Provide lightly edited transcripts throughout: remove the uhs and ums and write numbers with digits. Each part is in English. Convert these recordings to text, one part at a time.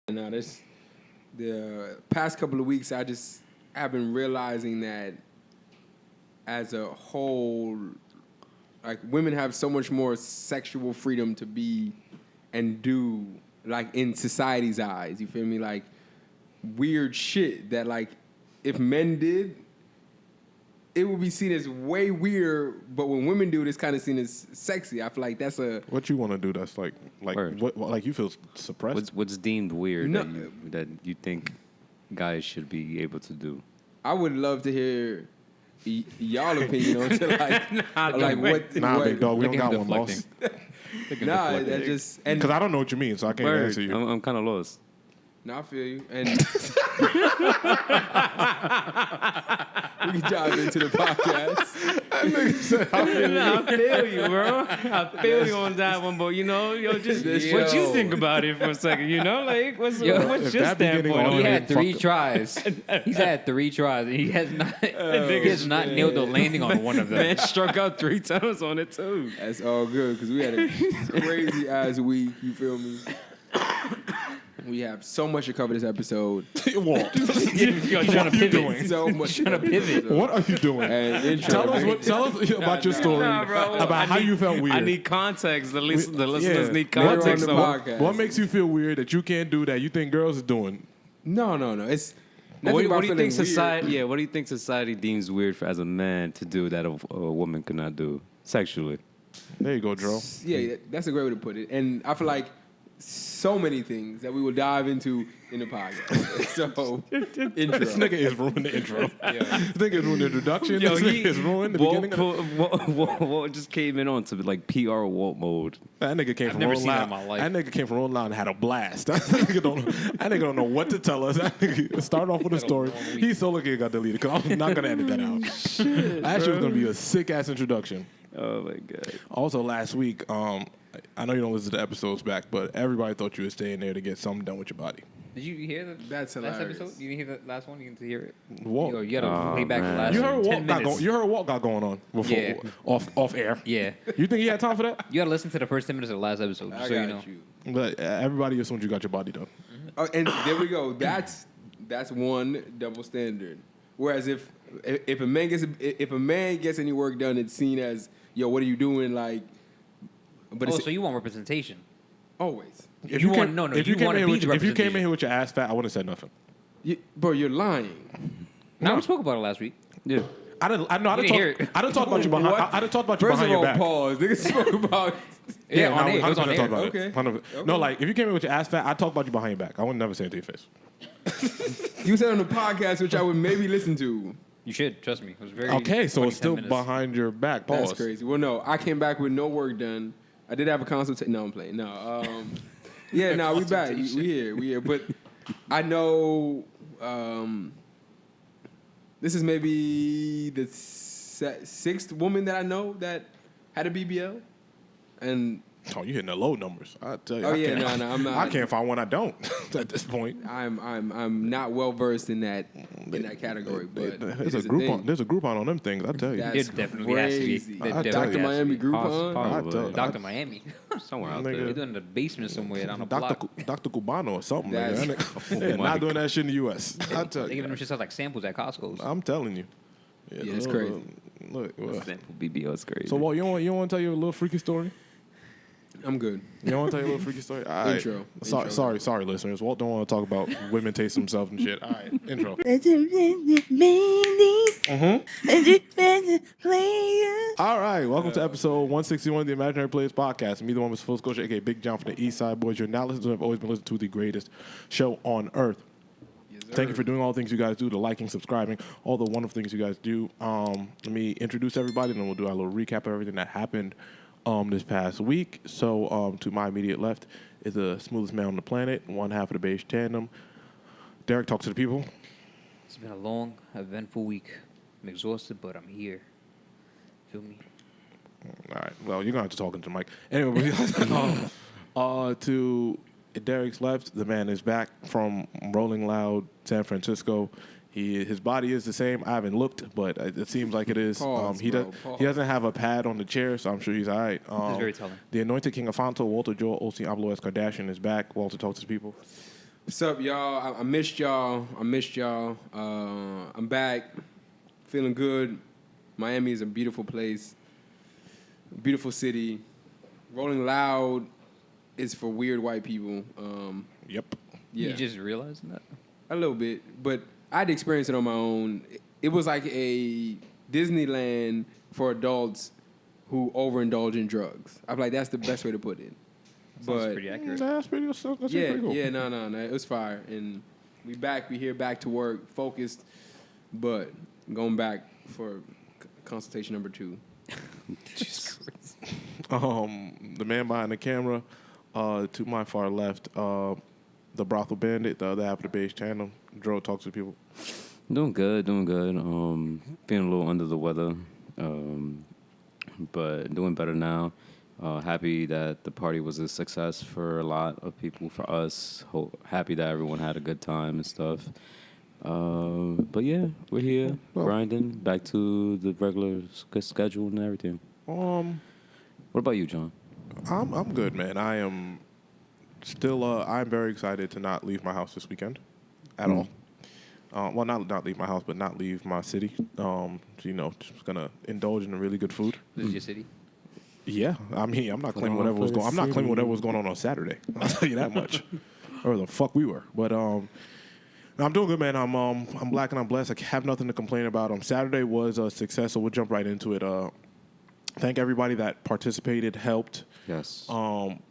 No, this the past couple of weeks, I've been realizing that as a whole, like women have so much more sexual freedom to be and do, like in society's eyes. You feel me? Like weird shit that like if men did, it would be seen as way weird, but when women do it, it's kind of seen as sexy. I feel like that's a... What you want to do that's like what like you feel suppressed? What's deemed weird No. that you think guys should be able to do? I would love to hear y'all opinion on to what... Nah, big dog, we Look don't at him got one, boss. Nah, that just... And Because I don't know what you mean, so I can't answer you. I'm kind of lost. no, I feel you. And we can dive into the podcast. That nigga said, I feel you. I feel you, bro. I feel you on that one, but what you think about it for a second, like what's your that be getting standpoint on on He it, it? had three fuck tries. He's had 3 tries, and he has not nailed the landing on one of them. Man struck out 3 times on it too. That's all good because we had a crazy ass week. You feel me? We have so much to cover this episode. Walt, You're trying to pivot. So much Trying to pivot. what are you doing? And intro. Tell us about your story, about how you felt weird. I need context. The listeners yeah. need We're on context. the podcast. What makes you feel weird that you can't do that you think girls are doing? No. It's nothing What about do you feeling think weird. society? Yeah, what do you think society deems weird for as a man to do that a woman could not do sexually? There you go, Dro. Yeah, that's a great way to put it. And I feel like so many things that we will dive into in the podcast. So, intro. This nigga is ruining the intro. Yeah. This nigga is ruining the introduction. This nigga is ruining the beginning. Walt just came in on to like PR Walt mode. That nigga came from never Rolling seen that Loud. in my life. That nigga came from Rolling Loud and had a blast. That nigga don't know what to tell us. That nigga started off with a story. He so lucky it got deleted because I was not gonna edit that out. That shit was gonna be a sick ass introduction. Oh my god. Also, last week, I know you don't listen to episodes back, but everybody thought you were staying there to get something done with your body. Did you hear the That's last hilarious. episode? You didn't hear the last one? You didn't hear it? Walt. You gotta play back the man. last You heard 10 minutes. Walt got going on before Yeah. off air. Yeah. You think he had time for that? You gotta listen to the first 10 minutes of the last episode, I just so got you know. you. But everybody assumed you got your body done. Oh, and there we go. That's one double standard. Whereas if a man gets any work done, it's seen as, yo, what are you doing? Like, but it's So you want representation? always. If You came- want- no, if you you came wanna in be with the your- if you came in representation. here with your ass fat, I wouldn't have said nothing. Bro, you're lying. No, we spoke about it last week. Yeah. I didn't You didn't hear it. I didn't talk about you behind. What? I didn't talk about you First behind of your all, back. pause. Niggas spoke about... Yeah, on no, air. It was 100% on talk air. about Okay. it. 100%. No, like if you came in with your ass fat, I'd talk about you behind your back. I would never say it to your face. You said on the podcast, which I would maybe listen to. You should, trust me. It was very Okay, so funny it's still 10 minutes. behind your back. Pause. That's crazy. Well, no, I came back with no work done. I did have a consultation. No, I'm playing. No. Yeah, no, we back. We here. But I know this is maybe the 6th woman that I know that had a BBL. And Oh, you hitting the low numbers. I tell you. Oh, I yeah, can't- no, I'm not. I can't find one I don't at this point. I'm not well versed in that category. But There's it's a group thing. on. There's a Groupon on them things. I tell you. That's There definitely has to be. crazy. There I definitely tell Dr. you. Miami Groupon. Possibly. Dr. Miami. Somewhere out Nigga. there. They're doing the basement somewhere down the block. Dr. Cubano or something. That's- Nigga. They're not doing that shit in the U.S. I tell They you. giving them shit like samples at Costco's. I'm telling you. Yeah, it's crazy. Look. Sample BBL is crazy. So, Walt, you want to tell you a little freaky story? I'm good. You want to tell you a little freaky story? All right. Intro. Sorry, listeners. Walt don't want to talk about women taste themselves and shit. All right, intro. All right, welcome to episode 161 of the Imaginary Players Podcast. Me, the one with Full Scotia, aka Big John from the East Side Boys. You're now listening to have always been listening to the greatest show on earth. Yes, Thank you sir. for doing all the things you guys do, the liking, subscribing, all the wonderful things you guys do. Let me introduce everybody, and then we'll do our little recap of everything that happened this past week. So to my immediate left is the smoothest man on the planet, one half of the beige tandem. Derek, talk to the people. It's been a long, eventful week. I'm exhausted, but I'm here. Feel me? All right. Well, you're going to have to talk into the mic. Anyway, to Derek's left, the man is back from Rolling Loud, San Francisco. His body is the same. I haven't looked, but it seems like it is. Pause, He bro, pause. doesn't have a pad on the chair, so I'm sure he's all right. It's very telling. The anointed King of Fonto, Walter Joel Osteen Ablo S. Kardashian is back. Walter, talk to the people. What's up, y'all? I missed y'all. I'm back, feeling good. Miami is a beautiful place, beautiful city. Rolling Loud is for weird white people. Yep. Yeah, You just realizing that? a little bit, but I'd experienced it on my own. It was like a Disneyland for adults who overindulge in drugs. I'm like, that's the best way to put it. Sounds pretty accurate. That's pretty cool. Yeah, no, it was fire, and we here back to work, focused, but going back for consultation number 2. The man behind the camera, to my far left, the brothel bandit, the other half of the base channel. Dro talks to people. Doing good. Feeling a little under the weather, but doing better now. Happy that the party was a success for a lot of people, for us. Happy that everyone had a good time and stuff. But yeah, we're here, grinding, back to the regular schedule and everything. What about you, John? I'm good, man. I am still. I'm very excited to not leave my house this weekend, at all. Well, not leave my house, but not leave my city. Just gonna indulge in really good food. This is your city? Yeah, I mean, I'm not claiming whatever was going. I'm not claiming whatever was going on Saturday. I'll tell you that much. Or the fuck we were, but no, I'm doing good, man. I'm black and I'm blessed. I have nothing to complain about. Saturday was a success, so we'll jump right into it. Thank everybody that participated, helped. Yes.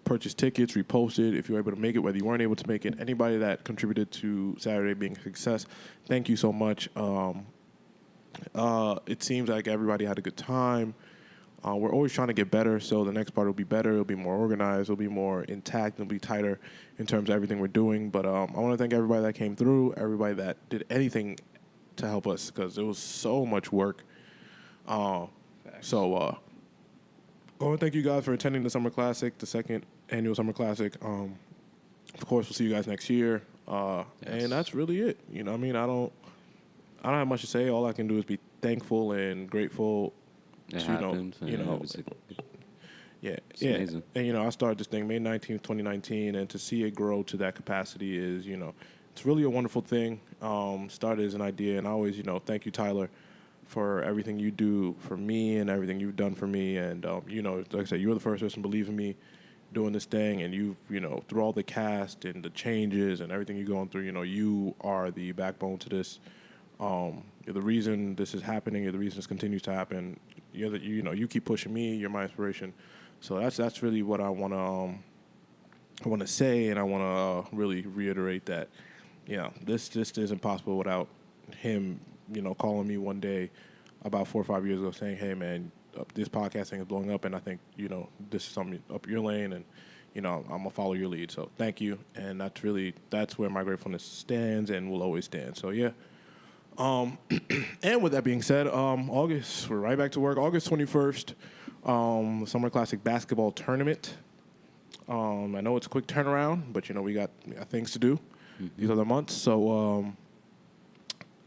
Purchased tickets, reposted. If you were able to make it, whether you weren't able to make it, anybody that contributed to Saturday being a success, thank you so much. It seems like everybody had a good time. We're always trying to get better, so the next part will be better. It'll be more organized. It'll be more intact. It'll be tighter in terms of everything we're doing. But I want to thank everybody that came through, everybody that did anything to help us, because it was so much work. I want to thank you guys for attending the Summer Classic, the second annual Summer Classic. Of course, we'll see you guys next year. And that's really it. You know what I mean? I don't have much to say. All I can do is be thankful and grateful. It to, happened. Yeah. Amazing. And, I started this thing May 19th, 2019, and to see it grow to that capacity is, it's really a wonderful thing. Started as an idea, and I always, thank you, Tyler, for everything you do for me and everything you've done for me. And, like I said, you were the first person to believe in me doing this thing, and you through all the cast and the changes and everything you're going through, you are the backbone to this. You're the reason this is happening. You're the reason this continues to happen. You keep pushing me. You're my inspiration. So that's really what I want to say, and I want to really reiterate that, this just isn't possible without him, calling me one day about 4 or 5 years ago saying, hey, man, this podcasting is blowing up, and I think, this is something up your lane, and, I'm going to follow your lead. So thank you, and that's where my gratefulness stands and will always stand. So, yeah. And with that being said, August, we're right back to work. August 21st, the Summer Classic Basketball Tournament. I know it's a quick turnaround, but, we got things to do these other months. So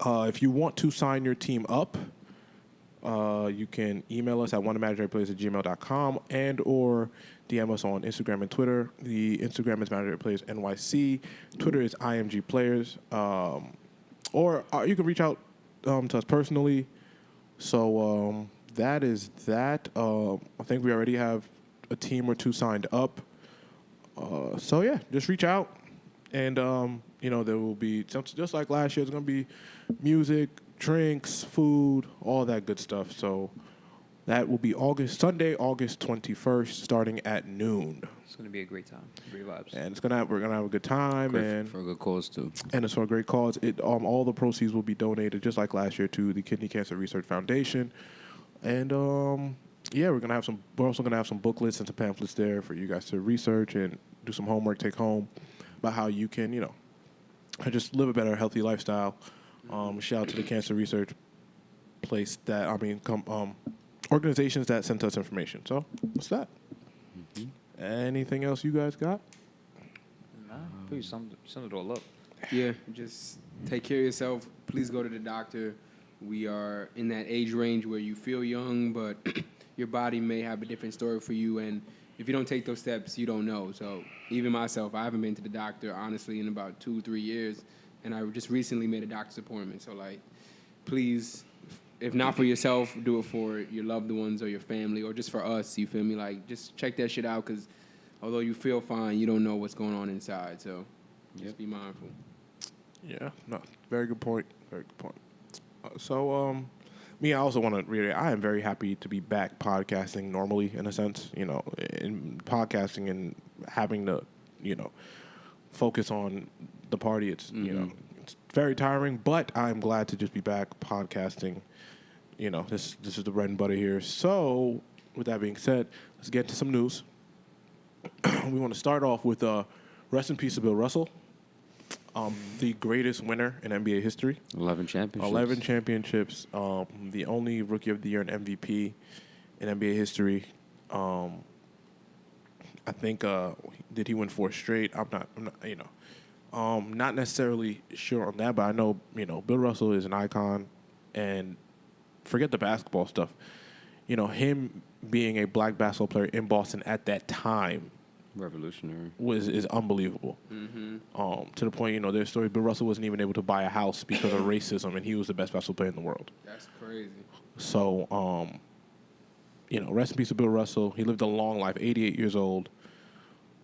if you want to sign your team up, you can email us at oneimaginaryyplays@gmail.com and or DM us on Instagram and Twitter. The Instagram is Imaginary Twitter is IMG Players. Or you can reach out to us personally. So that is that. I think we already have a team or two signed up. So, yeah, just reach out. And, there will be, just like last year, there's going to be music, drinks, food, all that good stuff. So that will be Sunday, August 21st, starting at noon. It's going to be a great time. Great vibes. And we're gonna have a good time. Great for a good cause, too. And it's for a great cause. All the proceeds will be donated, just like last year, to the Kidney Cancer Research Foundation. And, we're also gonna have some booklets and some pamphlets there for you guys to research and do some homework, take home, about how you can, just live a better, healthy lifestyle. Shout out to the Cancer Research place organizations that sent us information. So, what's that? Mm-hmm. Anything else you guys got? Nah, please sum it all up. Yeah, just take care of yourself. Please go to the doctor. We are in that age range where you feel young, but your body may have a different story for you. And if you don't take those steps, you don't know. So even myself, I haven't been to the doctor honestly in about 2-3 years, and I just recently made a doctor's appointment. So like, please, if not for yourself, do it for your loved ones or your family or just for us. You feel me? Like, just check that shit out, because although you feel fine, you don't know what's going on inside. So just be mindful. Yeah, no, very good point. Very good point. Me, I also want to reiterate, I am very happy to be back podcasting normally, in a sense, in podcasting and having to, focus on the party. It's, it's very tiring, but I'm glad to just be back podcasting. This is the bread and butter here. So, with that being said, let's get to some news. We want to start off with rest in peace to Bill Russell. The greatest winner in NBA history. 11 championships. 11 championships. The only Rookie of the Year and MVP in NBA history. I think did he win 4 straight? I'm not. Not necessarily sure on that, but I know Bill Russell is an icon, and forget the basketball stuff. Him being a black basketball player in Boston at that time. Revolutionary. Is unbelievable. To the point, there's story Bill Russell wasn't even able to buy a house because of racism, and he was the best basketball player in the world. That's crazy. So, rest in peace to Bill Russell. He lived a long life, 88 years old.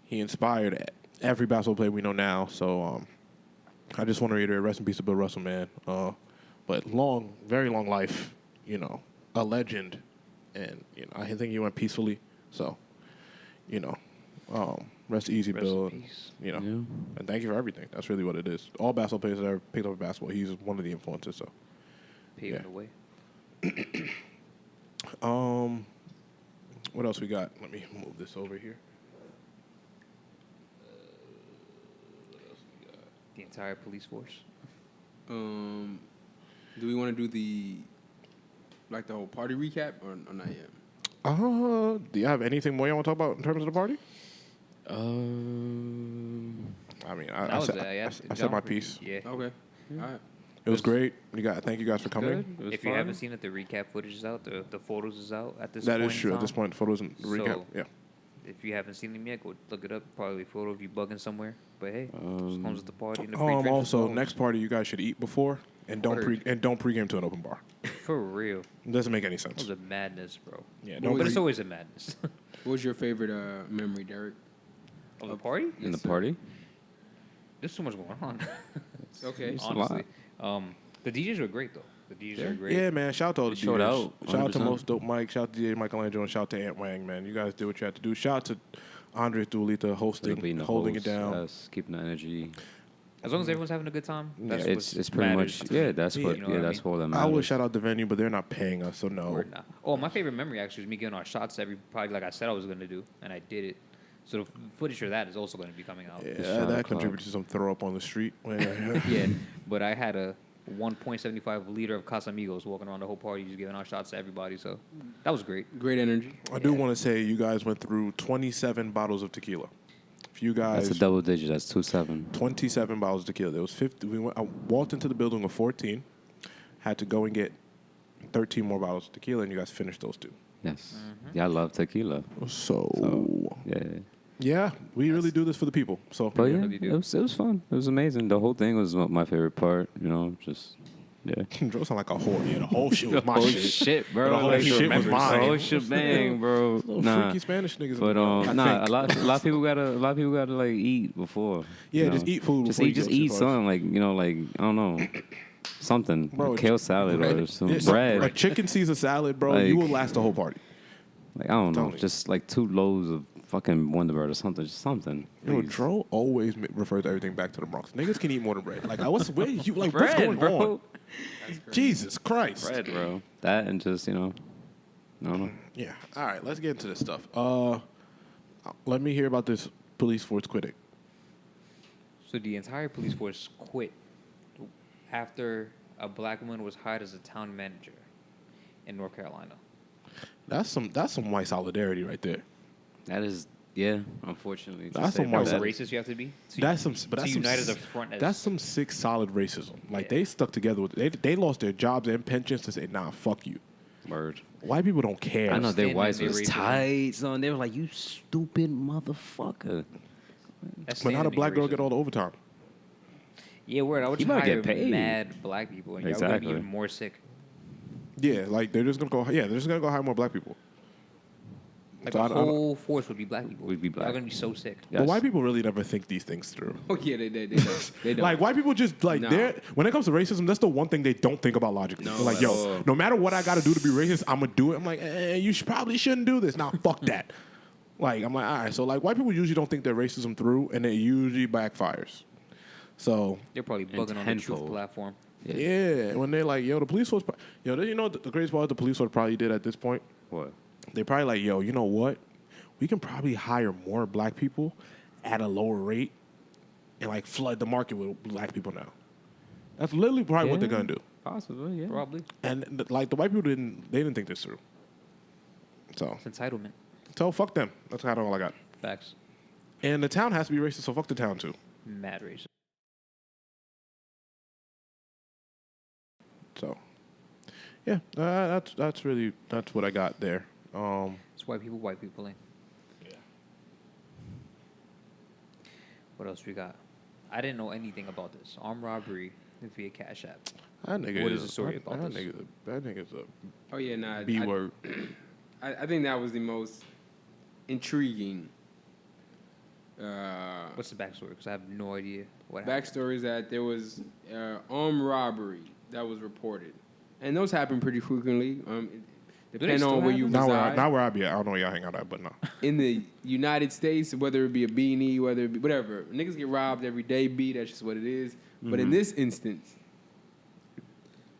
He inspired every basketball player we know now. So, I just want to reiterate, rest in peace to Bill Russell, man. But very long life, a legend. And, I think he went peacefully. So, rest easy, Bill. And thank you for everything. That's really what it is. All basketball players that ever picked up a basketball, he's one of the influences. So, Paving the way. What else we got? Let me move this over here. The entire police force. Do we want to do the whole party recap or not yet? Do you have anything more you want to talk about in terms of the party? I mean, I said my piece. Yeah. Okay. All right. It was great. Thank you guys for coming. If you haven't seen it, the recap footage is out. The photos is out at this That point. is true. At this point, photos and recap. So, Yeah. If you haven't seen them yet, go look it up. Probably a photo of you bugging somewhere. But hey, just comes with the party and the free drinks. Also, next party you guys should eat before and don't pregame to an open bar. For real. It doesn't make any It sense. was a madness, bro. Yeah, But it's always a madness. What was your favorite memory, Derek? Of the party? In the party? There's so much going on. Okay. It's a lot. Honestly. The DJs were great, though. The DJs were great. Yeah, man. Shout out to all the They showed DJs. out, Shout out to 100%. Most Dope Mike. Shout out to DJ Michelangelo and shout out to Ant Wang, man. You guys did what you had to do. Shout out to Andre Dulita hosting, Being the holding host, it down. yes, keeping the energy. As long as everyone's having a good time, that's It's pretty much that's You what know what I that's mean? all that I matters. would shout out the venue, but they're not paying us, so no. Or not. Oh, my favorite memory actually was me giving our shots every probably like I said I was going to do, and I did it. So the footage for that is also going to be coming out. Yeah, Shout that out contributes to some throw up on the street. Yeah, but I had a 1.75 liter of Casamigos walking around the whole party, just giving out shots to everybody. So that was great. Great energy. I do want to say you guys went through 27 bottles of tequila. If you guys, That's a double digit. That's 2-7. 27 bottles of tequila. There was 50. I walked into the building with 14. Had to go and get 13 more bottles of tequila, and you guys finished those 2. Yes. Yeah, I love tequila. So Yeah. yeah, we really do this for the people. So But yeah, really do. it was fun. It was amazing. The whole thing was my favorite part. Just yeah. Joe sound like a whore. Yeah, the whole shit was my Oh shit. shit, bro! The whole shit was mine. The whole shebang, bro. Little Nah, freaky Spanish niggas. but I nah. think. A lot of people gotta like eat before. Yeah, you know? just eat food. Just before you eat, just go too eat far. something like I don't know, something. Bro, Kale salad or some Yeah, bread. A chicken Caesar salad, bro. Like- You will last the whole party. Like I don't know, Tell me. just like 2 loaves of fucking Wonder Bread or something. Just something. You know, please. Dro always refers everything back to the Bronx. Niggas can eat more than bread. Like, what's Bread, what's going bro. on? Jesus Christ. Bread, bro. That and just I don't know. Yeah. All right, let's get into this stuff. Let me hear about this police force quitting. So the entire police force quit after a black woman was hired as a town manager in North Carolina. That's some white solidarity right there. That is, yeah, unfortunately. to That's say, some but white How that- racist you have to be? That's some unite as a front. That's some sick solid racism. Like Yeah. they stuck together with they lost their jobs and pensions to say, nah, fuck you. Word. white people don't care. I know their Understand whites their was racism. tight, son. They were like, "You stupid motherfucker." That's But how standing the black their girl get racism. all the overtime? Yeah, word. I would He just might hire get paid. mad black people, and y'all gonna Exactly. be even more sick. Yeah, like they're just gonna go. Yeah, they're just gonna go hire more black people. Like So a I don't- whole force would be black people. Would be black. Y'all gonna be so sick. Yes. But white people really never think these things through. Oh yeah, they don't. They don't. Like white people just like Nah. they're when it comes to racism, that's the one thing they don't think about logically. No, They're like, at yo, all. no matter what I got to do to be racist, I'm gonna do it. I'm like, you probably shouldn't do this. Now, fuck that. Like I'm like, all right. So like white people usually don't think their racism through, and it usually backfires. So They're probably bugging on the truth tenfold. platform. yeah, when they're like, yo, the police force, you know what the craziest part the police force probably did at this point? What? They probably like, yo, you know what? We can probably hire more black people at a lower rate and like flood the market with black people now. That's literally probably what they're Yeah. gonna do. Possibly, yeah. Probably. And like the white people didn't think this through. So It's entitlement. fuck them. That's kind of all I got. Facts. And the town has to be racist, so fuck the town too. Mad racist. So yeah, that's what I got there. It's white people. Yeah. What else we got? I didn't know anything about this. Armed robbery via Cash App. That nigga What is the story about that this? That nigga's a Oh yeah, nah. B word. I think that was the most intriguing. What's the backstory? Because I have no idea what happened. Backstory is that there was armed robbery that was reported, and those happen pretty frequently. Depending still on where happen? you Not reside. where I be at. I don't know where y'all hang out at, but no. In the United States, whether it be a beanie, whether it be whatever, niggas get robbed every day. B, that's just what it is. But in this instance,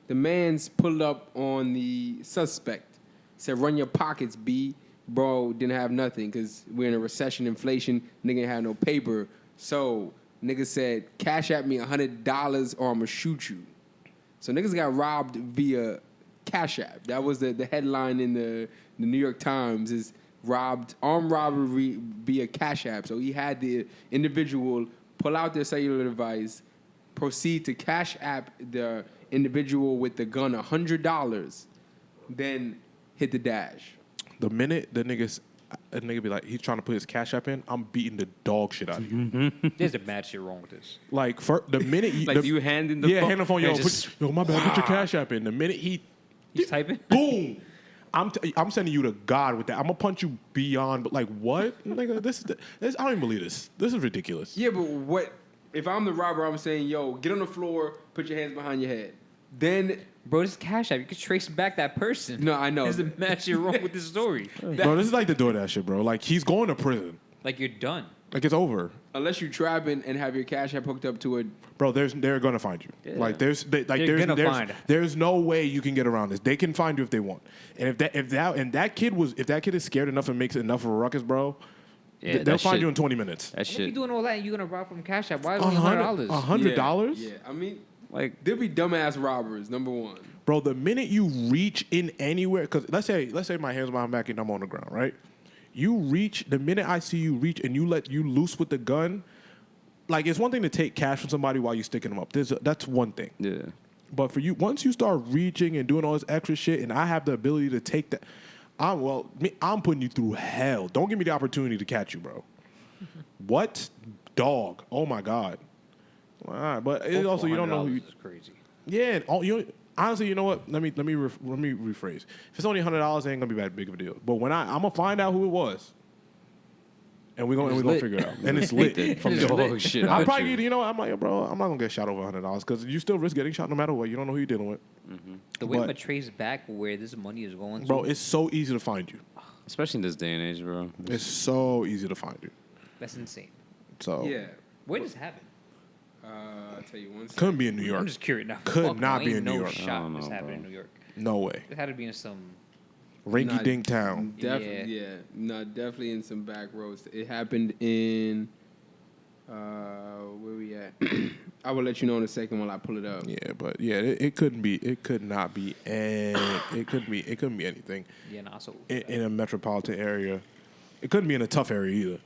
the man's pulled up on the suspect, said, "Run your pockets, B." Bro didn't have nothing because we're in a recession, inflation. Nigga ain't had no paper. So nigga said, "Cash at me $100 or I'ma shoot you." So niggas got robbed via Cash App. That was the headline in the New York Times is armed robbery via Cash App. So he had the individual pull out their cellular device, proceed to Cash App the individual with the gun $100, then hit the dash. The minute a nigga be like, he's trying to put his Cash App in, I'm beating the dog shit out of you. There's a mad shit wrong with this. Like, for the minute you... Like, you hand in the phone? hand the phone, yo, and just- yo, my bad, put your Cash App in. The minute he's typing? boom, I'm sending you to God with that. I'm going to punch you beyond, but like, what? Nigga, this, I don't even believe this. This is ridiculous. Yeah, but what if I'm the robber? I'm saying, yo, get on the floor, put your hands behind your head. Then Bro, this is Cash App. You can trace back that person. No, I know. There's a mad shit wrong with this story. Bro, this is like the DoorDash shit, bro. Like, he's going to prison. Like, you're done. Like, it's over. unless you trapping and have your Cash App hooked up to it. Bro, they're gonna find you. Yeah. Like there's find. there's no way you can get around this. They can find you if they want. And if that kid is scared enough and makes enough of a ruckus, bro, Yeah, they'll that find shit- you in 20 minutes. That If you're shit. doing all that and you're going to rob from Cash App, why is it only $100? $100? Yeah, I mean, Like, there'll be dumbass robbers. Number one. Bro, the minute you reach in anywhere, because let's say my hands behind my back and I'm on the ground, right? You reach, the minute I see you reach and you loose with the gun, like it's one thing to take cash from somebody while you're sticking them up. That's one thing. yeah. But for you, once you start reaching and doing all this extra shit, and I have the ability to take that, I'm putting you through hell. Don't give me the opportunity to catch you, bro. What? Dog. Oh my God. All right, but it also, you don't know who you. Is crazy. Yeah, and honestly, you know what? Let me rephrase. If it's only $100, it ain't gonna be that big of a deal. But when I'm gonna find out who it was, and we're gonna lit. figure it out, and it's lit from Dog jump. shit. I'm out probably, you. you know, I'm like, bro, I'm not gonna get shot over $100 because you still risk getting shot no matter what. You don't know who you're dealing with, The way I'm But- going to trace back where this money is going to, bro. It's so easy to find you. Especially in this day and age, bro. It's so easy to find you. that's insane. So Yeah. Where does this happen? I'll tell you one second. couldn't be in New I'm York. just curious now. Could Fuck, not no, be ain't in New no York. I shot don't this know, happened in bro. New York. No way. It had to be in some. Rinky dink town. Definitely, yeah. No, definitely in some back roads. It happened in where we at? I will let you know in a second when I pull it up. Yeah, but yeah, it couldn't be. It could not be. It couldn't be anything. Yeah, nah, so. In a metropolitan area. It couldn't be in a tough area either.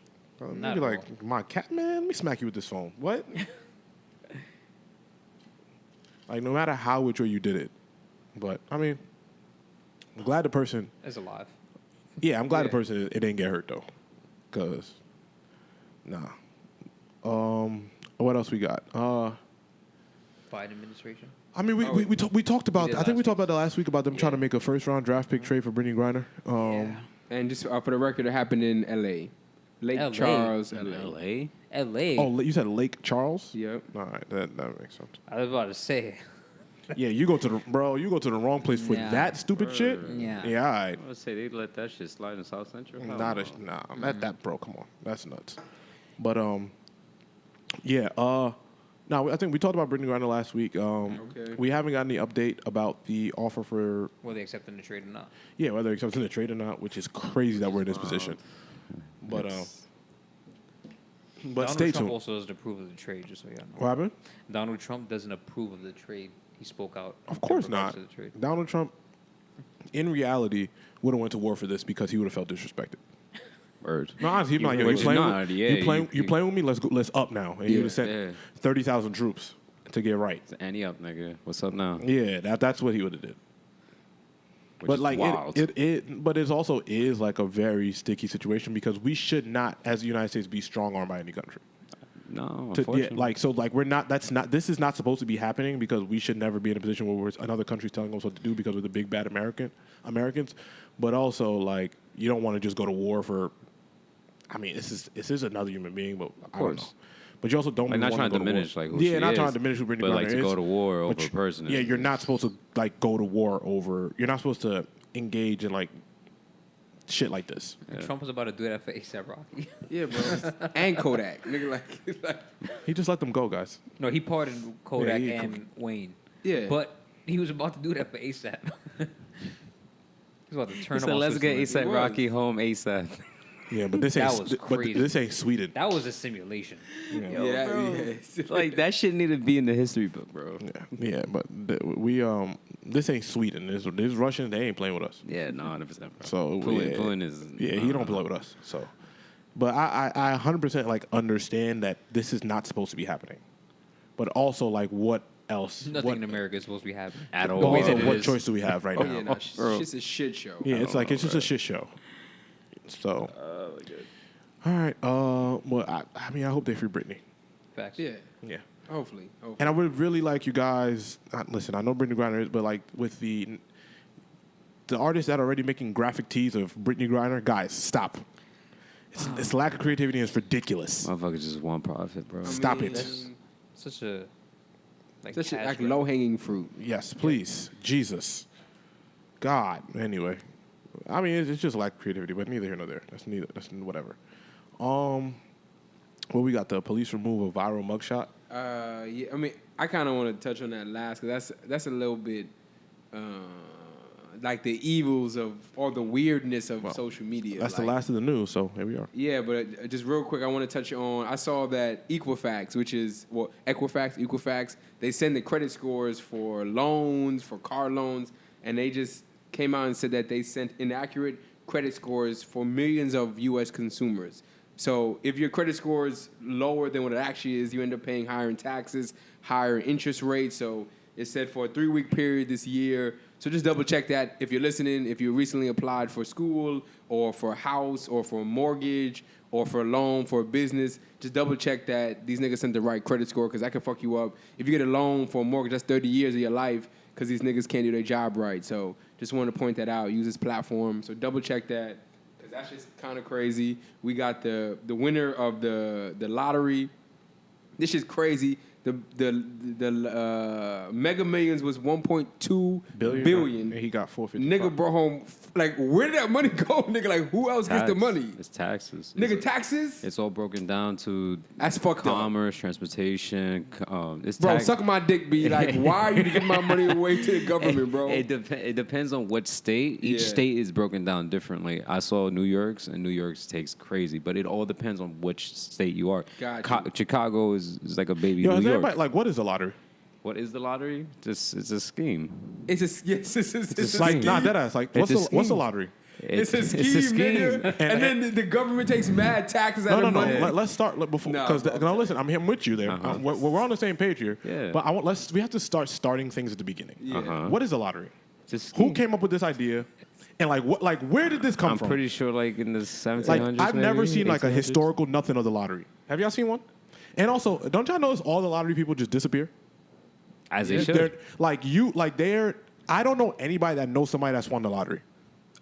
Not You'd be at like, my cat, man, let me smack you with this phone. What? Like, no matter how which way you did it. But, I mean, I'm glad the person. It's alive. Yeah, I'm glad Yeah. the person it didn't get hurt though, cause nah. What else we got? Biden administration. I mean, we talked about. did I think we last talked about that last week about them trying to Yeah. make a first round draft pick trade for Brittany Griner. Yeah. And just for the record, it happened in L.A. Lake LA? Charles, In L.A. LA? L.A. Oh, you said Lake Charles? Yep. All right, that makes sense. I was about to say. Yeah, you go to the wrong place for Nah. that stupid shit. Yeah. Yeah, all right. I would say they let that shit slide in South Central. Hell Not no. a nah. That bro, come on, that's nuts. But yeah. Now I think we talked about Brittany Griner last week. Okay. We haven't got any update about the offer for Were they accepting the trade or not? whether they're accepting the trade or not, which is crazy that we're in this position. But Donald stay Trump tuned. also doesn't approve of the trade, just so y'all know. What happened? Donald Trump doesn't approve of the trade. He spoke out. Of in course regards not. to the trade. Donald Trump, in reality, would have went to war for this because he would have felt disrespected. Word. No, honestly, he'd be like, yo, Which you is playing, not, with, yeah, you playing with me? Let's go, let's up now. And he would have sent Yeah. 30,000 troops to get right. Annie up, nigga. What's up now? Yeah, that's what he would have did. Which But is like wild. but it also is like a very sticky situation because we should not, as the United States, be strong armed by any country. No, To, yeah, unfortunately. we're not. That's not. This is not supposed to be happening because we should never be in a position where another country's telling us what to do because we're the big bad Americans. But also, like, you don't want to just go to war for. I mean, this is another human being, but I don't know. course. But you also don't Like, not want trying to go diminish, war. like, who yeah, she not is, trying to diminish who Brittany but, like, Griner to is. go to war But over a person Yeah, is- you're not supposed to like go to war over. You're not supposed to engage in like shit like this. Yeah. Trump was about to do that for ASAP Rocky. Yeah, bro. And Kodak, nigga, like He just let them go, guys. No, he pardoned Kodak he- and Wayne. Yeah. But he was about to do that for ASAP. He was about to turn He him said, off let's get Switzerland. ASAP was. Rocky home ASAP. Yeah, but this That ain't. was But crazy. this ain't Sweden. That was a simulation. yeah, bro. yeah. Like, that shit need to be in the history book, bro. Yeah, but we this ain't Sweden. This Russian. They ain't playing with us. Yeah, no, 100%, bro. So Putin is... Yeah, he don't play with us. So, but I 100% like understand that this is not supposed to be happening. But also, like, what else? Nothing in America is supposed to be happening. At But all. also, It what is. choice do we have right Oh now? yeah, no, bro. shit's a shit show. Yeah, it's like it's just a shit show. So, all right. Well, I mean, I hope they free Britney. Facts. Yeah, Yeah. hopefully. And I would really like you guys. Listen, I know Brittany Griner is, but like with the artists that are already making graphic tees of Brittany Griner, guys, stop. It's lack of creativity and it's ridiculous. Motherfuckers just want profit, bro. Stop it. Such a like Such a, cash like grab. low hanging fruit. Yes, please, Jesus, God. Anyway, I mean, it's just lack of creativity, but neither here nor there. That's whatever. Well, we got the police remove a viral mugshot. Yeah, I mean, I kind of want to touch on that last because that's a little bit like the evils of or the weirdness of social media. That's like, the last of the news, so here we are. Yeah, but just real quick, I want to touch on. I saw that Equifax, which is Equifax, they send the credit scores for loans, for car loans, and they just came out and said that they sent inaccurate credit scores for millions of U.S. consumers. So if your credit score is lower than what it actually is, you end up paying higher in taxes, higher interest rates. So it said for a 3-week period this year. So just double check that if you're listening, if you recently applied for school or for a house or for a mortgage or for a loan for a business, just double check that these niggas sent the right credit score because that can fuck you up. If you get a loan for a mortgage, that's 30 years of your life because these niggas can't do their job right. So just want to point that out. Use this platform. So double check that. That's just kind of crazy. We got the winner of the lottery. This is crazy. The Mega Millions was 1.2 billion. And he got 450. Nigga brought home like where did that money go? Nigga, like who else gets the money? It's taxes. Nigga, taxes? It's all broken down to That's fucked up. commerce, transportation. It's Bro, tax. suck my dick, B. Like, why are you giving my money away to the government, bro? It depends on what state. Each Yeah. state is broken down differently. I saw New York's, and New York's takes crazy, but it all depends on which state you are. Got you. Chicago is like a baby Yo, New is York. everybody like what is the lottery? What is the lottery? It's a scheme. It's a yes, it's a Like scheme. nah, deadass. Like It's what's a the scheme. lottery? It's a scheme, nigga. And then the government takes mad taxes out No. of money. Let's start before Nah, because bro. no, listen, I'm with you there. Uh-huh. We're on the same page here. Yeah. But we have to start starting things at the beginning. Yeah. Uh-huh. What is the lottery? It's a scheme. Who came up with this idea? And like what? Like where did this come I'm from? pretty sure like in the 1700s. Like I've never maybe, seen like a 1800s. historical nothing of the lottery. Have y'all seen one? And also, don't y'all notice all the lottery people just disappear? As they They're should. like you, like they're. I don't know anybody that knows somebody that's won the lottery.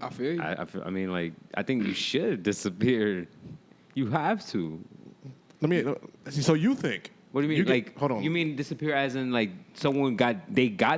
I feel you. I mean, like, I think you should disappear. You have to. Let me. So you think? What do you mean? Like, hold on. You mean disappear as in like someone got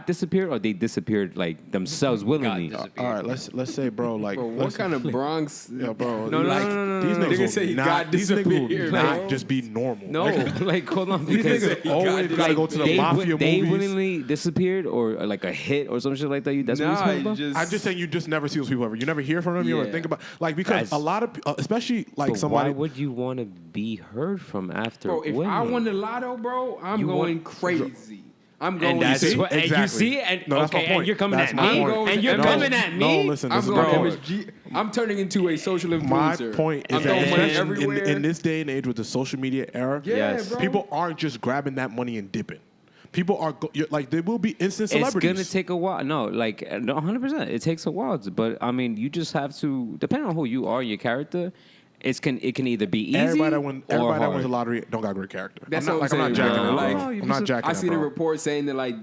disappeared, or they disappeared like themselves willingly? disappeared. All right, let's say, bro. Like, Bro, what kind of Bronx? Yeah, bro. No, like, no. These niggas Niggas say he got these niggas will disappeared, not bro. just be normal. No, Like, like hold on, these because niggas always gotta go to the mafia they movies. willingly disappeared, or like a hit or some shit like that. That's what you're talking about. I'm just saying you just never see those people ever. You never hear from them. You never Yeah. think about like because That's- a lot of especially like But somebody. why would you want to be heard from after Bro, if winning? I won the lotto, bro, I'm You going want- crazy. I'm going. And that's see? what, and you Exactly. see, and No, that's my okay, point. and you're coming That's at my me, point. and you're No, coming at me. No, listen, I'm this is going my point. MSG. I'm turning into a social My influencer. point is I'm that throwing money especially everywhere. in this day and age with the social media era, yeah, Yes. bro. people aren't just grabbing that money and dipping. People are like there will be instant It's celebrities. gonna take a while. No, like 100%. It takes a while, but I mean, you just have to, depending on who you are, your character. It can either be easy Everybody that or wins hard. the lottery don't got great character. That's I'm not, what like, I'm I'm not saying, jacking bro. it, Like, bro. you I'm not just- jacking I it, seen a bro. report saying that like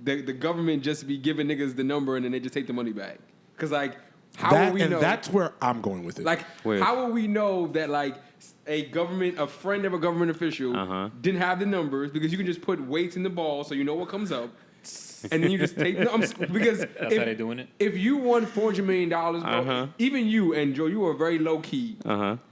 the government just be giving niggas the number and then they just take the money back. Cause like how will we know? That's where I'm going with it. Like Where? how will we know that like a friend of a government official didn't have the numbers because you can just put weights in the ball so you know what comes up. And then you just take because That's how they're doing it. If you won $400 million, bro, even you and Joe, you are very low key.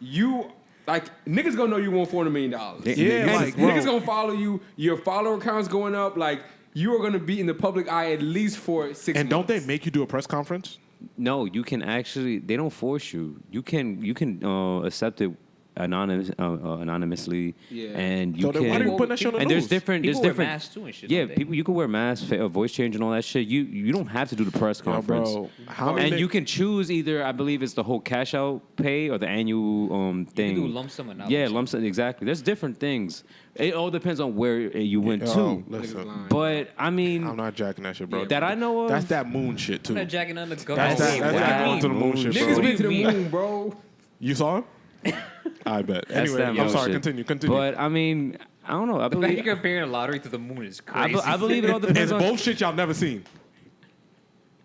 You like niggas gonna know you won $400 million. Yeah, And like, bro. niggas gonna follow you. Your follower count's going up. Like you are gonna be in the public eye at least for 6 months. and don't they make you do a press conference? No, you can actually. They don't force you. You can accept it anonymously, Yeah. and you So then can. why do you put that shit on the and news? there's different. People There's wear different. masks too and shit, Yeah, don't they? people. You can wear masks, voice change, and all that shit. You don't have to do the press Yo, conference. bro, how many And you can choose either. I believe it's the whole cash out pay or the annual thing. You can do lump sum or not. Yeah, lump sum. Exactly. There's different things. It all depends on where you went Oh, to. listen, lying. But I mean, I'm not jacking that shit, bro. Yeah, that I know of. That's that moon shit too. I'm not jacking on the That's government. that. That's that going to the moon shit, Niggas bro. been to the mean? moon, bro. You saw him? I bet. That's Anyway, that I'm moon sorry. shit. Continue. But I mean, I don't know. I The fact believe. you're comparing a lottery to the moon is I, crazy. I believe it all It's depends on. both shit y'all never seen.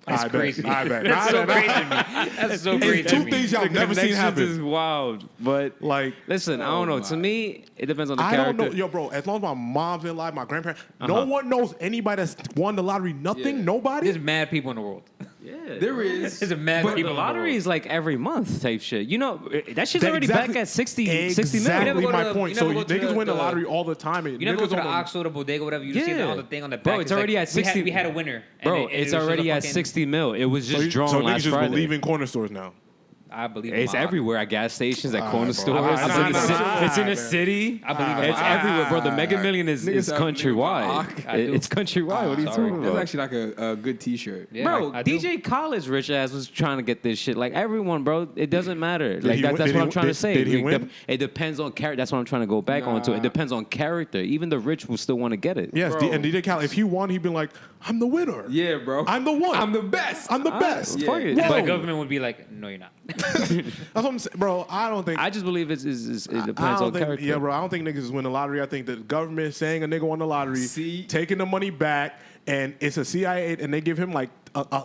That's I bet. crazy. I bet. That's so I bet. crazy to me. That's so crazy It's to two me. things y'all The never seen connections happen. is wild, but Like, listen, I don't know. To me, it depends on the I character. don't know, yo, bro. As long as my mom's in life, my grandparents, no one knows anybody that's won the lottery. Nothing, Yeah. nobody. There's mad people in the world. Yeah, There is. There's a mad But people the in the lottery world. is like every month type shit. You know, that shit's That already exactly- back at 60 million. Exactly go to my the- point. you So never go to niggas win the the- lottery all the time. And You never go niggas to the don't- Oxford or bodega, whatever. You just see Yeah. on the thing on the back. Bro, it's already like, at 60 We had a winner. and Bro, it- and it's it was just already a at fucking- 60 mil. It was just drawn so last niggas just Friday. believe in corner stores now. I believe It's in my- everywhere at gas stations, at Alright, corner bro. stores. Alright, It's nah, in the nah, ci- nah, it's in the man. city. I believe in It's my- everywhere, bro. The Mega Million is Niggas have countrywide. niggas I do. It's countrywide. What are you Sorry. talking That's about? actually like a good T-shirt. Yeah, Bro, I do. DJ Khaled's rich ass was trying to get this shit. Like everyone, bro, it doesn't matter. Did Like he that's win- what did he- I'm trying to did- say. did he It win? It depends on character. That's what I'm trying to go back onto. It Nah. depends on character. Even the rich will still want to get it. Yes, Bro. and DJ Khaled, if he won, he'd be like, I'm the winner. Yeah, bro. I'm the one. I'm the best. I'm the Alright, best. fuck it. Yeah. Whoa. But the government would be like, no, you're not. That's what I'm saying. Bro, I don't think. I just believe it I depends don't on think, character. yeah, bro. I don't think niggas is winning the lottery. I think the government saying a nigga won the lottery, See? taking the money back, and it's a CIA, and they give him like a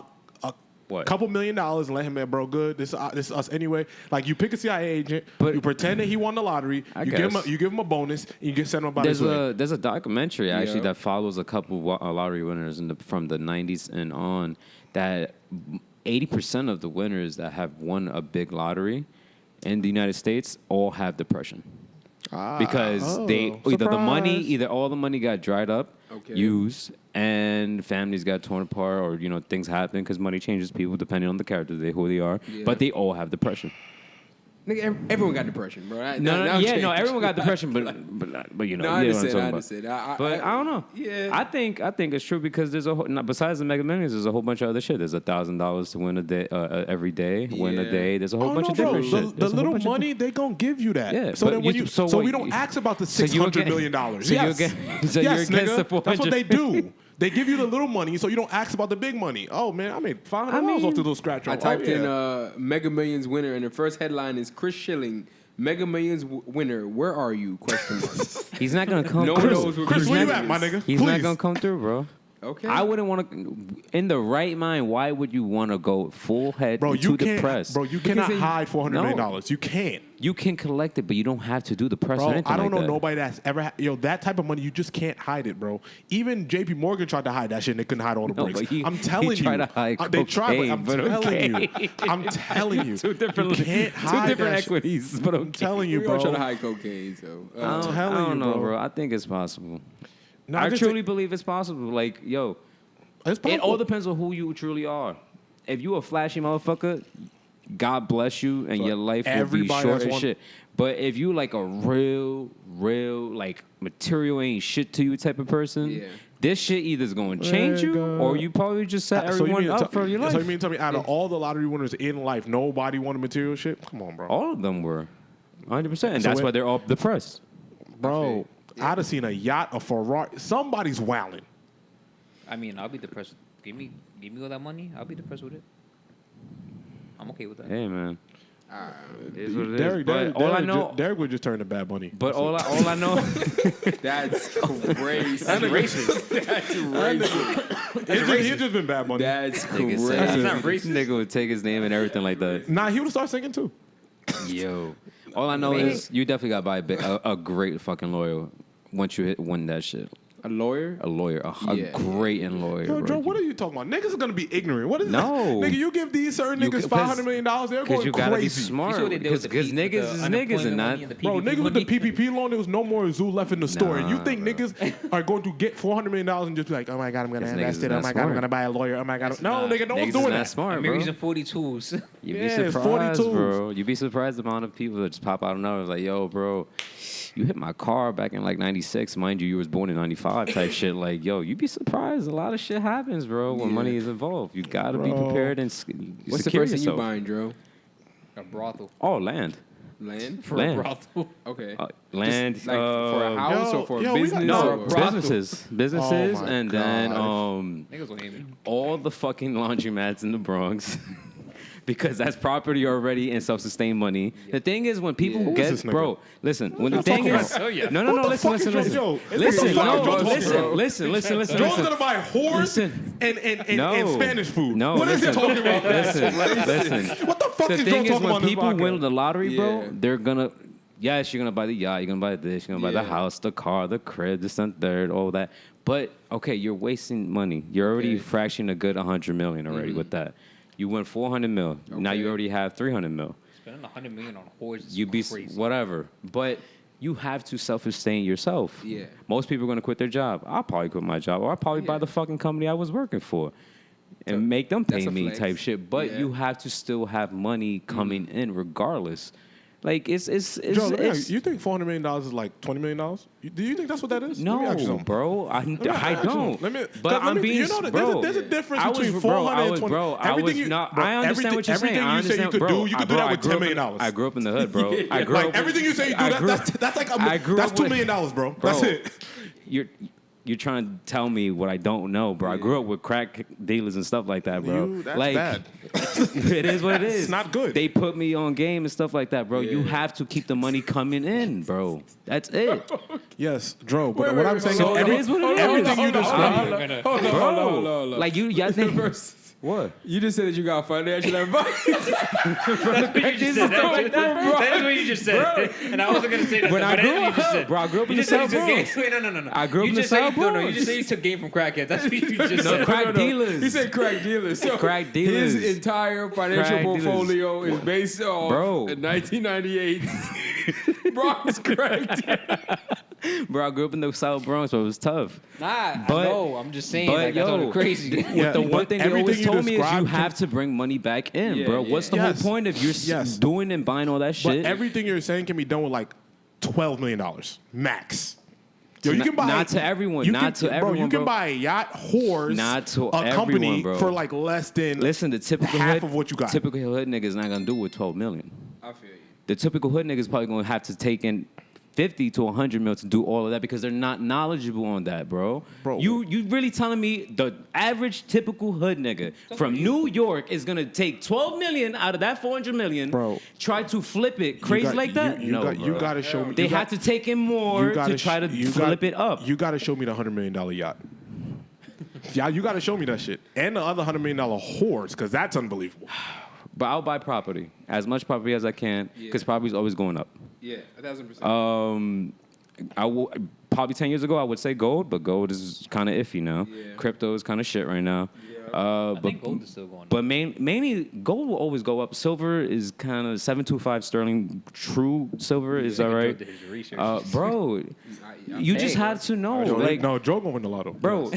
What? couple $1 million and let him, bro, good. This is us anyway. Like you pick a CIA agent, But- you pretend that he won the lottery, I you give guess. him a bonus, and you get sent him about his way. There's a documentary actually Yeah. that follows a couple lottery winners from the 90s and on that 80% of the winners that have won a big lottery in the United States all have depression. Because they either the money, surprise. either all the money got dried up, Okay. used, and families got torn apart, or things happen because money changes people depending on the character, who they are. Yeah. But they all have depression. Nigga, everyone got depression, bro. No, everyone got depression, but you know, No, I you know what I'm understand. talking I about. understand. But I don't know. Yeah. I think it's true because there's besides the Mega Millions, there's a whole bunch of other shit. There's $1,000 to win a day every day, win a Yeah. day. There's a whole Oh, bunch no, of bro. different The, shit. the There's a whole little bunch of money, they gonna give you that. Yeah, So but then when you- you, so so what we don't you- ask about the so you're $600 against- million. so you're Yes, against- so yes, you're against nigga. the That's what 400. they do. They give you the little money so you don't ask about the big money. Oh man, I made $500 off the little scratch. I typed in Mega Millions winner, and the first headline is Chris Schilling, Mega Millions winner. Where are you? Question mark. He's not gonna come. No one through. knows what Chris, where you Schilling at, my is. nigga? He's Please. not gonna come through, bro. Okay. I wouldn't want to. In the right mind, why would you want to go full head Bro, into you the can't, press? bro, you cannot they- hide $400 million. No. You can't. You can collect it, but you don't have to do the press or Bro, anything I don't like know that. nobody that's ever that type of money. You just can't hide it, bro. Even J.P. Morgan tried to hide that shit, and they couldn't hide all the No, bricks. but I'm telling you, tried to hide they tried, cocaine, but but I'm telling okay. you, I'm telling you, Two different, you can't hide two different that shit. equities, but I'm telling you, We all bro. try to hide cocaine, so. I don't telling you, know, bro. bro. I think it's possible. No, I just truly believe it's possible. Like, yo, it's it possible. all depends on who you truly are. If you a flashy motherfucker, God bless you, and But your life will be everybody short has as one- shit. But if you like a real, like material ain't shit to you type of person, Yeah. this shit either is going to change you, or you probably just set So you everyone mean to up tell- for your life. So you mean to tell me out of all the lottery winners in life, nobody wanted material shit? Come on, bro. All of them were, 100%, and So that's it- why they're all depressed. Bro, I'd have seen a yacht, a Ferrari. Somebody's wilding. I mean, I'll be depressed. Give me all that money. I'll be depressed with it. I'm okay with that. Hey man, it is what it is. Derek, But Derek, all I Derek know, Derek would just turn to Bad Bunny. but all I know, That's crazy. That's racist. That's racist. He's just been Bad Bunny. That's nigga crazy. said, not racist. nigga would take his name and everything like that. Nah, he would start singing too. Yo, all I know is you definitely got to buy a great fucking lawyer once you win that shit. A lawyer? A lawyer, a Yeah. great lawyer. Yo, bro. Joe, what are you talking about? Niggas are gonna be ignorant. What is No. that? Nigga, you give these certain You niggas can- $500 million, they're Because going you gotta be crazy. smart. You see what they did with Because the niggas is niggas and unemployment not. money and the Bro, PPP niggas with the money? PPP loan, there was no more zoo left in the store. And you Nah, think bro. niggas are going to get $400 million and just be like, oh my God, I'm gonna Because invest niggas it. is Oh my not God, I'm smart. gonna buy a lawyer. Oh my God. No, not- nigga, no Niggas one's is doing not that. smart, I'm bro. using 42s. You'd be Yeah, surprised, 42s. bro. You'd be surprised the amount of people that just pop out of nowhere. Like, yo, bro, you hit my car back in like 96. Mind you, you was born in 95 type shit. Like, yo, you'd be surprised. A lot of shit happens, bro, when Yeah. money is involved. You got to be Bro. prepared and What's the secure first thing you yourself. buying, Dro? A brothel. Oh, land. Land? For Land. a brothel. Okay. Land. Just, like for a house Yo, or for yo, a we got- business? No, or brothel. businesses, Oh my and then God. Niggas gonna hate me. all the fucking laundromats in the Bronx. Because that's property already and self-sustained money. The thing is, when people Yeah. Who is this get, nigga? bro, listen. When the What the thing fuck is, is- Oh, yeah. no, What the listen, fuck is listen, Joe? listen, What listen, the fuck is Joe no, talking listen, about? listen. Joe's gonna buy horse Listen. and No. Spanish food. No, What is he listen, talking about? listen. What the fuck The is Joe thing is, talking when about in this people win podcast? the lottery, bro, Yeah. they're gonna. Yes, you're gonna buy the yacht, you're gonna buy this, you're gonna buy the Yeah. house, the car, the crib, this and third, all that. But okay, you're wasting money. You're already Okay. fracturing a good 100 million already with that. You win 400 mil. Now Okay. you already have 300 mil. Spending $100 million on horses. You be crazy. whatever, but you have to self-sustain yourself. Yeah. Most people are gonna quit their job. I'll probably quit my job, or I'll probably buy Yeah. the fucking company I was working for, and make them pay that's a me flex. type shit. But Yeah. you have to still have money coming in regardless. Like it's Joe, let me ask you think $400 million is like $20 million? Do you think that's what that is? Let me ask you no, something. bro. I me don't. ask you. Let me- But 'cause let I'm me- being, you know that bro. there's a difference I was, between bro, 400 I and was, 20. bro. I Everything was you- not. bro, I understand what you're saying. everything I you say you understand, could bro. do, you could do that with grew up $10 million. I grew up in the hood, bro. I grew Like up. everything you say you I do, grew- that's like I grew that's up $2 with- million, bro. Bro, That's it. You're trying to tell me what I don't know, bro. I grew up with crack dealers and stuff like that, bro. That's like, bad. it is what it is. It's not good. They put me on game and stuff like that, bro. You Yeah. have to keep the money coming in, bro. That's it, Yes, Dro. But Wait, what wait, I'm saying so is it is what it is. everything you Hold on, describe. hold on, bro. hold on. Like y'all think First, what? you just said that you got financial advice. That's what you just said. That is what you just said. And I wasn't gonna say that. When I but grew that's what you up, just said. bro, I grew up in You the just said South you took Bronx. game- Wait, no. I grew up You in the just said South you- No, you Bronx. just said you took game from crackheads. That's what you just No, said. crack dealers. He said crack dealers. So Crack dealers. His entire financial Crack dealers. portfolio is based off Bro. 1998 Bronx crack dealers. Bro, I grew up in the South Bronx, so it was tough. Nah, But- I know. I'm just saying. but Like, that's yo, all crazy. Yeah, The one but thing they everything always you told me is you described have to bring money back in, Yeah, bro. yeah. What's the Yes. whole point of you're Yes. doing and buying all that But shit? everything you're saying can be done with like $12 million max. Yo, you Not- can buy not to everyone, you not can, to bro, everyone, you can bro. buy a yacht, whores, Not to a company everyone, bro. for like less than Listen, the typical half hood, of what you got. Typical hood niggas not gonna do with 12 million. I feel you. The typical hood niggas probably gonna have to take in 50 to 100 mil to do all of that because they're not knowledgeable on that, bro. Bro. You really telling me the average typical hood nigga from New York is gonna take 12 million out of that 400 million, Bro. try to flip it crazy like that? You bro. got to show me. They had to take in more to try to flip it up. You got to show me the $100 million yacht. Yeah, you got to show me that shit and the other $100 million whores because that's unbelievable. But I'll buy property, as much property as I can, because property's always going up. Yeah, 1,000%. I will probably 10 years ago I would say gold, but gold is kind of iffy now. Yeah. Crypto is kind of shit right now. I think gold is still going up. But mainly gold will always go up. Silver is kind of 725 sterling. True silver is all right. Joe did his research. Bro, you just had to know, like, No, Joe gonna win the lotto, bro.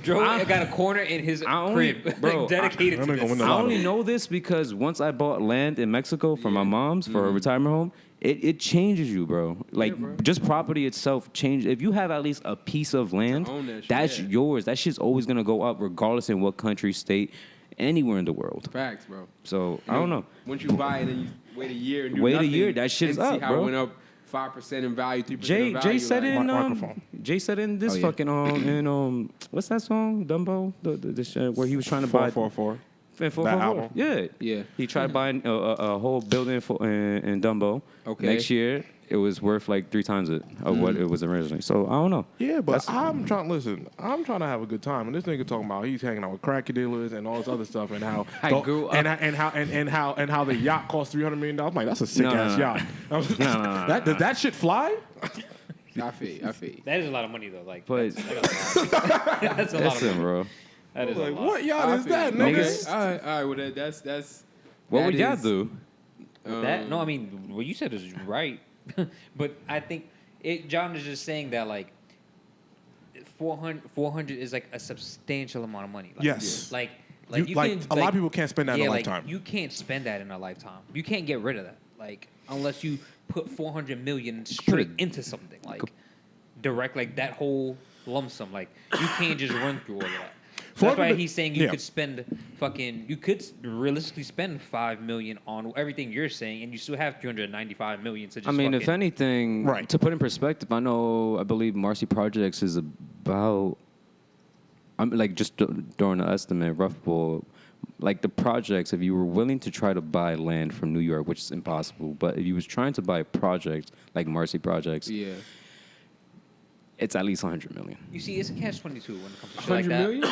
Joe got a corner in his crib, bro, like, dedicated I'm to gonna this. win the I lotto. only know this because once I bought land in Mexico for my mom's for a retirement home, it changes you, bro. Like, just property itself changes. If you have at least a piece of land, own that shit, that's yeah. yours. That shit's always going to go up regardless in what country, state, anywhere in the world. Facts, bro. So, I don't know. Once you buy it and you wait a year and do Wait a nothing, year, that shit's and see up, how bro. it went up 5% in value, 3% in Jay value. said like, in Microphone. Jay said in this Oh, yeah. fucking in what's that song Dumbo the shit where he was trying to buy 444. That 444. album. Yeah. Yeah. He tried buying a whole building in Dumbo. Okay. Next year, it was worth like 3 times it of what it was originally. So I don't know. Yeah, but I'm trying to have a good time, and this nigga talking about he's hanging out with crack dealers and all this other stuff, and how I grew up- and how the yacht cost $300 million. I'm like, that's a sick ass no. yacht. No. Does that shit fly? I feel you. That is a lot of money though. Like, But that's a lot of listen, money. bro. That is a Like, lot. what yacht I is feel that, you. nigga? Okay. All right. Well, that's. What that would y'all is- do? That no, I mean what you said is right, but I think John is just saying that like 400 is like a substantial amount of money. Like, Yes. Like You- you like, can, a lot of people can't spend that in a like, lifetime. You can't spend that in a lifetime. You can't get rid of that. Like unless you put 400 million straight into something like direct, like that whole lump sum. Like you can't just run through all of that. So that's why 400 he's saying you yeah. could spend you could realistically spend $5 million on everything you're saying, and you still have $395 million to just. I mean, if fucking- anything, Right. to put in perspective, I believe Marcy Projects is about, I'm like just throwing an estimate, rough ball, like the projects, if you were willing to try to buy land from New York, which is impossible, but if you was trying to buy projects like Marcy Projects, Yeah. it's at least 100 million. You see, it's a catch-22 when it comes to shit 100 like that. million?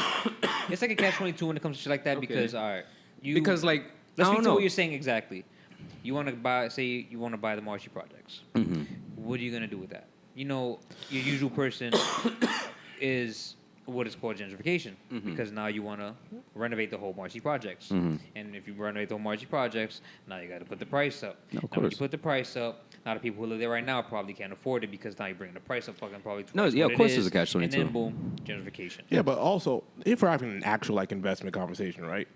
It's like a catch-22 when it comes to shit like that Okay. because all right, Because like, let's I speak don't to know. what you're saying exactly. You want to buy, say you want to buy the Marcy projects. Mm-hmm. What are you gonna do with that? You know, your usual person is what is called gentrification Mm-hmm. because now you want to renovate the whole Marcy projects, Mm-hmm. and if you renovate the whole Marcy projects, now you got to put the price up. No, of Now when you course. put the price up, now the people who live there right now probably can't afford it because now you're bringing the price up fucking probably twice. No, yeah, what of course it there's is, a catch-22. And then boom, gentrification. Yeah, but also, if we're having an actual like investment conversation, right?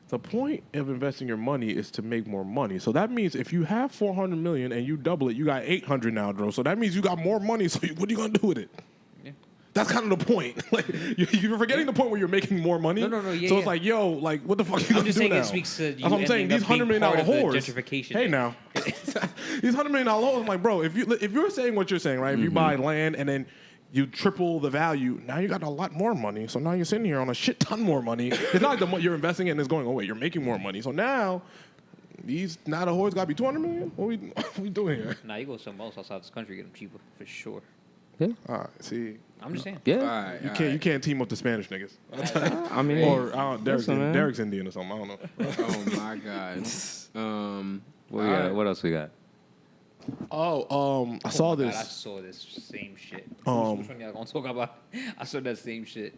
The point of investing your money is to make more money. So that means if you have 400 million and you double it, you got 800 now, bro. So that means you got more money. So what are you gonna do with it? Yeah. That's kind of the point. Like you're forgetting the point where you're making more money. No, yeah, So yeah. it's like, yo, like what the fuck are you I'm gonna just do saying now? it speaks to you That's what I'm saying. ending These up being $100 million part of the whores. gentrification Hey thing. now, these $100 million whores. I'm like, bro, if you're saying what you're saying, right? If you buy land and then you triple the value, now you got a lot more money. So now you're sitting here on a shit ton more money. It's not like the you're investing in is going away. You're making more money. So now the whores got to be 200 million. What we doing here? Nah, you go somewhere else outside this country, get them cheaper for sure. Yeah. All right, see, I'm just saying. All Yeah. right. you can't team up the Spanish niggas. I mean, Or listen, man. Derek's Indian or something. I don't know. Oh my God. What we got? What else we got? I saw Oh my this. God, I saw this same shit. Um, Which one y'all gonna talk about? I saw that same shit.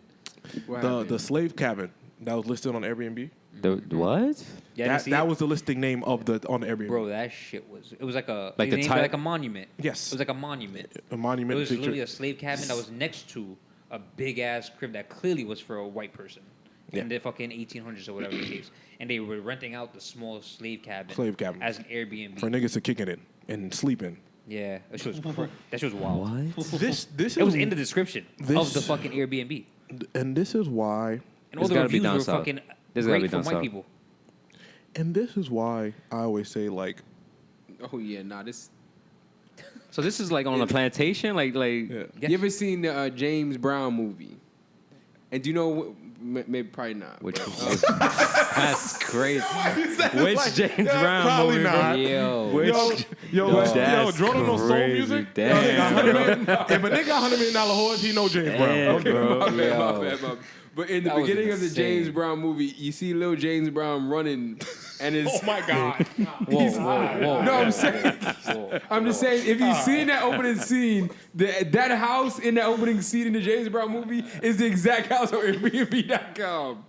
What The happened? slave cabin that was listed on Airbnb. The what? Yeah, I didn't see that it. was the listing name of on the Airbnb. Bro, that shit was. It was like a Like it the named it type- like a monument. Yes. It was like a monument. A It monument was picture. literally a slave cabin that was next to a big ass crib that clearly was for a white person. Yeah. In the fucking 1800s or whatever the case, and they were renting out the small slave cabin. Slave cabin. as an Airbnb. for niggas to kick it in and sleep in. Yeah, that shit was that shit was wild. What? This is It was in the description of This- the fucking Airbnb, and this is why and all It's the gotta be reviews down were south. fucking This gotta be great from down white south. people. I always say like Oh yeah, nah. This. So this is like on a plantation, like. Yeah. Yes. You ever seen the James Brown movie? And do you know? Maybe probably not. Which but, that's crazy. Which James Brown probably movie? not. Yo. Which Yo, That's Jordan don't know soul crazy. music. Damn. If a nigga got $100 million horse, he know James Brown. Damn, Okay. bro. my bad, my Yo. bad, my bad. But in the That was beginning of the insane. James Brown movie, you see little James Brown running, and it's Oh my God. Whoa. No, I'm saying. I'm just saying, if you've seen that opening scene, that house in that opening scene in the James Brown movie is the exact house on Airbnb.com.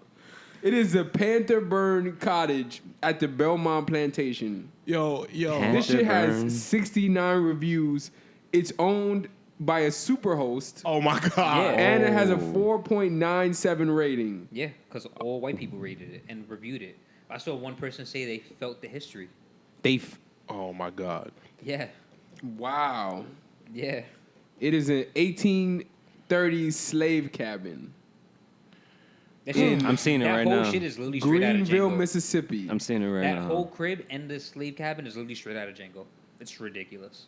It is the Panther Burn Cottage at the Belmont Plantation. Yo. This shit Burn. has 69 reviews. It's owned by a superhost, Oh my God. Yeah. and it has a Oh. 4.97 rating. Yeah, because all white people rated it and reviewed it. I saw one person say they felt the history. Oh my God. Yeah, Wow. yeah. It is an 1830s slave cabin. That shit, I'm seeing it right That now. whole shit is literally straight out of Greenville, Django. Mississippi. I'm seeing it right That now. whole crib and the slave cabin is literally straight out of Django. It's ridiculous.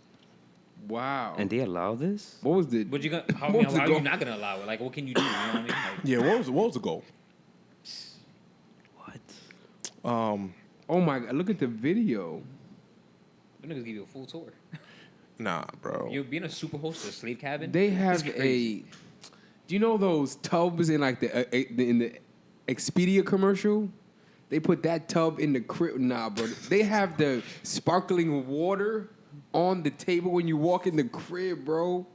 Wow. And they allow this? What was the? But you gonna how, What was the how are you goal? not gonna allow it? Like, what can you do? You know what I mean? Like, Yeah, what was the goal? What? Oh my God! Look at the video. them niggas give you a full tour. Nah, bro. You're being a super host of a slave cabin. They It's have crazy. Do you know those tubs in like in the Expedia commercial? They put that tub in the crib. Nah, bro. They have the sparkling water on the table when you walk in the crib, bro.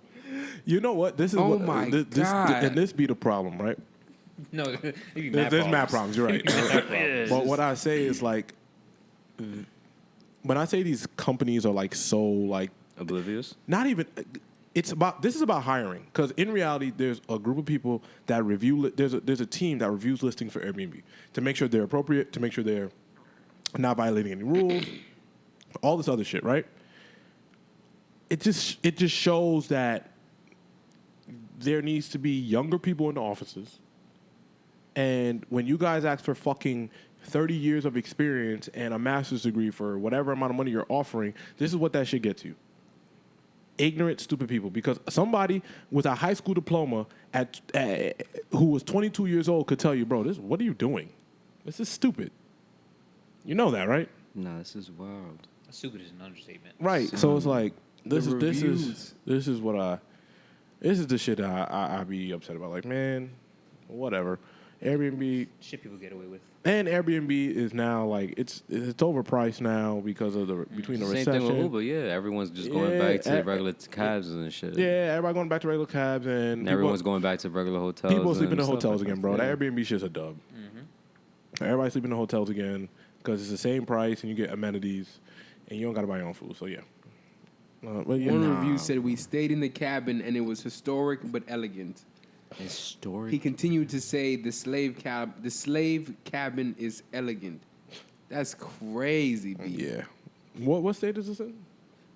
You know what? This is Oh what, my this, God. And this be the problem, right? No, it'd be There's mad problems. You're right. Mad problems. But what I say is like, when I say these companies are like so like Oblivious? not even. This is about hiring, because in reality, there's a group of people that review. There's a team that reviews listings for Airbnb to make sure they're appropriate, to make sure they're not violating any rules, all this other shit, right? It just shows that there needs to be younger people in the offices, and when you guys ask for fucking 30 years of experience and a master's degree for whatever amount of money you're offering, this is what that shit gets you. Ignorant, stupid people. Because somebody with a high school diploma who was 22 years old could tell you, bro, what are you doing? This is stupid. You know that, right? Nah, this is wild. Stupid is an understatement. Right. So it's like this The is reviews. this is the shit I be upset about. Like, man, whatever. Airbnb Shit people get away with. and Airbnb is now like it's overpriced now because of between the Same recession. thing with Uber, yeah. Everyone's just going Yeah, back to regular cabs and shit. Yeah, everybody going back to regular cabs and And everyone's going back to regular hotels. people sleeping in and stuff hotels like again, that. bro. Yeah. That Airbnb shit's a dub. Everybody sleeping in hotels again because it's the same price and you get amenities and you don't got to buy your own food. So yeah. But yeah. One review said we stayed in the cabin and it was historic but elegant. Historic. He continued to say the slave cabin is elegant. That's crazy, B. Yeah. What state is this in?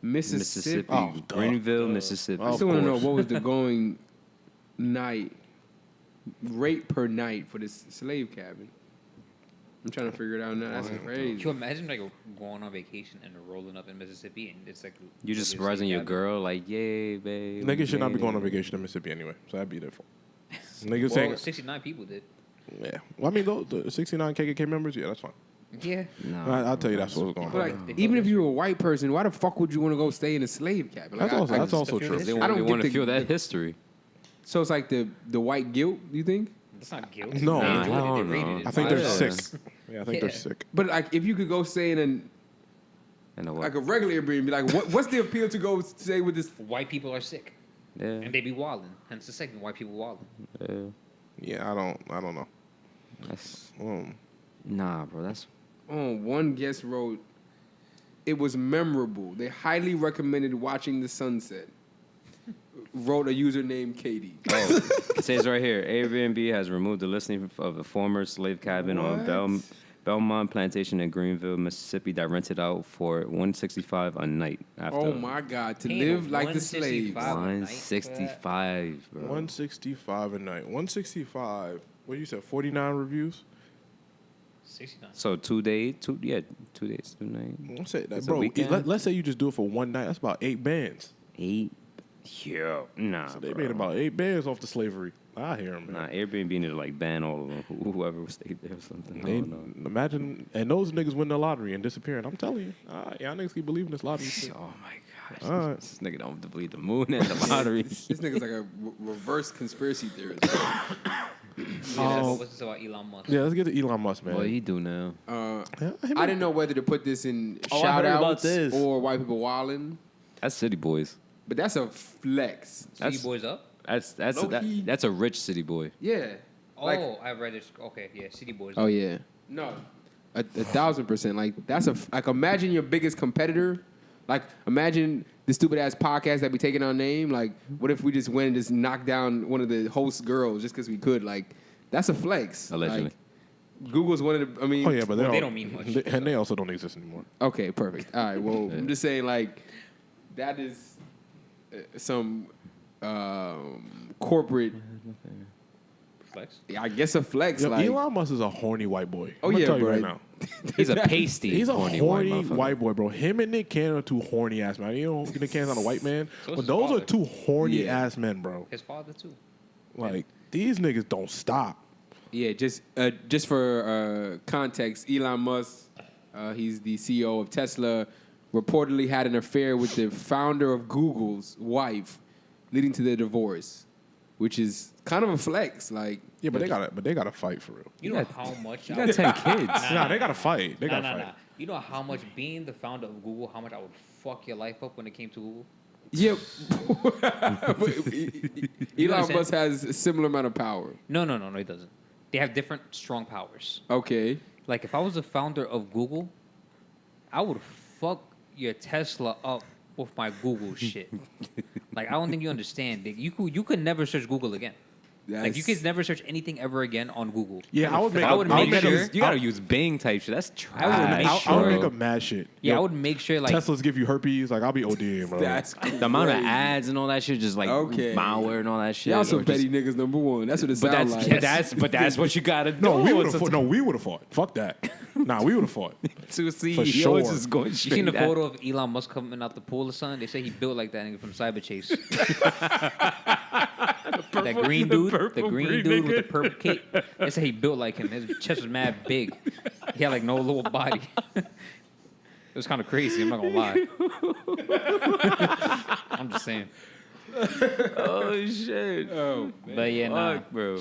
Mississippi. Oh, duh. Greenville, Mississippi. I still want to know what was the going rate per night for this slave cabin. I'm trying to figure it out now. That's Can crazy. you imagine like going on vacation and rolling up in Mississippi and it's like You just slave surprising your cabin? girl, like, yay, babe. Niggas should not be going on yay. vacation in Mississippi anyway. So I'd be there for. Niggas Well, saying, 69 people did. yeah. Well, I mean, the 69 KKK members, yeah, that's fine. Yeah. Nah, I'll tell you that's what's going But on. like, even if you were a white person, why the fuck would you want to go stay in a slave cabin? Like, That's also feel true. this- They I want, don't they get want to the- feel that history. So it's like the white guilt, you think? That's not guilt. No. They Nah, enjoyed it. hell They no. rated it. I think Five they're stars. sick. Yeah, I think they're Yeah. sick. But like, if you could go stay in And a like a regular Airbnb, like what's the appeal to go stay with this? White people are sick. Yeah. And they be wilding. Hence the second white people wilding. Yeah. Yeah, I don't know. That's, Mm. nah, bro. That's Oh, one guest wrote, it was memorable. They highly recommended watching the sunset. Wrote a user named Katie. It says right here, Airbnb has removed the listing of a former slave cabin on What? Belmont Plantation in Greenville, Mississippi, that rented out for $165 a night. After Oh my God, to Damn, live like the slaves. 165. $165, bro. 165 a night. 165. What you said? 49 reviews. 69. So 2 days, 2 days, 2 nights. Let's say that, It's a bro. weekend? Let's say you just do it for one night. That's about 8 bands. 8? Yo, nah. So they bro. made about $8 billion off the slavery. I hear them. Nah, Airbnb need to like ban all of them. Whoever stayed there or something. I They, don't know. imagine, and those niggas win the lottery and disappearing. I'm telling you, y'all niggas keep believing this lottery shit. Oh my gosh. All right. This nigga don't have to believe the moon and the lottery. This nigga's like a reverse conspiracy theorist. What's this about Elon Musk? Yeah, let's get to Elon Musk, man. What he do now? I didn't know whether to put this in Oh, I shout heard about outs this. or white people wildin', That's City Boys. but that's a flex. City Boys Up? Low-key. That's a rich city boy. Yeah. Oh, Like- I read it. Okay, yeah, City Boys Oh Up. yeah. No. 1,000%. Like that's like imagine your biggest competitor. Like imagine the stupid ass podcast that we taking our name. Like what if we just went and just knocked down one of the host girls just because we could? Like that's a flex. Allegedly. Like, Google's one of the. I mean. Oh yeah, but Well, they don't mean much. and they also don't exist anymore. Okay, perfect. All right. Well, Yeah. I'm just saying like that is some corporate. Flex. I guess a flex. Yo, like Elon Musk is a horny white boy. Oh, I'm gonna yeah, tell you bro. right now. He's a pasty. He's a horny motherfucker. white boy, bro. Him and Nick Cannon are two horny ass men. You know, Nick Cannon's not a white man, So is but his those are father. two horny Yeah. ass men, bro. His father too. Like these niggas don't stop. Yeah, just for context, Elon Musk, he's the CEO of Tesla, reportedly had an affair with the founder of Google's wife, leading to their divorce, which is kind of a flex. Like, Yeah, but they gotta fight for real. You know how much You got 10 kids. Nah, they gotta fight. They gotta fight. Nah. You know how much being the founder of Google, how much I would fuck your life up when it came to Google? yep. Elon understand? Musk has a similar amount of power. No, he doesn't. They have different strong powers. Okay. Like if I was the founder of Google, I would fuck your Tesla up with my Google shit. Like I don't think you understand. You could never search Google again. Like you could never search anything ever again on Google. Yeah, I would make. I would make sure. You gotta use Bing type shit. That's trash. I would make I would sure. make up mad shit. Yeah, Yo, I would make sure like Teslas give you herpes. Like I'll be ODing, bro. That's crazy. The amount of ads and all that shit, just like Okay. malware and all that shit. Y'all some or just- petty niggas, number one. That's what it But sounds that's like. but that's what you gotta do. no, we would have It's fought. No, we would have fought. Fuck that. Nah, we would have fought. to see For sure. sure. Just going you straight seen the at- photo of Elon Musk coming out the pool or something? They say he built like that nigga from Cyber Chase. That green dude, the green dude with the purple cape. They say he built like him. His chest was mad big. He had like no lower body. It was kind of crazy. I'm not gonna lie. I'm just saying. Oh shit. Oh, But yeah, nah. Fuck, bro.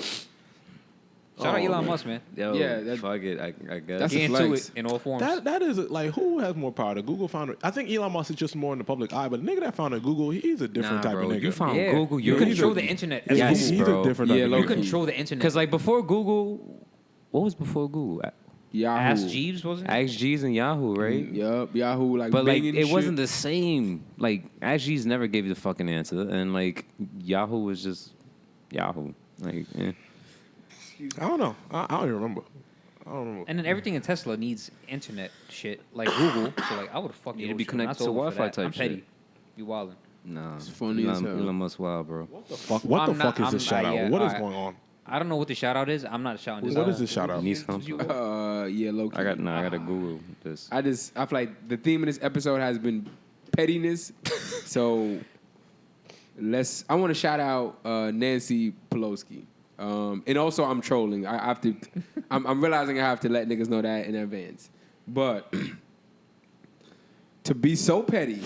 Shout out Elon Musk, man. Yo, Yeah, that- fuck it. I guess. That's Get a into flex. it in all forms. That is like who has more power? The Google founder. I think Elon Musk is just more in the public eye, but the nigga that founded Google, he's a different type bro. of nigga. You found yeah. Google. You You're control the internet. as Yes, Google. he's bro. a different Yeah, type low of You nigga. key. control the internet. Because like before Google, what was before Google? Yahoo. Ask Jeeves, wasn't it? Ask Jeeves and Yahoo, right? Yup, Yahoo. Like, But like banging it shit. wasn't the same. Like Ask Jeeves never gave you the fucking answer, and like Yahoo was just Yahoo. Like, I don't know. I don't even remember. I don't remember. And then everything in Tesla needs internet shit, like Google. So like, I would fuck You you. to be connected to Wi-Fi type I'm petty. shit. You wildin'. nah. It's funny as hell. Elon Musk wild, bro. What the fuck is this shout out? What is going on? I don't know what the shout out is. I'm not shouting this What out. is this shout out? Niece comes. Yeah, low key. I gotta Google this. I feel like the theme of this episode has been pettiness. So I want to shout out Nancy Pelosi. And also I'm trolling. I have to. I'm realizing I have to let niggas know that in advance. But to be so petty,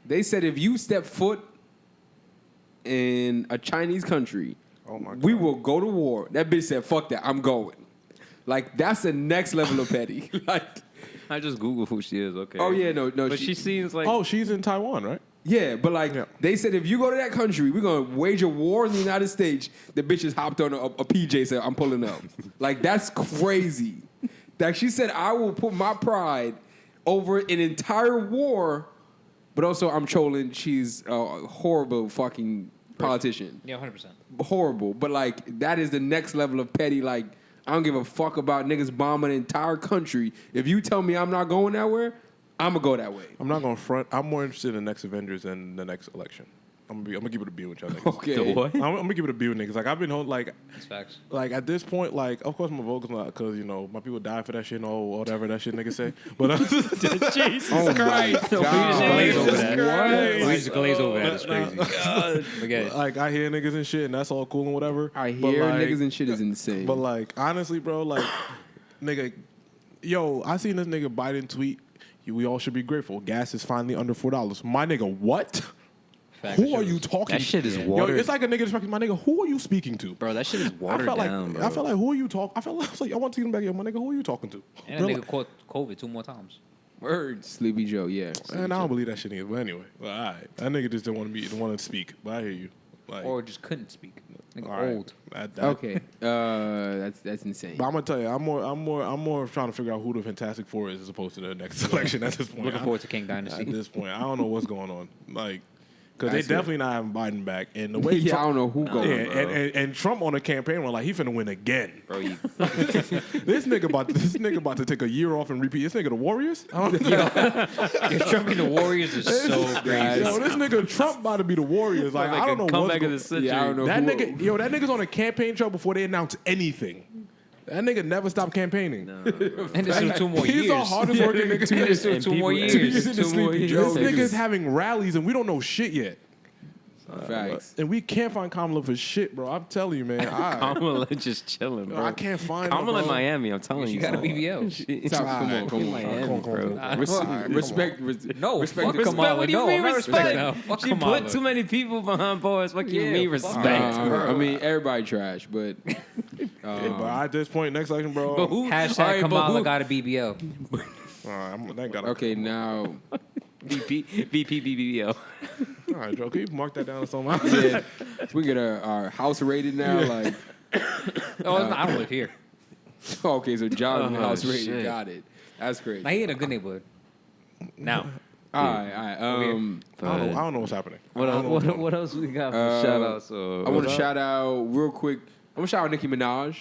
they said if you step foot in a Chinese country, Oh my God. we will go to war. That bitch said, "Fuck that, I'm going." Like that's the next level of petty. Like, I just Googled who she is. Okay. oh yeah, no. But she seems like. Oh, she's in Taiwan, right? Yeah, but like Yeah. they said, if you go to that country, we're gonna wage a war in the United States. The bitches hopped on a PJ, said, "I'm pulling up." Like that's crazy. Like she said, I will put my pride over an entire war, but also I'm trolling. She's a horrible fucking politician. Yeah, 100%. Horrible, but like that is the next level of petty. Like I don't give a fuck about niggas bombing an entire country. If you tell me I'm not going that way, I'm gonna go that way. I'm not going to front. I'm more interested in the next Avengers than the next election. I'm gonna give it a B with y'all niggas. Okay. The what? I'm gonna give it a B with niggas. Like I've been like That's facts. like at this point, like of course my vote because you know my people die for that shit and all whatever that shit niggas say. But Jesus Oh my We just God. glaze over Jesus that. Christ. We just glaze over that. It's crazy. Forget it. like I hear niggas and shit and that's all cool and whatever. I But, hear like, niggas and shit is insane. But like honestly, bro, like nigga, yo, I seen this nigga Biden tweet. We all should be grateful. Gas is finally under $4. My nigga, what? Facts. Who are you talking That shit is Yo, watered. it's like a nigga disrespecting my nigga. Who are you speaking to? Bro, that shit is watered down, bro. I felt like who are you talking? I was like I want to see him back. Yo, my nigga, who are you talking to? And that nigga caught COVID 2 more times. Word, Sleepy Joe, yeah. And I don't believe that shit either. But anyway, all right, that nigga just didn't want to speak. But I hear you. Like, Or just couldn't speak. Nigga all right, old. that- Okay, that's insane. But I'm gonna tell you, I'm more trying to figure out who the Fantastic Four is as opposed to the next election at this point. Looking forward to King Dynasty. At this point, I don't know what's going on. Like, because they That's it. definitely not having Biden back, and the way Yeah, Trump, I don't know who going. Yeah, bro. and Trump on the campaign was like he finna win again. Bro, you, This nigga about to take a year off and repeat. This nigga the Warriors. I don't know. Yo, Trump and the Warriors is so crazy. Yo, this nigga Trump about to be the Warriors. Like I don't know come what's back going. of the century. Yeah, I don't know. That who- nigga, that nigga's on a campaign trail before they announce anything. That nigga never stopped campaigning. And this is 2 more He's years. the hardest working nigga. This is 2 more And years. This Two more years. nigga's having rallies and we don't know shit yet. Facts. And we can't find Kamala for shit, bro. I'm telling you, man. Kamala just chilling, bro. I can't find Kamala her, in bro. Miami, I'm telling She you. got a son. BBL. Stop, come on, In come on. Miami, bro. Respect. No, respect fuck the Kamala. What do you No, mean I'm not respect? respecting her. Fuck She Kamala. put too many people behind bars. What you Yeah, mean fuck respect? I mean, everybody trash, but But at this point, next election, bro. But who? Hashtag All right, but Kamala who- got a BBL. That got okay, now VP BBL. All right, Joe. Can you mark that down or something? yeah, we get our house rated now. Like, Oh, I don't live here. okay, so John Oh, house rated, shit. got it. That's crazy. Now he in a good neighborhood. Now. All right. I don't know what's happening. What I don't know else? what's going on. What else we got for shout outs? I want to shout out real quick. I want to shout out Nicki Minaj.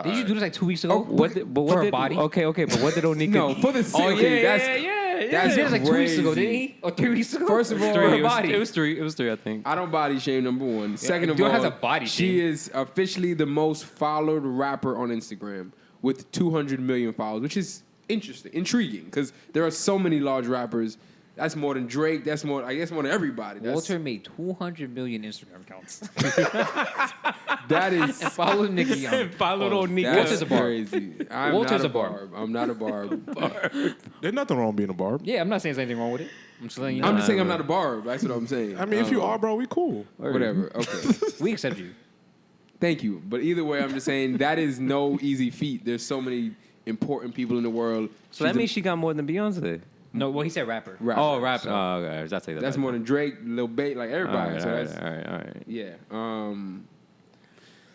Did you do this like 2 weeks ago? What did, but what For a did, body? Okay, but what did Onika? No, for the Oh okay, yeah, that's yeah. He did this like 2 weeks ago, crazy. didn't he? Or 3 weeks ago? First of all, For a It body. was three. It was three, I think. I don't body shame. Number one. Second of dude all, has a body she shame. is officially the most followed rapper on Instagram with 200 million followers, which is interesting, intriguing, because there are so many large rappers. That's more than Drake. That's more, I guess, more than everybody. That's, Walter made 200 million Instagram accounts. that is And followed Nicki on. Followed Onika. that's Walter's a barb. crazy. I'm Walter's not a barb. I'm not a barb. There's nothing wrong being a barb. Yeah, I'm not saying there's anything wrong with it. I'm just letting you know. I'm just saying I'm not a barb. That's what I'm saying. I mean, if you are, bro, we cool. whatever. Okay. We accept you. Thank you. But either way, I'm just saying that is no easy feat. There's so many important people in the world. So that She's a means she got more than Beyonce. No, well, he said rapper. rapper. Oh, rapper. So Oh, okay. I'll take that. that's back. more than Drake, Lil Baby, like everybody. All right, so all that's right, all right. yeah.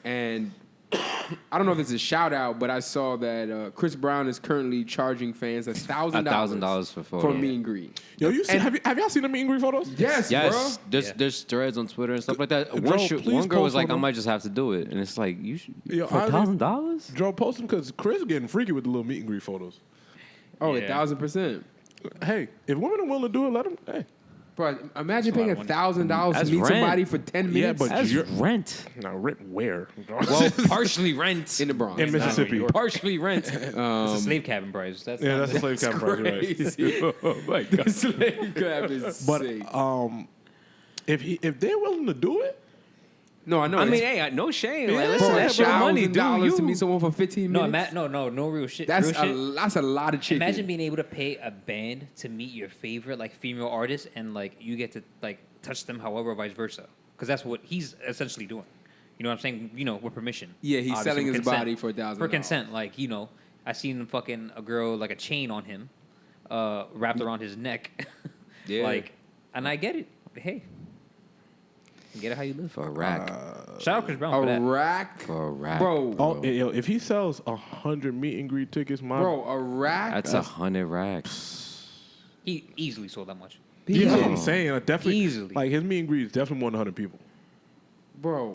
And I don't know if it's a shout out, but I saw that Chris Brown is currently charging fans $1,000 for photos. for meet and greet. Yo, have y'all seen the meet and greet photos? Yes, Yes, bro. there's threads on Twitter and stuff like that. Joe, please One girl was post like, one "I of might just have to do it," and it's like, "You should Yo, for I $1,000." Joe, post them because Chris getting freaky with the little meet and greet photos. Oh, Yeah. 1,000%. Hey, if women are willing to do it, let them. Hey, Bro, imagine paying That's a lot of $1,000 to That's meet rent. somebody for 10 Yeah, minutes but That's you're- rent. now rent where? Well, partially rent. in the Bronx. in Mississippi. Partially rent. That's a slave cabin price. That's Yeah, not that's a slave cabin price, right? Crazy. Oh my god. Slave crab is But sick. if they're willing to do it, No, I know. I mean, it's- hey, no shame. Yeah. Like, bro, listen, that's your money, do $1,000 you? to meet someone for 15 No, minutes. no real shit. That's real shit. that's a lot of chicken. Imagine being able to pay a band to meet your favorite like female artist, and like you get to like touch them, however, vice versa. Because that's what he's essentially doing. You know what I'm saying? You know, with permission. Yeah, he's Obviously, selling with his consent. body for $1,000. For consent, like you know, I seen him fucking a girl like a chain on him, wrapped around his neck. Yeah. Like, and I get it. Hey, get it how you live. For a rack. Shout out Chris Brown for A that. rack, For a rack. bro. yo, if he sells 100 meet and greet tickets, Bro, a rack. That's 100 racks. He easily sold that much. Yeah, that's what I'm saying. Definitely, Easily. like his meet and greet is definitely more than 100 people. bro.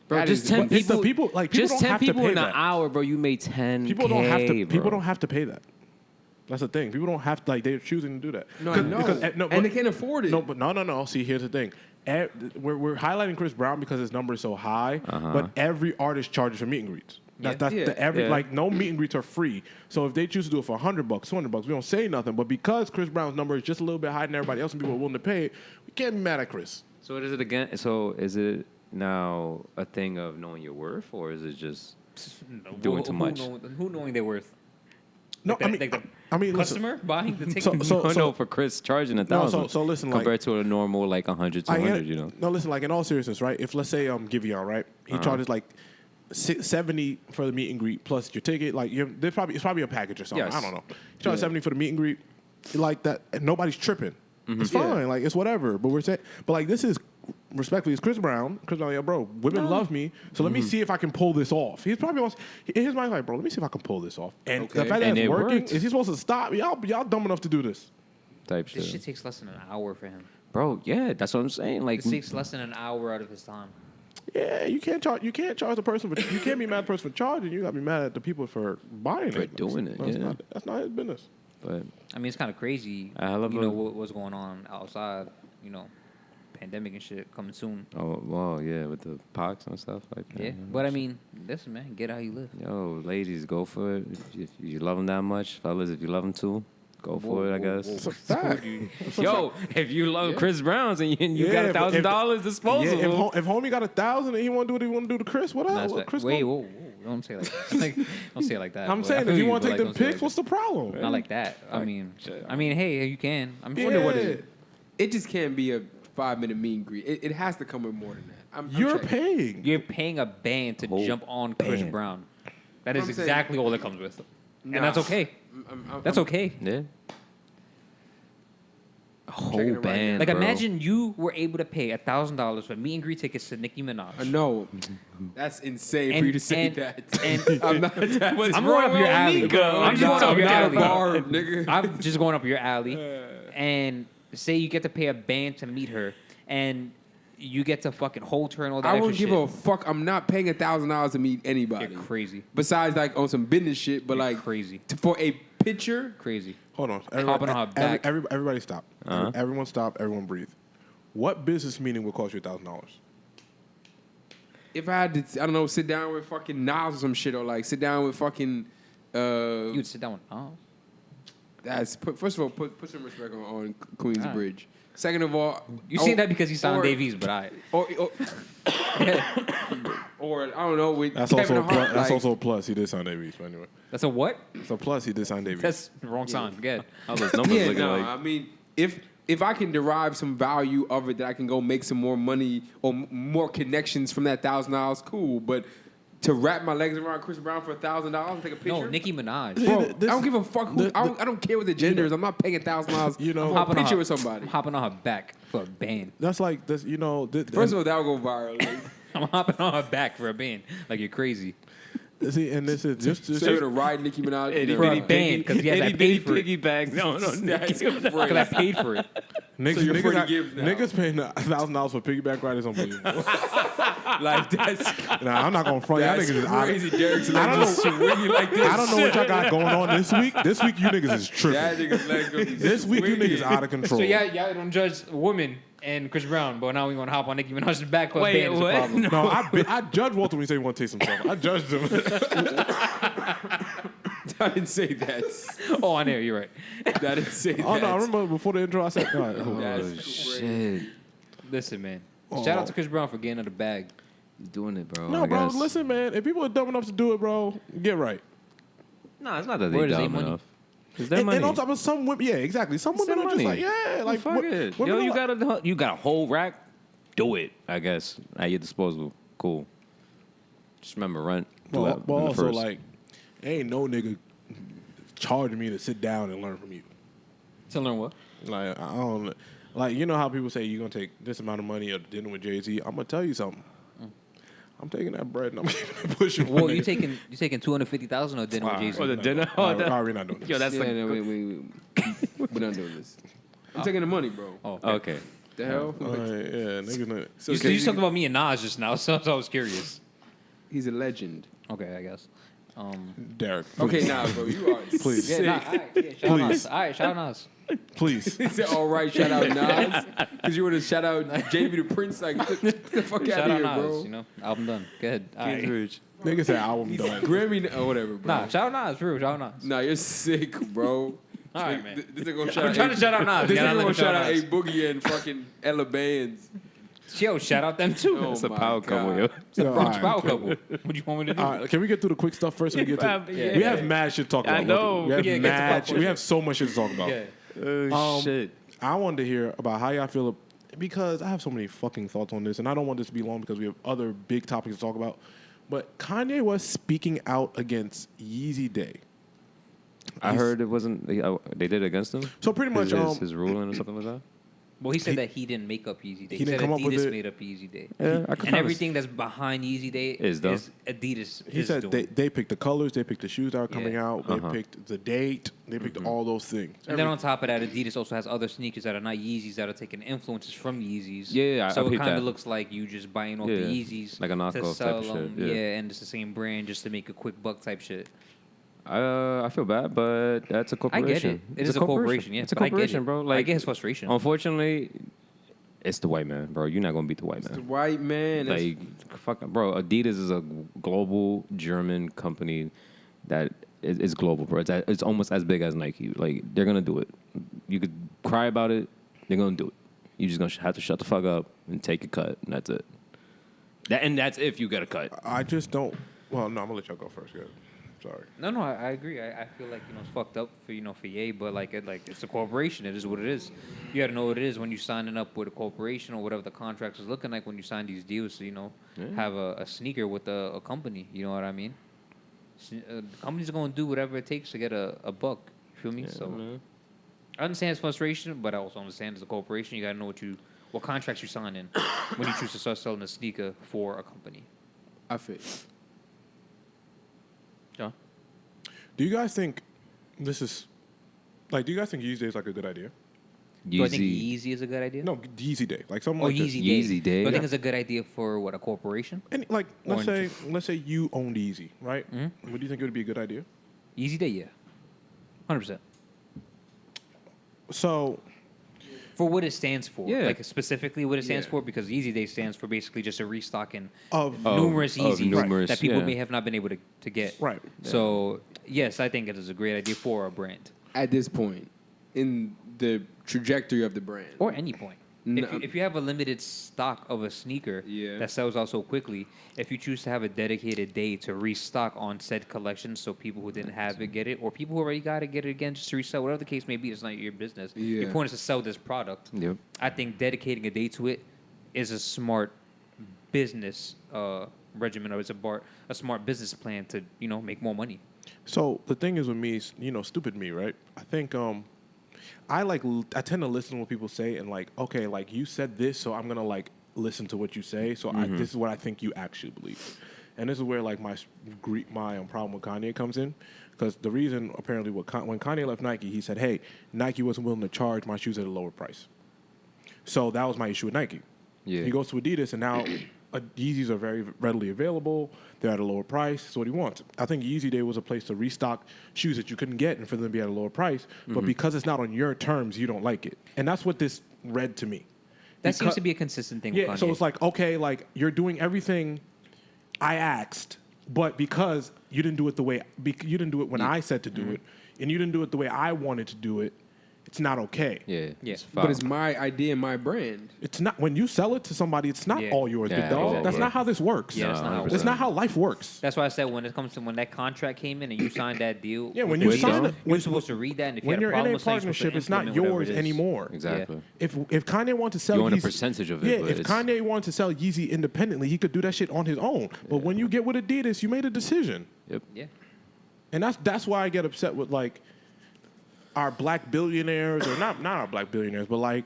Bro, That just is- 10 But it's the people. people- like, people just don't 10 have to people pay in an that. hour, bro. You made 10. People don't have to. Bro. People don't have to pay that. That's the thing. People don't have to, like, they're choosing to do that. No, I know. And they can't afford it. No. See, here's the thing. We're highlighting Chris Brown because his number is so high, but every artist charges for meet and greets. Like, no meet and greets are free. So if they choose to do it for $100, $200, we don't say nothing. But because Chris Brown's number is just a little bit higher than everybody else and people are willing to pay it, we can't be mad at Chris. So is it again? So is it now a thing of knowing your worth, or is it just doing too much? Who knowing their worth? No, I mean, customer buying the ticket. So for Chris charging $1,000. So listen, compared to a normal like 100, 200, you know. No, listen, like in all seriousness, right? If let's say Giveon, right? He charges like $70 for the meet and greet plus your ticket. Like it's probably a package or something. Yes. I don't know. He charges $70 for the meet and greet, like that. And nobody's tripping. It's fine. Like it's whatever. But like this is. Respectfully, it's Chris Brown. Chris Brown, like, bro, women love me, so let me see if I can pull this off. He's probably in his mind like, bro, let me see if I can pull this off. And the fact that it's working, is he supposed to stop? Y'all dumb enough to do this? This shit takes less than an hour for him. Bro, yeah, that's what I'm saying. Like, it takes less than an hour out of his time. Yeah, you can't charge the person, but you can't be mad at the person for charging. You got to be mad at the people for buying for it. doing it. That's not his business. But I mean, it's kind of crazy. What's going on outside. You know. Pandemic and shit coming soon. Oh, well, yeah, with the pox and stuff like that. Yeah, but I mean, listen, man, get how you live. Yo, ladies, go for it. If you love them that much, fellas, if you love them too, go for it, I guess. It's a fact. Yo, if you love Chris Brown's and you got $1,000 disposable. Yeah, if homie got 1,000 and he want to do what he want to do to Chris, what else? Chris whoa, don't say it like that. Don't say it like that. I'm saying if you want to take them pics, what's the problem? Not like that. I mean, hey, you can. I'm sure what it is. It just can't be a 5-minute meet and greet. It has to come with more than that. You're paying. You're paying a band to jump on Chris Brown. That is exactly all that comes with. And that's okay. That's okay. Yeah. A whole band. Like, imagine you were able to pay $1,000 for meet and greet tickets to Nicki Minaj. No, that's insane for you to say that. I'm not. I'm going up your alley. I'm just going up your alley, nigga. I'm just going up your alley, and say you get to pay a band to meet her, and you get to fucking hold her and all that. I won't give a fuck. I'm not paying $1,000 to meet anybody. You're crazy. Besides, like on some business shit, but like crazy for a picture. Crazy. Hold on. Hopping on her back. Everybody stop. Everyone stop. Everyone breathe. What business meeting would cost you $1,000? If I had to, I don't know, sit down with fucking Nas or some shit, or like sit down with fucking. You'd sit down with Nas. First of all, put some respect on Queensbridge. Second of all, you say that because he signed Davies, but or I don't know. That's also a plus. That's also a plus. He did sign Davies, but anyway. That's a what? It's a plus. He did sign Davies. That's the wrong sign. Good. How those numbers looking like? I mean, if I can derive some value of it, that I can go make some more money or more connections from that $1,000, cool. But to wrap my legs around Chris Brown for $1,000 and take a picture? No, Nicki Minaj. Bro, I don't give a fuck. I don't care what the gender is. I'm not paying $1,000 for a picture with somebody. I'm hopping on her back for a band. That's like this. First of all, that will go viral. Like. I'm hopping on her back for a band. Like, you're crazy. See, and this is just so you're to ride Nicki Minaj for a band because I paid for it. Piggyback. No, because I paid for it. Niggas paying $1,000 for piggyback ride is unbelievable. Like that's. Nah, I'm not gonna front. Y'all niggas is crazy. Derek, I don't know. Like this. I don't know what y'all got going on this week. This week you niggas is tripping. That niggas legs gonna be this week you niggas out of control. So y'all don't judge women and Chris Brown, but now we want to hop on Nicki Minaj's back. Wait, what? Problem. No, I judged Walter when he said he want to taste himself. I judged him. I didn't say that. Oh, I know. You're right. I didn't say that. Oh, no, I remember before the intro I said, oh, shit. Listen, man. Shout out to Chris Brown for getting out the bag. He's doing it, bro. No, bro, listen, man. If people are dumb enough to do it, bro, get right. No, it's not that they're dumb enough. It's their money. And on top of some women, yeah, exactly. Some women are just like, yeah, like, fuck it. Yo, you got a whole rack? Do it, I guess, at your disposal. Cool. Just remember, rent. Well, also, like, ain't no nigga charging me to sit down and learn from you. To learn what? Like, I don't, like, you know how people say you're going to take this amount of money at dinner with Jay-Z? I'm going to tell you something. I'm taking that bread and I'm pushing. Well, you taking $250,000 or dinner with Jay-Z? Or the dinner? We're not doing this. Yo, that's wait. We're not doing this. I'm taking the money, bro. Oh, okay. The hell? Yeah, niggas. So you talked about me and Nas just now, so I was curious. He's a legend. Okay, I guess. Derek. Okay, nah, bro, you are Please. sick. Yeah, nah, all right, yeah, shout out Nas. All right, shout out Nas. Please. He said, all right, shout out Nas. Because you would have shout out JB the Prince. Like, get the fuck Shout out of out here, Nas. bro. You know, album done. Go ahead. All right. Nigga said album done. Grammy, or whatever, bro. Nah, shout out Nas. For real, shout out Nas. Nah, you're sick, bro. All right, man. This nigga gonna shout I'm out trying to shout out Nas. This Yeah, nigga I'm gonna letting shout out Nas. A Boogie and fucking Ella Bands. Yo, shout out them too. Oh It's a my power couple, God. yo. It's a Yo, Bronx all power right, couple. What do you want me to do? All right, can we get through the quick stuff first? And we get to, Yeah, we yeah. have mad shit to talk about. I know. We have Yeah, get to mad. pop We have so much shit to talk about. Yeah. Shit. I wanted to hear about how y'all feel because I have so many fucking thoughts on this, and I don't want this to be long because we have other big topics to talk about. But Kanye West speaking out against Yeezy Day. I heard it wasn't. They did it against him. So pretty much, his ruling or something like that. Well, he said that he didn't make up Yeezy Day. he didn't said come up with Adidas it. made up Yeezy Day. Yeah, I And everything that's behind Yeezy Day Is done. Adidas. He is said doing. they picked the colors, they picked the shoes that are coming Yeah. out, they picked the date, they picked all those things. And then on top of that, Adidas also has other sneakers that are not Yeezys that are taking influences from Yeezys. Yeah, I so it peeped kind of that. looks like you just buying off Yeah, the Yeezys like a to knockoff sell type of them. shit, yeah. And it's the same brand just to make a quick buck type shit. I feel bad, but that's a I corporation. get it. It is a corporation, yeah. It's a but I get corporation, it. bro. I Like, get his frustration. unfortunately, it's the white man, bro. You're not gonna beat the white The man. white man. That's- Like, fuck, bro. Adidas is a global German company that is global, bro. It's almost as big as Nike. Like, they're gonna do it. You could cry about it. They're gonna do it. You just gonna have to shut the fuck up and take a cut, and that's it. And that's if you get a cut. I just don't. Well, no, I'm gonna let y'all go first. Good. Sorry. No, I agree. I feel like it's fucked up for Ye, but it's a corporation. It is what it is. You got to know what it is when you're signing up with a corporation or whatever the contract is looking like when you sign these deals. So have a sneaker with a company. You know what I mean? The company's gonna do whatever it takes to get a buck. You feel me? Yeah, So man. I understand his frustration, but I also understand as a corporation, you got to know what contracts you sign in when you choose to start selling a sneaker for a company. I feel. John? Do you guys think this is like? Do you guys think Yeezy Day is like a good idea? Do I think Yeezy. Yeezy is a good idea? No, Yeezy Day, like something Oh, like Yeezy this. Day. Yeezy Day. Do I think Yeah. it's a good idea for what, a corporation? And like, Or let's say you owned Yeezy, right? Mhm. Would you think it would be a good idea? Yeezy Day, yeah, 100%. So For what it stands for, Yeah. like specifically what it stands Yeah. for, because Yeezy Day stands for basically just a restocking of numerous of Yeezys numerous, that people yeah. may have not been able to get. right. So yes, I think it is a great idea for a brand At this point, in the trajectory of the brand. or any point. No. If you have a limited stock of a sneaker Yeah. that sells out so quickly, if you choose to have a dedicated day to restock on said collection so people who didn't have it get it, or people who already got it get it again just to resell, whatever the case may be, it's not your business. Yeah. Your point is to sell this product. Yep. I think dedicating a day to it is a smart business regimen, or it's a smart business plan to make more money. So the thing is with me, stupid me, right? I think I tend to listen to what people say and like, okay, like you said this, so I'm gonna like listen to what you say. So this is what I think you actually believe, and this is where like my problem with Kanye comes in, because the reason apparently when Kanye left Nike, he said, hey, Nike wasn't willing to charge my shoes at a lower price. So that was my issue with Nike. Yeah. He goes to Adidas, and now Yeezys are very readily available. They're at a lower price. That's what he wants. I think Yeezy Day was a place to restock shoes that you couldn't get and for them to be at a lower price. But because it's not on your terms, you don't like it. And that's what this read to me. That seems to be a consistent thing with Yeah, Kanye. so it's like, okay, like you're doing everything I asked, but because you didn't do it you didn't do it when I said to do it, and you didn't do it the way I wanted to do it, it's not okay. Yeah. Yeah. It's But foul. it's my idea and my brand. It's not when you sell it to somebody. It's not Yeah. all yours, Yeah, big dog. exactly. That's not how this works. Yeah, that's not how it That's works. not how life works. That's why I said when it comes to when that contract came in and you signed that deal. Yeah, when with you Adidas, sign it, you're supposed to read that. And if when you you're had a in problem a with something, you're supposed to partnership, it's not implement whatever yours it is. anymore. Exactly. If Kanye wanted to sell You own a Yeezy, percentage of it. yeah, but if it's, Kanye wanted to sell Yeezy independently, he could do that shit on his own. But when you get with Adidas, you made a decision, Yep. Yeah. and that's why I get upset with like our black billionaires, or not our black billionaires, but like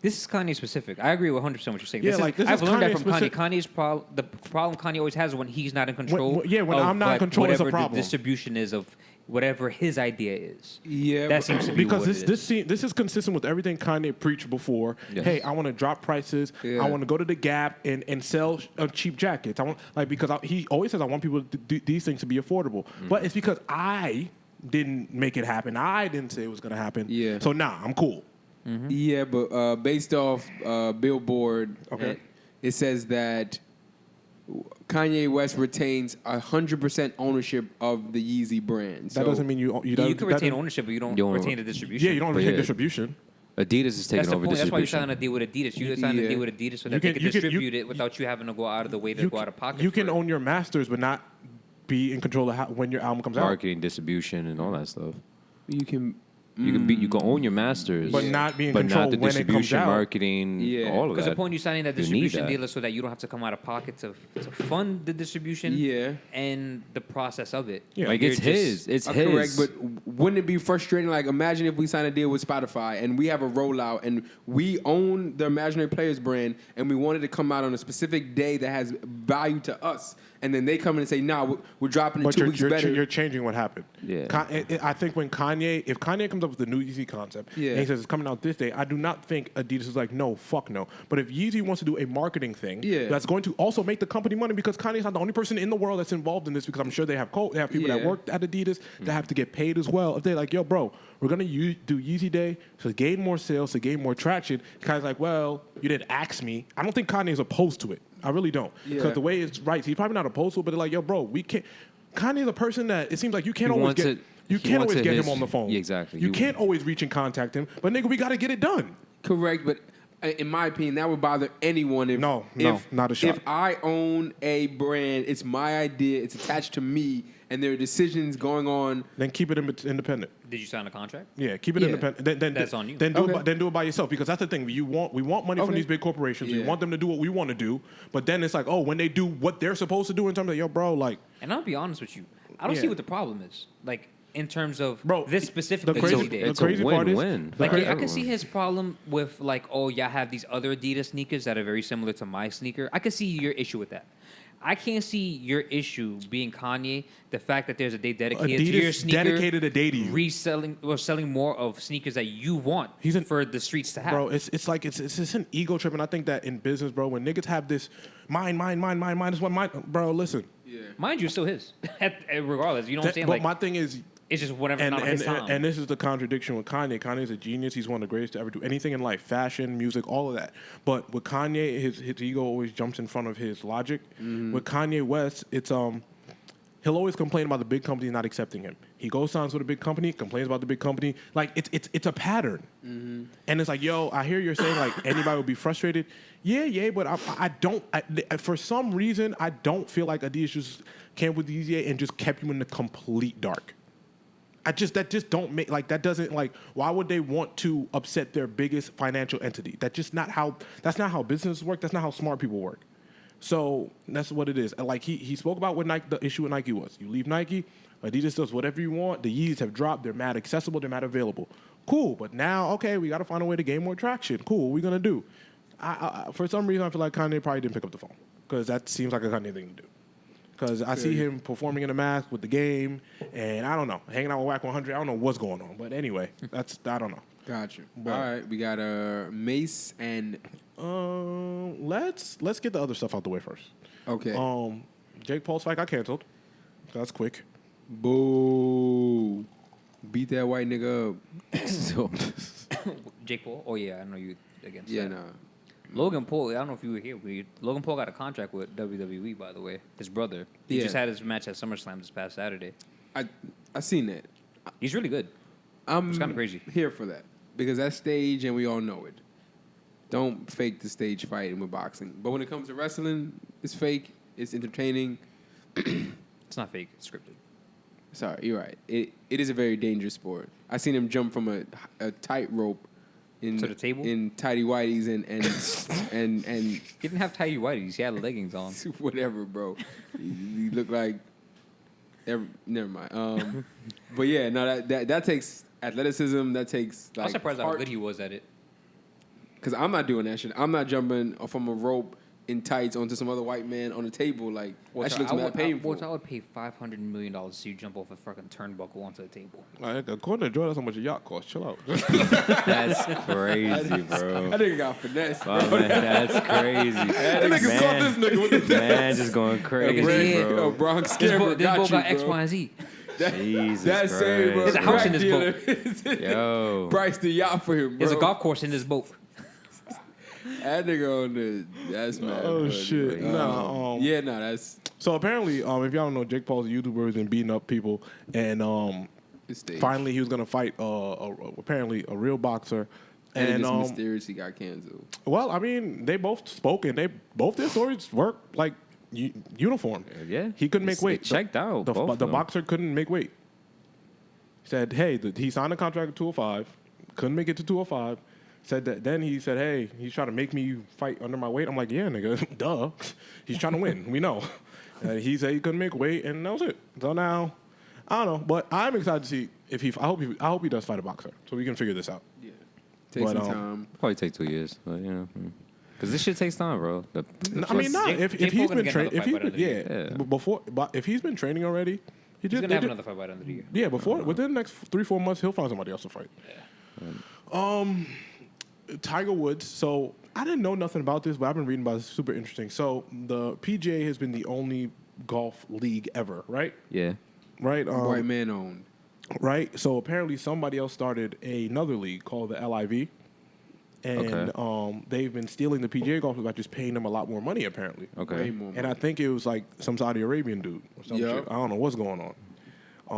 This is Kanye specific. I agree with 100% what you're saying. Yeah, this I've is learned that Kanye from specific. Kanye. The problem Kanye always has is when he's not in control. When of, I'm not in control, it's a whatever problem. the distribution is of whatever his idea is. Yeah, that seems to be Because what this is consistent with everything Kanye preached before. Yes. Hey, I want to drop prices. Yeah. I want to go to the Gap and sell cheap jackets. I want he always says I want people to do these things to be affordable. But it's because I didn't make it happen. I didn't say it was going to happen. Yeah. So I'm cool. Yeah, but based off Billboard, Okay. it says that Kanye West retains 100% ownership of the Yeezy brand. That doesn't mean you You can retain ownership, but you don't retain the distribution. Yeah, you don't But retain yeah. distribution. Adidas is taking That's the over point. That's why you're distribution. signing a deal with Adidas. You signed a Yeah. deal with Adidas so You that can- they can you can- distribute it without you having to go out of the way to go out of pocket. You for can it. own your masters, but not be in control of when your album comes out. Marketing, distribution, and all that stuff. you can. You can own your masters, But not be in but control not the when it comes distribution, out. marketing, Yeah. all of Because that. the point you're signing that You need distribution that. dealer so that you don't have to come out of pocket to fund the distribution Yeah. and the process of it. Yeah. Like You're it's just- his. It's his. Correct, but wouldn't it be frustrating? Like, imagine if we sign a deal with Spotify and we have a rollout and we own the Imaginary Players brand and we wanted to come out on a specific day that has value to us, and then they come in and say, "Nah, we're dropping it But 2 weeks better." you're changing what happened. Yeah. I think if Kanye comes up with a new Yeezy concept Yeah. and he says it's coming out this day, I do not think Adidas is like, no, fuck no. But if Yeezy wants to do a marketing thing Yeah. that's going to also make the company money, because Kanye's not the only person in the world that's involved in this, because I'm sure they have people that Yeah. work at Adidas that have to get paid as well. If they're like, yo, bro, we're going to do Yeezy Day to gain more sales, to gain more traction, Kanye's like, well, you didn't ask me. I don't think Kanye's opposed to it. I really don't. Because Yeah. the way it's right, he's probably not opposed to it, but they're like, yo, bro, we can't. Kanye's a person that it seems like you can't He always wants get. it- You he can't wants always it get his- him on the phone. Yeah, exactly. You You- can't always reach and contact him. But nigga, we got to get it done. Correct, but in my opinion, that would bother anyone. If No, not a shot. If I own a brand, it's my idea, it's attached to me, and there are decisions going on. Then keep it independent. Did you sign a contract? Yeah, keep it Yeah. independent. Then That's on you. Then do, Okay. it, then do it by yourself, because that's the thing. We want money from Okay. these big corporations. We Yeah. want them to do what we want to do. But then it's like, oh, when they do what they're supposed to do in terms of, yo, bro, like, And I'll be honest with you, I don't Yeah. see what the problem is. Like in terms of Bro, this specific the crazy- Yeezy Day. the It's crazy a part is- win-win. the Like cra- I can see his problem with like, oh, y'all have these other Adidas sneakers that are very similar to my sneaker. I can see your issue with that. I can't see your issue being Kanye. The fact that there's a day dedicated to your Adidas sneaker, dedicated a day to you. reselling or selling more of sneakers that you want for the streets to have. Bro, it's like it's just an ego trip, and I think that in business, bro, when niggas have this mine is what mine, bro. Listen, Mind you, it's still his. Regardless, you know what I'm saying? but Like, my thing is, it's just whatever. Not on his time. and this is the contradiction with Kanye. Kanye's a genius. He's one of the greatest to ever do anything in life, fashion, music, all of that. But with Kanye, his ego always jumps in front of his logic. With Kanye West, it's he'll always complain about the big company not accepting him. He goes signs with a big company, complains about the big company. Like it's a pattern. And it's like, yo, I hear you're saying like anybody would be frustrated. Yeah, but I don't. For some reason, I don't feel like Adidas just came with Yeezy and just kept you in the complete dark. That just don't make, like, that doesn't, like, why would they want to upset their biggest financial entity? That's not how businesses work. That's not how smart people work. So that's what it is. And like he spoke about what Nike, the issue with Nike was. You leave Nike, Adidas does whatever you want. The Yeezys have dropped. They're mad accessible. They're mad available. Cool. But now, okay, we got to find a way to gain more traction. Cool. What are we going to do? I for some reason, I feel like Kanye probably didn't pick up the phone, because that seems like a Kanye thing to do. Because I see him performing in a mask with the game, and I don't know, hanging out with Whack 100. I don't know what's going on. But anyway, I don't know. Gotcha. But- All right, we got Mase and Let's get the other stuff out the way first. okay. Jake Paul's fight got canceled. That's quick. Boo. Beat that white nigga up. So, Jake Paul. Oh yeah, I know you against. Yeah, that. nah. Logan Paul. I don't know if you were here. Logan Paul got a contract with WWE, by the way. His brother. He Yeah. just had his match at SummerSlam this past Saturday. I seen that. He's really good. I'm It's kinda crazy. here for that because that's stage and we all know it. Don't fake the stage fighting with boxing. But when it comes to wrestling, it's fake. It's entertaining. It's not fake. It's scripted. Sorry, you're right. It is a very dangerous sport. I seen him jump from a tightrope in To the table? in tighty whities and He didn't have tidy whities. He had leggings on. whatever, bro. He looked like. Never mind. But yeah, no, that takes athleticism. That takes. I was Like, surprised how heart. good he was at it. Because I'm not doing that shit. I'm not jumping from a rope in tights onto some other white man on the table. Like, that shit looks mad painful. I would pay $500 million to see you jump off a fucking turnbuckle onto the table. Like, according to Joe, that's how much a yacht costs. Chill out. That's crazy, bro. That nigga got finesse, bro. Oh, man, that's crazy. That nigga caught this nigga with the Man, just going crazy, Yo, bro. Bronx This scammer boat got you, X, bro. Y, and Z. Jesus That same, bro. Christ. There's a house in crack this dealer Yo. priced the yacht for him, bro. There's a golf course in this boat. That nigga on the, that's mad. Oh, funny, shit. bro. Nah, yeah, no, that's So apparently, if y'all don't know, Jake Paul's a YouTuber who's been beating up people, and it's staged. finally he was gonna fight apparently a real boxer. And it And just mysteriously got canceled. well, I mean, they both spoke and both their stories work like uniform. Yeah. He couldn't make weight. It checked out. The, both of the them. boxer couldn't make weight. Said, hey, he signed a contract at 205, couldn't make it to 205. Said that. Then he said, hey, he's trying to make me fight under my weight. I'm like, yeah, nigga, duh. He's trying to win. We know. And he said he couldn't make weight, and that was it. So now, I don't know, but I'm excited to see if he. I hope he does fight a boxer, so we can figure this out. Yeah. Take But, some time. Probably take 2 years, but you know. Because this shit takes time, bro. I mean, nah. If Jake he's Paul been gonna get training, if another he's fight by been the end of the year. but if he's been training already, He's gonna have another fight by the end of the year. Yeah, within the next 3-4 months, he'll find somebody else to fight. Tiger Woods. So I didn't know nothing about this, but I've been reading about it. It's super interesting. So the PGA has been the only golf league ever, right? Yeah. Right. White man owned. Right. So apparently somebody else started another league called the LIV, and Okay. they've been stealing the PGA golfers by just paying them a lot more money apparently. Okay. Way more And I think it was like some Saudi Arabian dude or some Yup. shit. I don't know what's going on.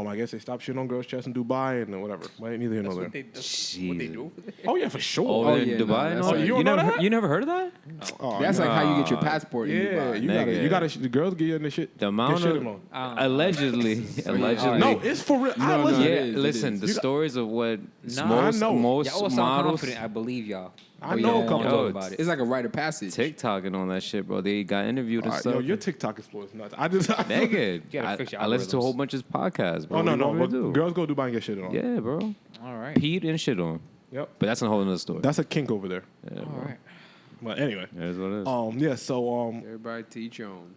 I guess they stopped shitting on girls' chests in Dubai and whatever. But neither here nor there. That's what they do over there. Oh yeah, for sure. Over Oh, there yeah, in Dubai no, and that's all like- that? You don't know that? You never heard of that? Oh, That's like how you get your Nah. passport in yeah, Dubai. you gotta. Nigga. The girls get you in the shit. The amount get shit of on. allegedly. No, it's for real. No, listen, no, Yeah, it is, it listen. is. The stories of what Nah, I know. most Y'all all sound models confident. I believe y'all. I know a yeah. couple. Yo, about it. It's like a rite of passage. TikToking on that shit, bro. They got interviewed and All right, stuff. yo, your TikTok explorer is nuts. Nigga, gotta fix your I listen to a algorithms. whole bunch of podcasts, bro. Oh no, What do you no, want me but to do? girls go to Dubai and get shit on. Yeah, bro. All right. Pete and shit on. Yep. But that's a whole other story. That's a kink over there. Yeah, All bro. right. But anyway, That's what it is. yeah. So Everybody to each own.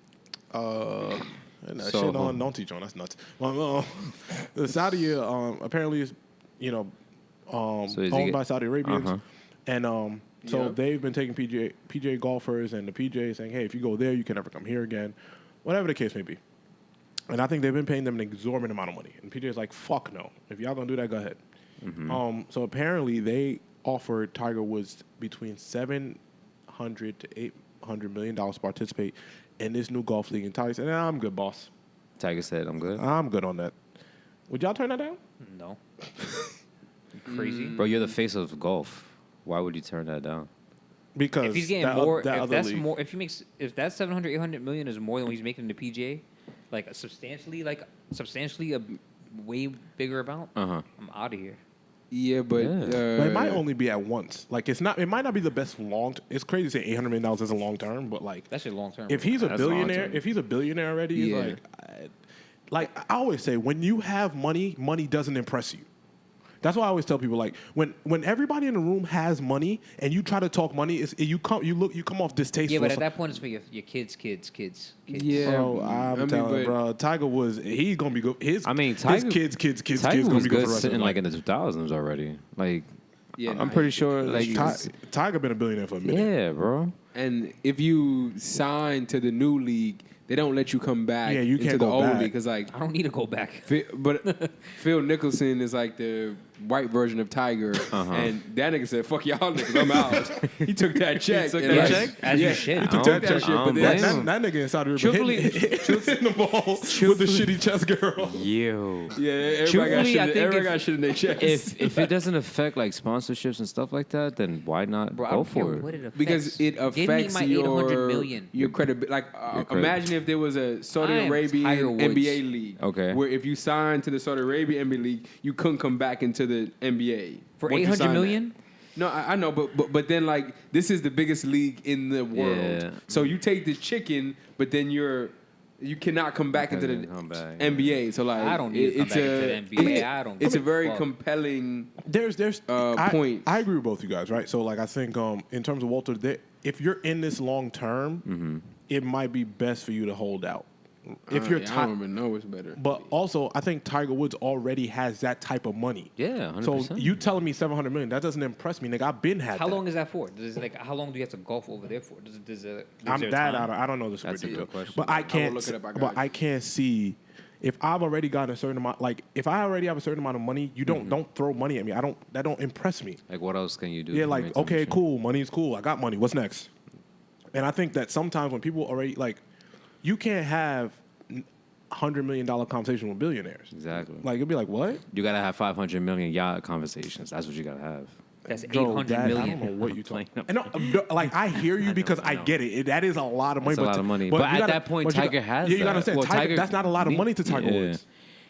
and that So, shit on. Don't teach on. That's nuts. The Saudi apparently is, So is he owned get- by Saudi Arabians, Uh-huh. and so Yeah. they've been taking PGA golfers, and the PGA saying, hey, if you go there, you can never come here again, whatever the case may be. And I think they've been paying them an exorbitant amount of money, and PGA's like, fuck no. If y'all gonna do that, go ahead. So apparently they offered Tiger Woods between $700 to $800 million to participate in this new golf league. And Tiger said, I'm good, boss. Tiger said, I'm good. I'm good on that. Would y'all turn that down? No. You crazy. Bro, you're the face of golf. Why would you turn that down? Because If he's getting that, more, that if other that's league- more, if that 700, 800 million is more than what he's making in the PGA, like substantially a way bigger amount, Uh-huh. I'm out of here. Yeah, but Yeah. But it might only be at once. Like it's not. It might not be the best long. It's crazy to say $800 million is a long term, but like That's your long term. if he's a That's long billionaire, term. if he's a billionaire already, he's Yeah. like I always say, when you have money, money doesn't impress you. That's why I always tell people, like when everybody in the room has money and you try to talk money, you come off distasteful. yeah, but at that point it's for your kids. yeah, Bro, I'm telling you, but bro, Tiger Woods, he's gonna be good. I mean, his Tiger- kids Tiger gonna was be good for good the rest of sitting their like life. in the 2000s already. Like, Yeah, I'm nah, pretty he- sure. Like, Tiger been a billionaire for a minute. yeah, bro. And if you sign to the new league, they don't let you come back Yeah, you into can't the go old back. league because like I don't need to go back. But Phil Nicholson is like the white version of Tiger, and that nigga said, "Fuck y'all niggas, I'm out." He took that check. took and that like- check? As yeah, you should. He took I that don't shit, but blame then him. That nigga in Saudi Arabia Truthfully- hitting the ball with the shitty chess girl. Yo. yeah, everybody got Truthfully, shit. I think Everybody if- got shit in their chest. If it doesn't affect like sponsorships and stuff like that, then why not Bro, I go don't care for it? what it affects. because it Give me affects my 800 million. your credibility. Like, credit- imagine if there was a Saudi I am Arabian Tiger Woods. NBA league, Okay. where if you signed to the Saudi Arabia NBA league, you couldn't come back into the NBA For once you 800 signed million? that. No, I know, but then like this is the biggest league in the world. Yeah. So you take the chicken, but then you're you cannot come back into the Come back. NBA. So like, I don't need to come back into the NBA. I don't It's a give a very fuck. compelling. There's point. I agree with both you guys, right? So like I think in terms of Walter, if you're in this long term, it might be best for you to hold out. If you're I don't even know what's better. but also I think Tiger Woods already has that type of money. Yeah, 100%. So you telling me $700 million, that doesn't impress me, nigga. I've been had How that. long is that for? How long do you have to golf over there for? Is there I'm a that time? I don't know this That's a particular good question. But I I will can't. look it up, I got But you. I can't see if I've already gotten a certain amount. Like if I already have a certain amount of money, you don't throw money at me. That don't impress me. Like, what else can you do? Yeah, to like make okay, something cool, money's cool. I got money. What's next? And I think that sometimes when people already like, you can't have $100 million conversation with billionaires. Exactly. Like it'd be like what? You gotta have 500 million yacht conversations. That's what you gotta have. That's Bro, 800 that- million. I don't know what you talking. Playing And no, like I hear you because I know. get it. That is a lot of money. It's a lot of money. But you at that point, but you Tiger has Yeah, you gotta that. understand. Well, Tiger, Tiger- that's not a lot of money to Tiger Yeah. Woods.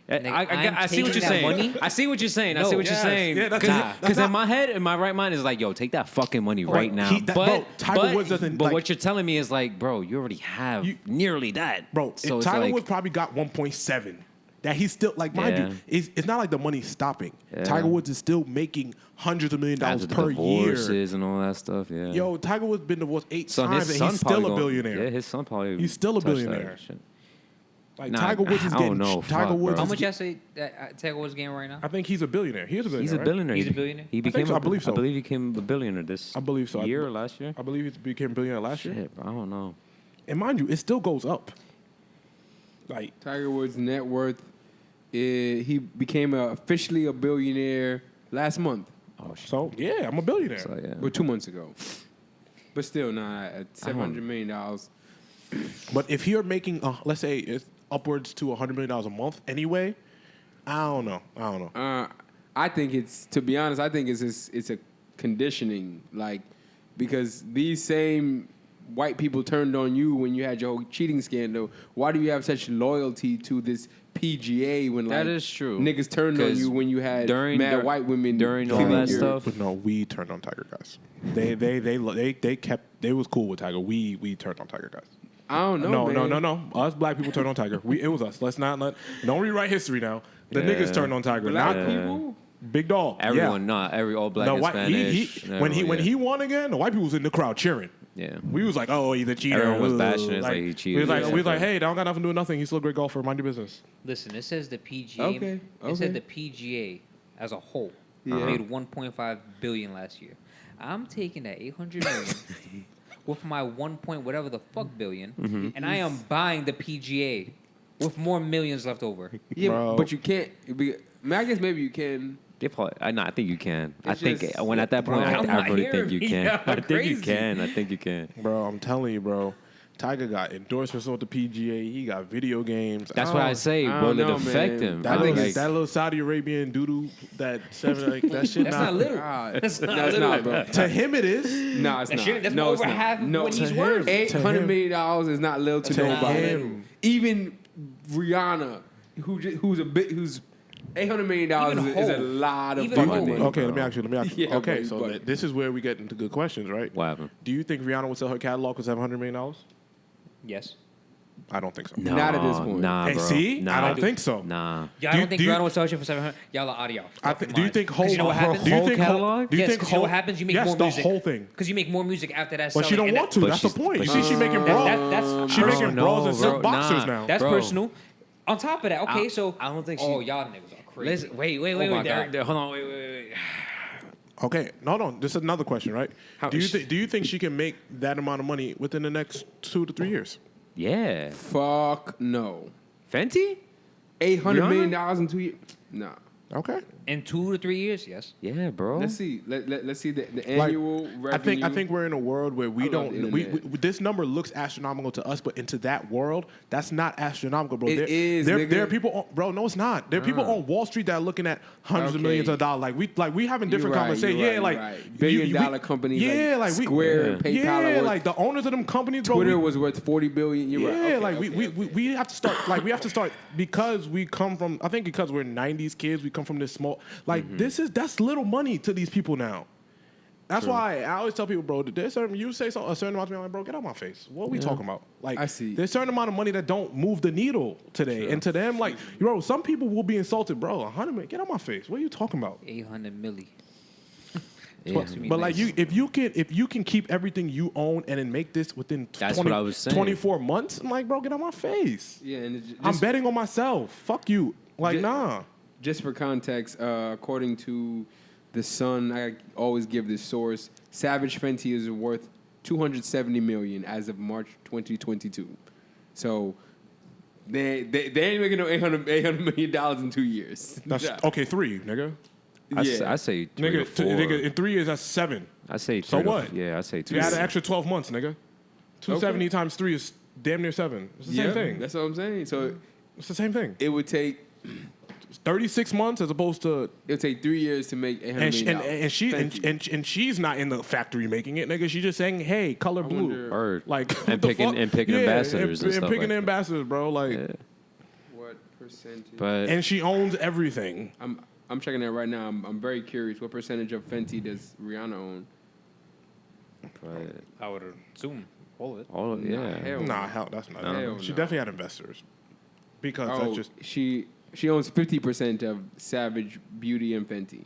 I see what taking you're that saying. money? I see what you're saying. I No. see what you're Yes. saying. Yeah, that's Because not- in my head, in my right mind, is like, yo, take that fucking money right now. bro, Tiger Woods doesn't, But like- what you're telling me is like, bro, you already have nearly that, Bro, So if it's Tiger like, Woods probably got 1.7. That he's still like, mind Yeah. you, it's not like the money's stopping. Yeah. Tiger Woods is still making hundreds of million dollars after the per year. divorces and all that stuff. Yeah. Yo, Tiger Woods been divorced 8 son, times, his and son he's probably still a gonna- billionaire. Yeah, his son probably. He's still a touched that billionaire. shit. Like Nah, Tiger Woods is I getting. don't know. Tiger Fuck, Woods. bro. How much y'all say Tiger Woods getting right now? I think he's a billionaire. He is a billionaire. He's a right? billionaire. He's a billionaire? He I think became. so. I believe so. I believe he became a billionaire this. I believe so. Year or last year. I believe he became a billionaire last year. Shit, bro, I don't know. And mind you, it still goes up. Like Tiger Woods' net worth, he became officially a billionaire last month, Oh shit. so, yeah, I'm a billionaire. So, yeah. or 2 months ago. But still, nah, at $700 million. But if you're making, let's say, it's upwards to $100 million a month anyway, I don't know. I think to be honest, I think it's a conditioning, like, because these same white people turned on you when you had your whole cheating scandal. Why do you have such loyalty to this PGA when That like is true. niggas turned on 'Cause you when you had mad white women during all cleaning that your- stuff? But no, we turned on Tiger guys. They was cool with Tiger. We turned on Tiger guys. I don't know, No. Us black people turned on Tiger. It was us. Don't rewrite history now. The Yeah. niggas turned on Tiger. Black Not people. Big dog. Everyone, yeah. every all black No, and white, Spanish. when everyone, he won again, the white people was in the crowd cheering. yeah. We was like, oh, he's a cheater. Everyone was bashing it, Like, like he cheated We was like, or we was like, something. hey, that don't got nothing to do with nothing. He's still a great golfer. Mind your business. Listen, it says the PGA. Okay, It said okay. the PGA as a whole Yeah. made 1.5 billion last year. I'm taking that 800 million with my 1 point whatever the fuck billion, Mm-hmm. and I am buying the PGA with more millions left over. Yeah, Bro. but you can't. I guess maybe you can. They probably, I think you can. I It's think just- when at that point, Bro. I I'm not really hearing think you me. can. Yeah, I think crazy. you can. I think you can. Bro, I'm telling you, bro. Tiger got endorsements with the PGA. He got video games. That's what I say. I Will don't it know, affect man. him? That, I think little, it's- that little Saudi Arabian doodoo, that seven, like, that shit. That's not little. That's not it's little. not, bro. To him, it is. No, it's That not. shit- that's no, over it's not. half of no, what he's to worth. him. $800 million is not little to To nobody. him. Even Rihanna, who's $800 million Even is a Hov. lot of Even fucking Hov. money. Okay, bro. let me ask you. Yeah, okay, bro, so but- this is where we get into good questions, right? What happened? Do you think Rihanna would sell her catalog for $700 million? Yes. I don't think so. No, Not at this point. Nah, Hey, bro. see? Nah, I don't dude. think so. Nah. Yeah, I Do you- don't think do you- Rihanna was searching for 700. Y'all are audio. Do you think Because you know what happens? Do you Whole think catalog? Do you Yes, think 'cause you know what happens? You make yes, more the music. whole thing. Because you make more music after that. But she selling, don't and want to. But That's the she's- point. You but see, she's- she making That- bras. that's- She bro, making no, bras and silk bro, boxers nah. now. That's Bro. personal. On top of that, okay, I- so I don't think Oh, she- y'all niggas are crazy. Listen, wait, Oh my Derek, God. hold on, wait. Okay, no. This is another question, right? How- Do you think she can make that amount of money within the next 2 to 3 years? Yeah. Fuck no. Fenty? $800 million in 2 years? Nah. Okay. In 2 to 3 years, yes. Yeah, bro. Let's see. Let's see the Like, annual revenue. I think we're in a world where we I love don't. the We, internet. this number looks astronomical to us, but into that world, that's not astronomical, bro. It is, There nigga. are people, bro. No, it's not. There are people on Wall Street that are looking at hundreds of Okay. millions of dollars. Like we having different You're right, conversations. you're Yeah, right, like you're right. Billion-dollar companies. Yeah, like we Square, Yeah. PayPal. Yeah, are worth- like the owners of them companies, bro. Twitter was worth $40 billion. You're Yeah, right. Okay, like okay. we have to start. Like we have to start because we come from. I think because we're '90s kids, we come from this small. Like Mm-hmm. that's little money to these people now. That's True. why I always tell people, bro, there's certain, you say a certain amount to me, I'm like, bro, get out my face. What are we talking about? Like, I see. There's a certain amount of money that don't move the needle today. And to them, like, bro, some people will be insulted, bro. 100 million, get out my face. What are you talking about? 800 milli. But like if you can keep everything you own and then make this within That's what I was saying. 24 months, I'm like, bro, get out my face. Yeah, and I'm betting on myself. Fuck you. Like, Ju- nah. Just for context, according to The Sun, I always give this source. Savage Fenty is worth $270 million as of March 2022. So they ain't making no $800 million in 2 years. That's okay. 3, nigga. I Yeah. say 3 to Nigga, 4. nigga, in 3 years, that's 7. I say 3 So to- what? Yeah, I say 2. You add an extra 12 months, nigga. 270 times 3 is damn near 7. It's the same thing. That's what I'm saying. So It's the same thing. it would take 36 months as opposed to 3 years to make $800 million. and she's not in the factory making it, nigga. She's just saying, hey, color blue. wonder- Word. Like And what the picking- fuck? and picking ambassadors and and stuff picking like that. ambassadors, bro. Like, Yeah. What percentage? But and she owns everything. I'm checking that right now. I'm very curious. What percentage of Fenty does Rihanna own? I would assume all of it. all of, yeah. hell Nah, hell, that's not. Hell She no. definitely had investors because Oh, that's just. she owns 50% of Savage Beauty and Fenty.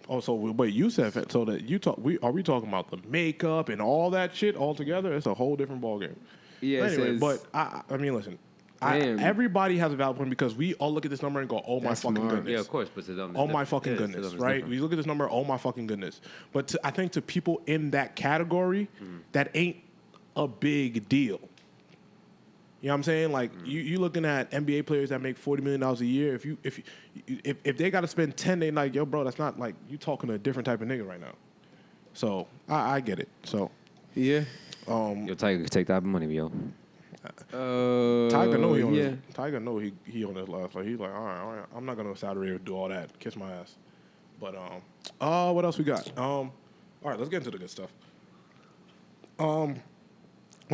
Oh, so wait, you said so that you talk. Are we talking about the makeup and all that shit all together? It's a whole different ballgame. Yeah, Anyway, it says, but I mean, listen. Damn. Everybody has a valid point because we all look at this number and go, "Oh my That's fucking smart. goodness!" Yeah, of course, but to them, it's Oh my different. fucking Yeah, to them, goodness, it's right? different. We look at this number, oh my fucking goodness. But I think to people in that category, that ain't a big deal. You know what I'm saying? Like you looking at NBA players that make $40 million a year. If they got to spend 10, they like, yo, bro, that's not like you talking to a different type of nigga right now. So I get it. So yeah. Yo, Tiger, take that money, yo. Tiger know he on yeah. his, Tiger know he on his last. Like he's like, all right, I'm not gonna Saudi Arabia do all that. Kiss my ass. But what else we got? All right, let's get into the good stuff. Well,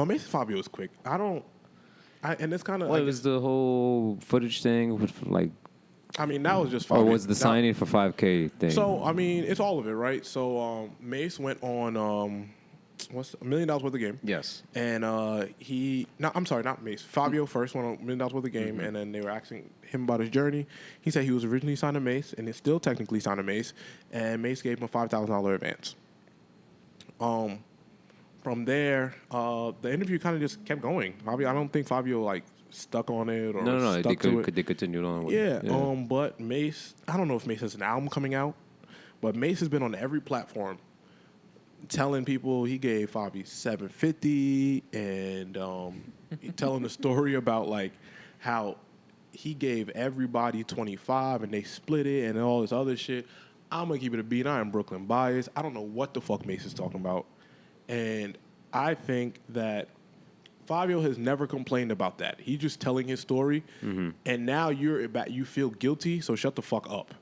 Mase Fivio is quick. And it's kind of. What was the whole footage thing with like, I mean, that was just. or Fivio. was the signing for 5K thing? So I mean, it's all of it, right? So Mase went on what's $1 million worth of game. yes, And I'm sorry, not Mase. Fivio first won $1 million worth of game, and then they were asking him about his journey. He said he was originally signed to Mase, and is still technically signed to Mase, and Mase gave him a $5,000 advance. From there, the interview kind of just kept going. I don't think Fivio like stuck on it or no, stuck to it. they continued on with Yeah, it. but Mase, I don't know if Mase has an album coming out, but Mase has been on every platform telling people he gave Fabi $750 and telling the story about like how he gave everybody 25 and they split it and all this other shit. I'm gonna keep it a beat. I am Brooklyn biased. I don't know what the fuck Mase is talking about, and I think that Fivio has never complained about that. He's just telling his story, and now you feel guilty, so shut the fuck up.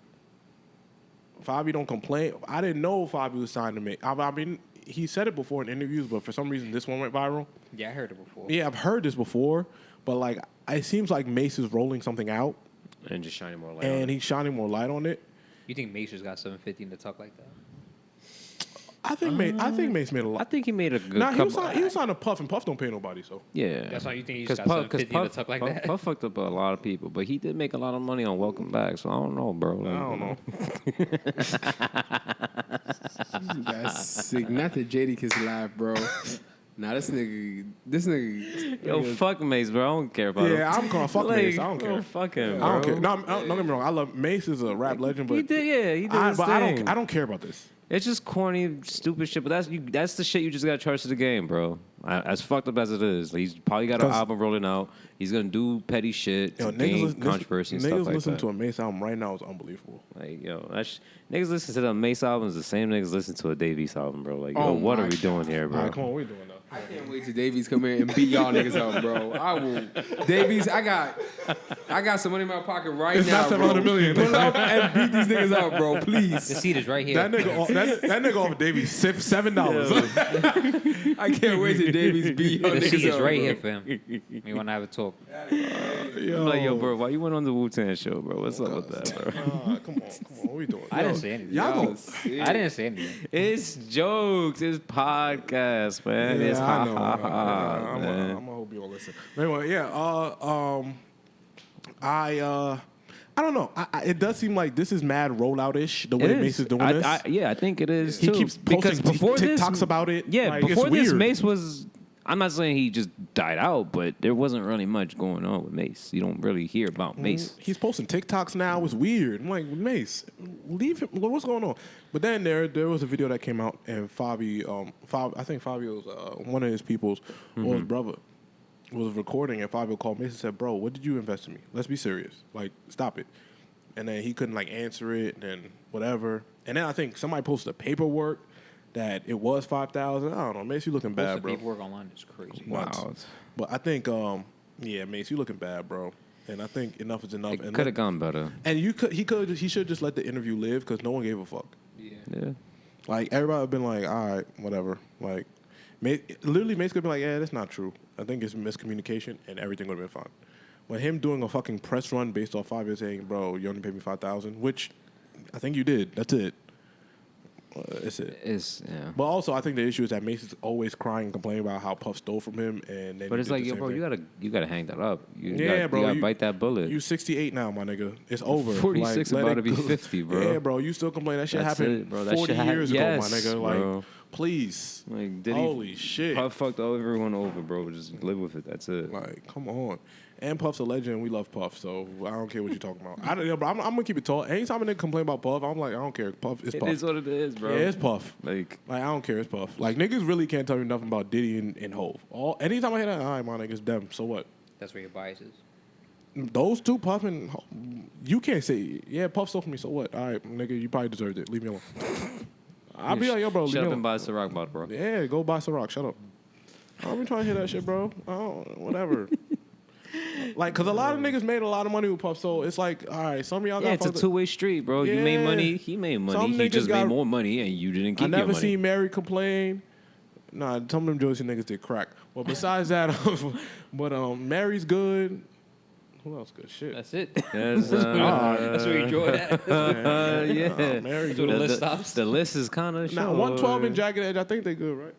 Fivio don't complain. I didn't know Fivio was signed to Mase. I mean, he said it before in interviews, but for some reason this one went viral. Yeah, I heard it before. Yeah, I've heard this before, but like it seems like Mase is rolling something out, and just shining more light. on and it. he's shining more light on it. You think Mace's got 750 to talk like that? I think Mase made a I lot. think he made a good. Nah, couple, he was signed to Puff, and Puff don't pay nobody, so. Yeah, That's why you think he 'Cause just got Puff- 'cause 750 to talk like that? Puff fucked up a lot of people, but he did make a lot of money on Welcome Back. So I don't know, bro. Like, I don't know. That's sick. Not the Jadakiss laugh, bro. Nah, this nigga. Yo, fuck Mase, bro. I don't care about him. Yeah, I'm calling fuck Mase. I don't care. Fuck him, bro. I don't care. No, don't get me wrong. I love Mase is a rap legend, but He did his but thing. I don't care about this. It's just corny, stupid shit. But that's the shit you just got to charge to the game, bro. As fucked up as it is, he's probably got an 'Cause- album rolling out. He's gonna do petty shit to gain controversy and stuff niggas like listen that. to a Mase album right now is unbelievable. Like, yo, niggas listen to the Mase albums the same niggas listen to a Davies album, bro. Like, yo, Oh what my are we doing here, All bro? right, come on, what we doing now? I can't wait till Davies come in and beat y'all niggas up, bro. I will. Davies, I got I got some money in my pocket right It's now, not 700 bro. million. Pull up and beat these niggas up, bro, The please. seat is right here. That nigga off Davies $7. I can't wait till Davies beat your The seat niggas is up, right bro. here for him. You want to have a talk? I'm like, yo, bro, why you went on the Wu-Tang show, bro? What's up with that, bro? Come on. What we doing? I didn't say anything. Y'all Yo, go. see. I didn't say anything. It's jokes. It's podcast, man. It's I ha know. ha ha, I'm man. gonna hope you all listen. But anyway, yeah. I don't know. It does seem like this is mad rollout-ish, the way Mase is doing this. Yeah, I think it is, He too. keeps Because posting before this, TikToks about it. Yeah, Like, it's before this, weird. Mase was... I'm not saying he just died out, but there wasn't really much going on with Mase. You don't really hear about Mase. He's posting TikToks now. It's weird. I'm like, Mase, leave him. What's going on? But then there was a video that came out, and I think Fivio's one of his people's, or his brother, was recording, and Fivio called Mase and said, "Bro, what did you invest in me? Let's be serious. Like, stop it." And then he couldn't like answer it, and then whatever. And then I think somebody posted paperwork that it was 5,000. I don't know. Mase, you looking bad, Most bro. paperwork online is crazy. Wow. But I think, yeah, Mase, you looking bad, bro. And I think enough is enough. It could have gone better. And he should just let the interview live because no one gave a fuck. Yeah. Like everybody have been like, all right, whatever. Like, literally, Mase could be like, yeah, that's not true. I think it's miscommunication, and everything would have been fine. But him doing a fucking press run based off 5 years saying, bro, you only paid me 5,000, which I think you did. That's it. That's it. Yeah. But also, I think the issue is that Mase is always crying and complaining about how Puff stole from him, and then But he it's did like, the yo, same bro, thing. you gotta hang that up. You Bro, gotta you bite that bullet. You 68 now, my nigga. It's over. 46 let about it to be go. 50, bro. Yeah, bro. You still complain. That shit That's happened it, bro. That 40 shit years ago, yes, my nigga. bro. Like, please. Like, did Holy shit. Puff fucked everyone over, bro. Just live with it. That's it. Like, come on. And Puff's a legend. We love Puff, so I don't care what you're talking about. I'm gonna keep it tall. Anytime a nigga complain about Puff, I'm like, I don't care. Puff is Puff. It is what it is, bro. Yeah, it's Puff. Like, I don't care. It's Puff. Like, niggas really can't tell me nothing about Diddy and Hov. Anytime I hear that, all right, my niggas, them. So what? That's where your bias is. Those two, Puff and Hov, you can't say, yeah, Puff stole from me. So what? All right, nigga, you probably deserved it. Leave me alone. I'll be like, yo, bro, leave shut me up alone. and buy a Ciroc bottle, bro. Yeah, go buy Ciroc. Shut up. I don't be trying to hear that shit, bro. Whatever. Like, cause a lot of niggas made a lot of money with Puff, so it's like, all right, some of y'all Yeah, got it's a fucked up. two-way street, bro. You made Yeah. money, he made money. Some He niggas just got- made more money, and you didn't keep I your never money. seen Mary complain. Nah, some of them Joyce niggas did crack. Well, besides that, but Mary's good. Who else good? Shit. That's it. Yes, That's where you draw it at. yeah. Mary's So the good. list stops. The list is kind of Now, 112 and Jagged Edge, I think they good, right?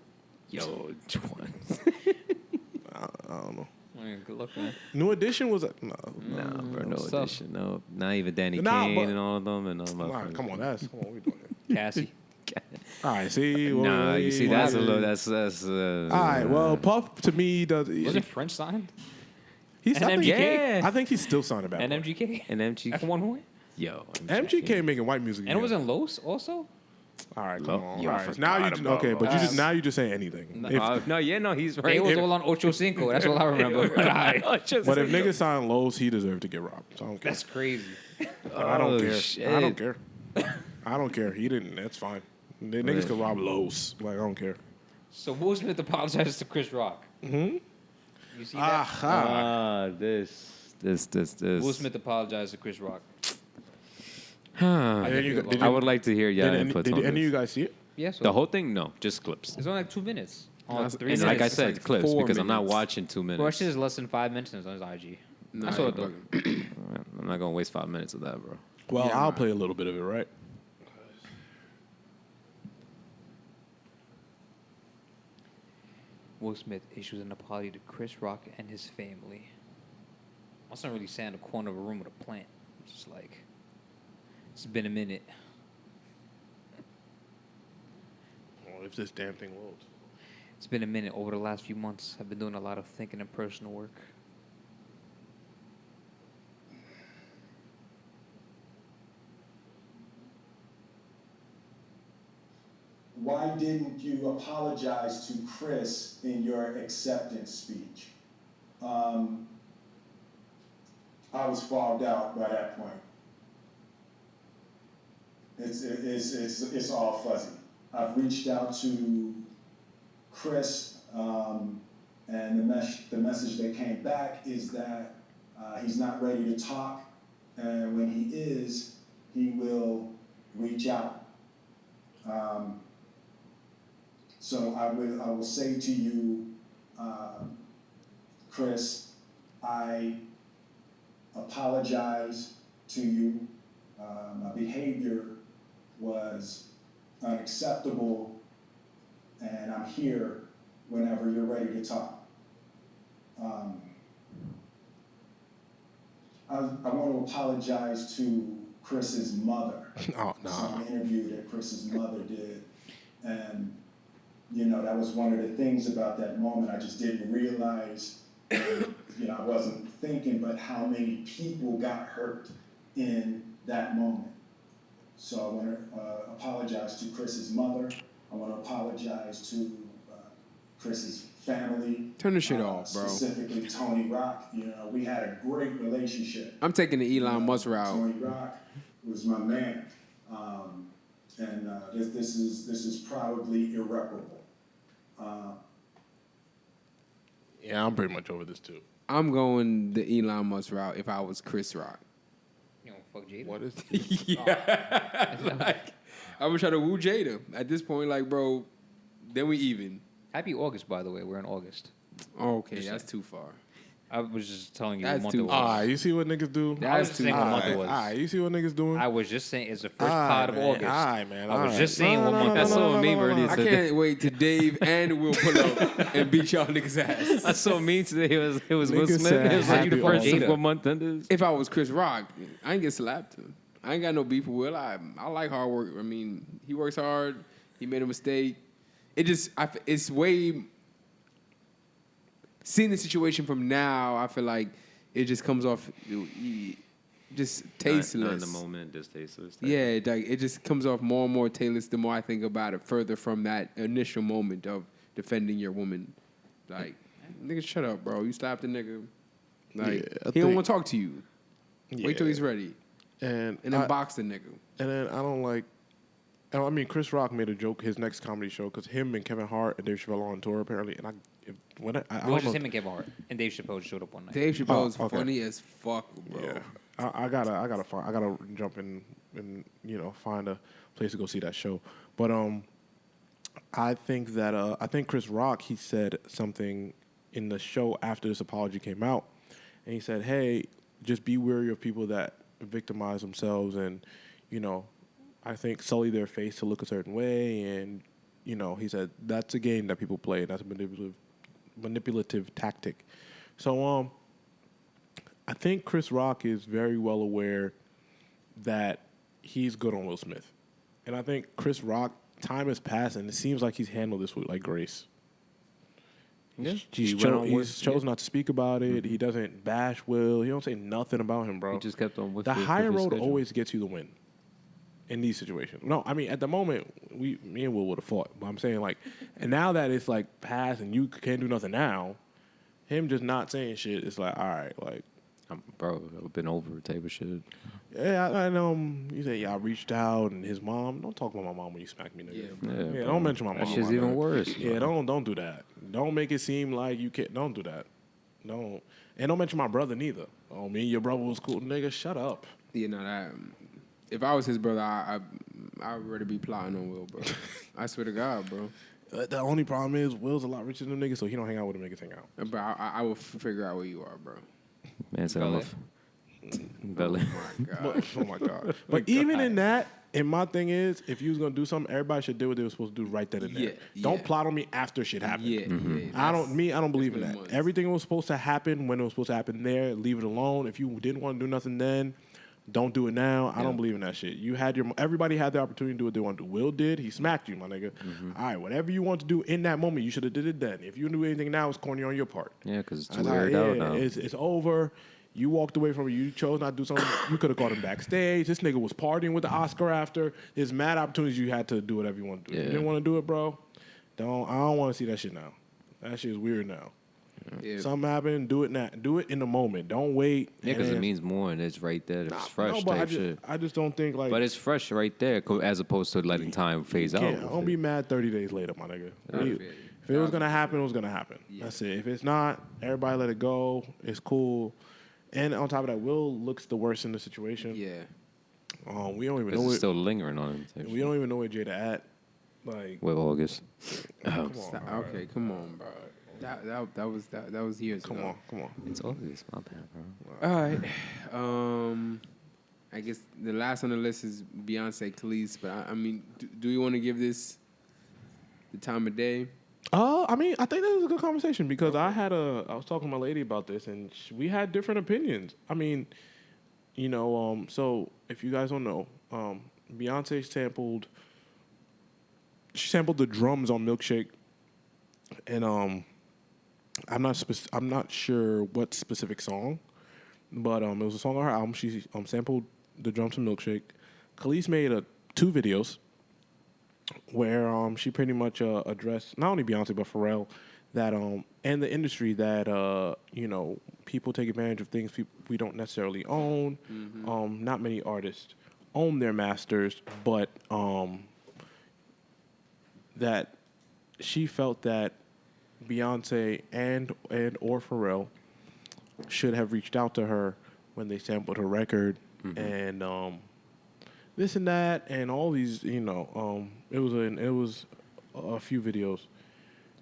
Yo, one. I don't know. Good luck, man. New Edition was no. Nah, bro, no What's up? edition. No, not even Danny Nah, Kane but- and all of them. And all All right, come on, what we doing here? Cassie. All right, see. Nah, you see, that's a little. little. That's. All right, well, Puff to me does. Was it French signed? He's And MGK? I think he's still signing back. And MGK? an MG. At one point? Yo, MGK making white music. And it was again. in Los also? All right, come Look, on. yo, All I right, now you forgot about okay, but Los. now you just saying anything. If- no, he's It right. was all on Ocho Cinco. That's all I remember. Alright. but if niggas sign Lowe's, he deserves to get robbed. So I don't care. That's crazy. I don't Oh, care. shit. I don't care. I don't care. He didn't. That's fine. The niggas Right. can rob Lowe's. Like I don't care. So Will Smith apologizes to Chris Rock. Mm-hmm. You see that? Aha. This. Will Smith apologized to Chris Rock. And then you- did I you- would like to hear your Did input any on of you this. guys see it? Yeah, so The whole thing? No, just clips. it's only like 2 minutes. Oh, That's- 3 And minutes. like I It's said, like clips 4 because I'm not minutes. watching 2 minutes. Well, that shit is less than 5 minutes and it's on his IG. I saw it though. I'm not gonna waste 5 minutes of that, bro. Well, Yeah, I'll man. play a little bit of it, right? Will Smith issues an apology to Chris Rock and his family. Must not really sat in the corner of a room with a plant. Just like, it's been a minute. Well, if this damn thing loads. It's been a minute. Over the last few months, I've been doing a lot of thinking and personal work. Why didn't you apologize to Chris in your acceptance speech? I was fogged out by that point. It's all fuzzy. I've reached out to Chris, and the message that came back is that He's not ready to talk, and when he is, he will reach out. So I will say to you, Chris, I apologize to you. My behavior was unacceptable, and I'm here whenever you're ready to talk. I want to apologize to Chris's mother. Oh, no. Some interview that Chris's mother did, and you know, that was one of the things about that moment. I just didn't realize, you know, I wasn't thinking, but how many people got hurt in that moment. So I want to apologize to Chris's mother. I want to apologize to Chris's family. Turn the shit off, bro. Specifically Tony Rock. You know, we had a great relationship. I'm taking the Elon Musk route. Tony Rock was my man. This is probably irreparable. Yeah, I'm pretty much over this too. I'm going the Elon Musk route if I was Chris Rock. You don't fuck Jada. What is Yeah. Like, I would try to woo Jada. At this point, like, bro, then we even. Happy August, by the way. We're in August. Okay, that's too far. I was just telling you That's what month too it was. Ah, you see what niggas do? That's I was just too saying what far. month it was. You see what niggas doing? I was just saying it's the first Aight, pod of man. August. Aight, man. I was Aight. just saying what month I saw a meme earlier. I can't wait till Dave and Will pull up and beat y'all niggas' ass. I saw a meme today. It was Will Nigga Smith. said It was like you the happy first August. what month that is. If I was Chris Rock, I ain't get slapped. I ain't got no beef with Will. I like hard work. I mean, he works hard. He made a mistake. It's way. Seeing the situation from now, I feel like it just comes off just tasteless. Not in the moment, just tasteless. Yeah, like it just comes off more and more tasteless the more I think about it further from that initial moment of defending your woman. Like, nigga, shut up, bro. You slapped the nigga. Like, I he don't think- want to talk to you. Wait till Yeah. he's ready. And And then box the nigga. And then I don't like. I mean, Chris Rock made a joke his next comedy show because him and Kevin Hart and Dave Chappelle are on tour apparently. And I It was don't just know. him and Kevin Hart. And Dave Chappelle showed up one night. Dave Chappelle's okay. funny as fuck, bro. Yeah, I gotta jump in and find a place to go see that show. But I think that I think Chris Rock, he said something in the show after this apology came out, and he said, "Hey, just be wary of people that victimize themselves and I think sully their face to look a certain way, and he said that's a game that people play, and that's a manipulative tactic." So I think Chris Rock is very well aware that he's good on Will Smith. And I think Chris Rock, time has passed, and it seems like he's handled this with like grace. Yeah, He's chose not to speak about it. He doesn't bash Will. He don't say nothing about him, bro. He just kept on with The with higher his road schedule. always gets you the win in these situations. No, I mean, at the moment, me and Will would have fought. But I'm saying, like, and now that it's, like, past and you can't do nothing now, him just not saying shit, it's like, all right, like. Bro, I've been over type of shit. Yeah, I know. You say, yeah, I reached out, and his mom. Don't talk about my mom when you smack me, nigga. Yeah, Yeah, don't mention my mom. That shit's my even nigga. worse. Yeah, bro. don't do that. Don't make it seem like you can't. Don't do that. Don't. And don't mention my brother neither. Oh, me and your brother was cool. Nigga, shut up. That if I was his brother, I'd already be plotting on Will, bro. I swear to God, bro. The only problem is Will's a lot richer than them niggas, so he don't hang out with them niggas hang out. But I will figure out where you are, bro. Man, so I'm Belly. Oh my God. But even in that, and my thing is, if you was gonna do something, everybody should do what they were supposed to do right then and there. Yeah, Don't yeah. plot on me after shit happened. Yeah, I don't believe in what it that. was. Everything was supposed to happen when it was supposed to happen there. Leave it alone. If you didn't want to do nothing then, don't do it now. I don't believe in that shit. Everybody had the opportunity to do what they want to do. Will did. He smacked you, my nigga. All right, whatever you want to do in that moment, you should have did it then. If you do anything now, it's corny on your part. Yeah, because it's too It's weird like, out yeah, now. It's over. You walked away from it. You chose not to do something. You could have called him backstage. This nigga was partying with the Oscar after. There's mad opportunities. You had to do whatever you want to do. If you Yeah. didn't want to do it, bro, I don't want to see that shit now. That shit is weird now. Yeah. Something happened, do it now. Do it in the moment. Don't wait. Yeah, because and it then- means more and it's right there. It's fresh No, but type shit. I just don't think like. But it's fresh right there as opposed to letting time phase out. can't, don't be mad 30 days later, my nigga. If it was gonna happen, it was gonna happen. Yeah. That's it. If it's not, everybody let it go. It's cool. And on top of that, Will looks the worst in the situation. Yeah. We don't even This know is where, still lingering on him. type we shit. don't even know where Jada at. Like, With August. come on, Stop. bro. Okay, come on, bro. That was years Come ago. on. It's August. My bad, bro. All right. I guess the last on the list is Beyonce, Khalees. But I mean, do you want to give this the time of day? I mean, I think this is a good conversation because I was talking to my lady about this, and we had different opinions. I mean, so if you guys don't know, Beyonce sampled the drums on Milkshake, and I'm not sure what specific song, but it was a song on her album. She sampled the drums from Milkshake. Khalees made 2 videos where she pretty much addressed not only Beyonce but Pharrell that and the industry that people take advantage of things we don't necessarily own. Not many artists own their masters, but that she felt that Beyonce and or Pharrell should have reached out to her when they sampled her record and this and that and all these, it was a few videos,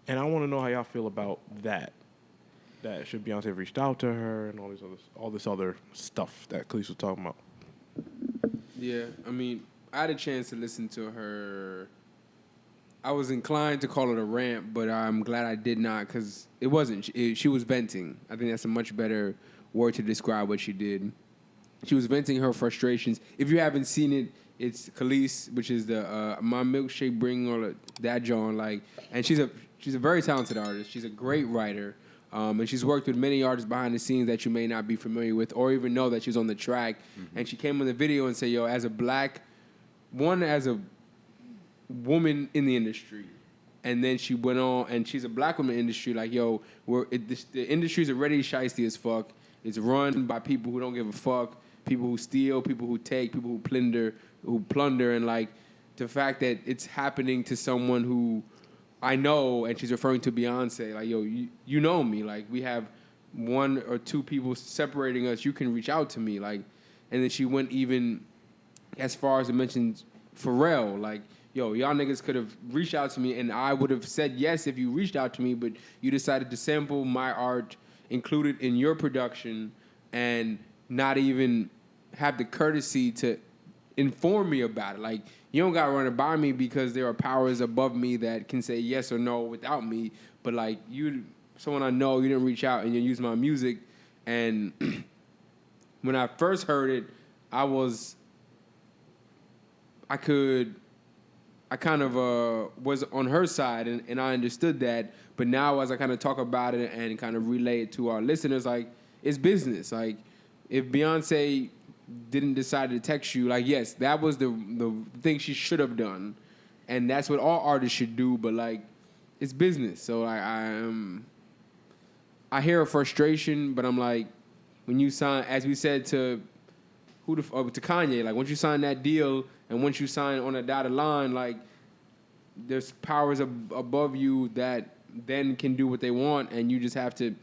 and I want to know how y'all feel about that. That should Beyonce have reached out to her and all this other stuff that Khalees was talking about. Yeah, I mean, I had a chance to listen to her. I was inclined to call it a rant, but I'm glad I did not because it wasn't. She was venting. I think that's a much better word to describe what she did. She was venting her frustrations. If you haven't seen it, it's Khalees, which is the My Milkshake bringing all of that John. And she's a very talented artist. She's a great writer, and she's worked with many artists behind the scenes that you may not be familiar with or even know that she's on the track. And she came on the video and said, "Yo, as a woman in the industry," and then she went on, and she's a black woman in the industry. Like, yo, the industry's already shiesty as fuck. It's run by people who don't give a fuck, people who steal, people who take, people who plunder, and like the fact that it's happening to someone who I know, and she's referring to Beyonce. Like, yo, you know me. Like, we have 1 or 2 people separating us. You can reach out to me. Like, and then she went even as far as to mention Pharrell. Like, yo, y'all niggas could have reached out to me, and I would have said yes if you reached out to me, but you decided to sample my art, include it in your production, and not even have the courtesy to inform me about it. Like, you don't gotta run it by me because there are powers above me that can say yes or no without me. But like, someone I know, you didn't reach out and you use my music. And when I first heard it, I kind of was on her side, and I understood that. But now, as I kind of talk about it and kind of relay it to our listeners, like, it's business. Like, if Beyonce didn't decide to text you, like, yes, that was the thing she should have done, and that's what all artists should do. But like, it's business. So I hear a frustration, but I'm like, when you sign, as we said to Kanye, like, once you sign that deal and once you sign on a dotted line, like, there's powers above you that then can do what they want, and you just have to,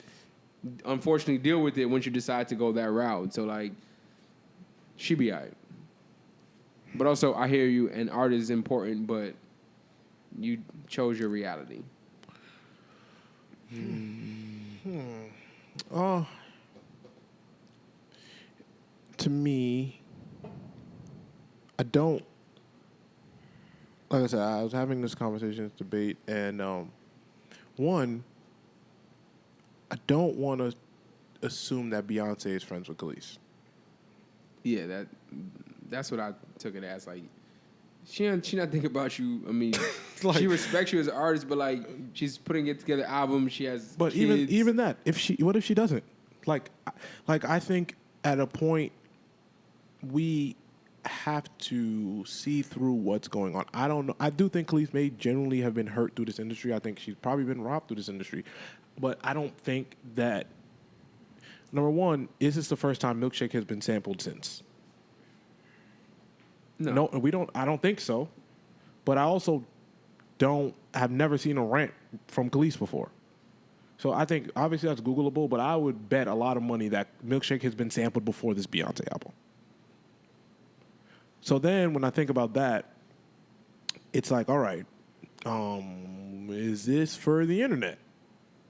unfortunately, deal with it once you decide to go that route. So, like, she be all right. But also, I hear you, and art is important, but you chose your reality. To me, I don't. Like I said, I was having this conversation, this debate, and one, I don't want to assume that Beyonce is friends with Khalees. Yeah, that's what I took it as. Like, she not thinking about you. I mean, Like, she respects you as an artist, but like, she's putting it together album. She has but kids. even that, what if she doesn't? Like I think at a point we have to see through what's going on. I don't know. I do think Khalees may generally have been hurt through this industry. I think she's probably been robbed through this industry, but I don't think that. Number one, is this the first time Milkshake has been sampled since? No, we don't. I don't think so. But I also have never seen a rant from Khalees before. So I think obviously that's Googleable, but I would bet a lot of money that Milkshake has been sampled before this Beyonce album. So then when I think about that, it's like, all right, is this for the internet?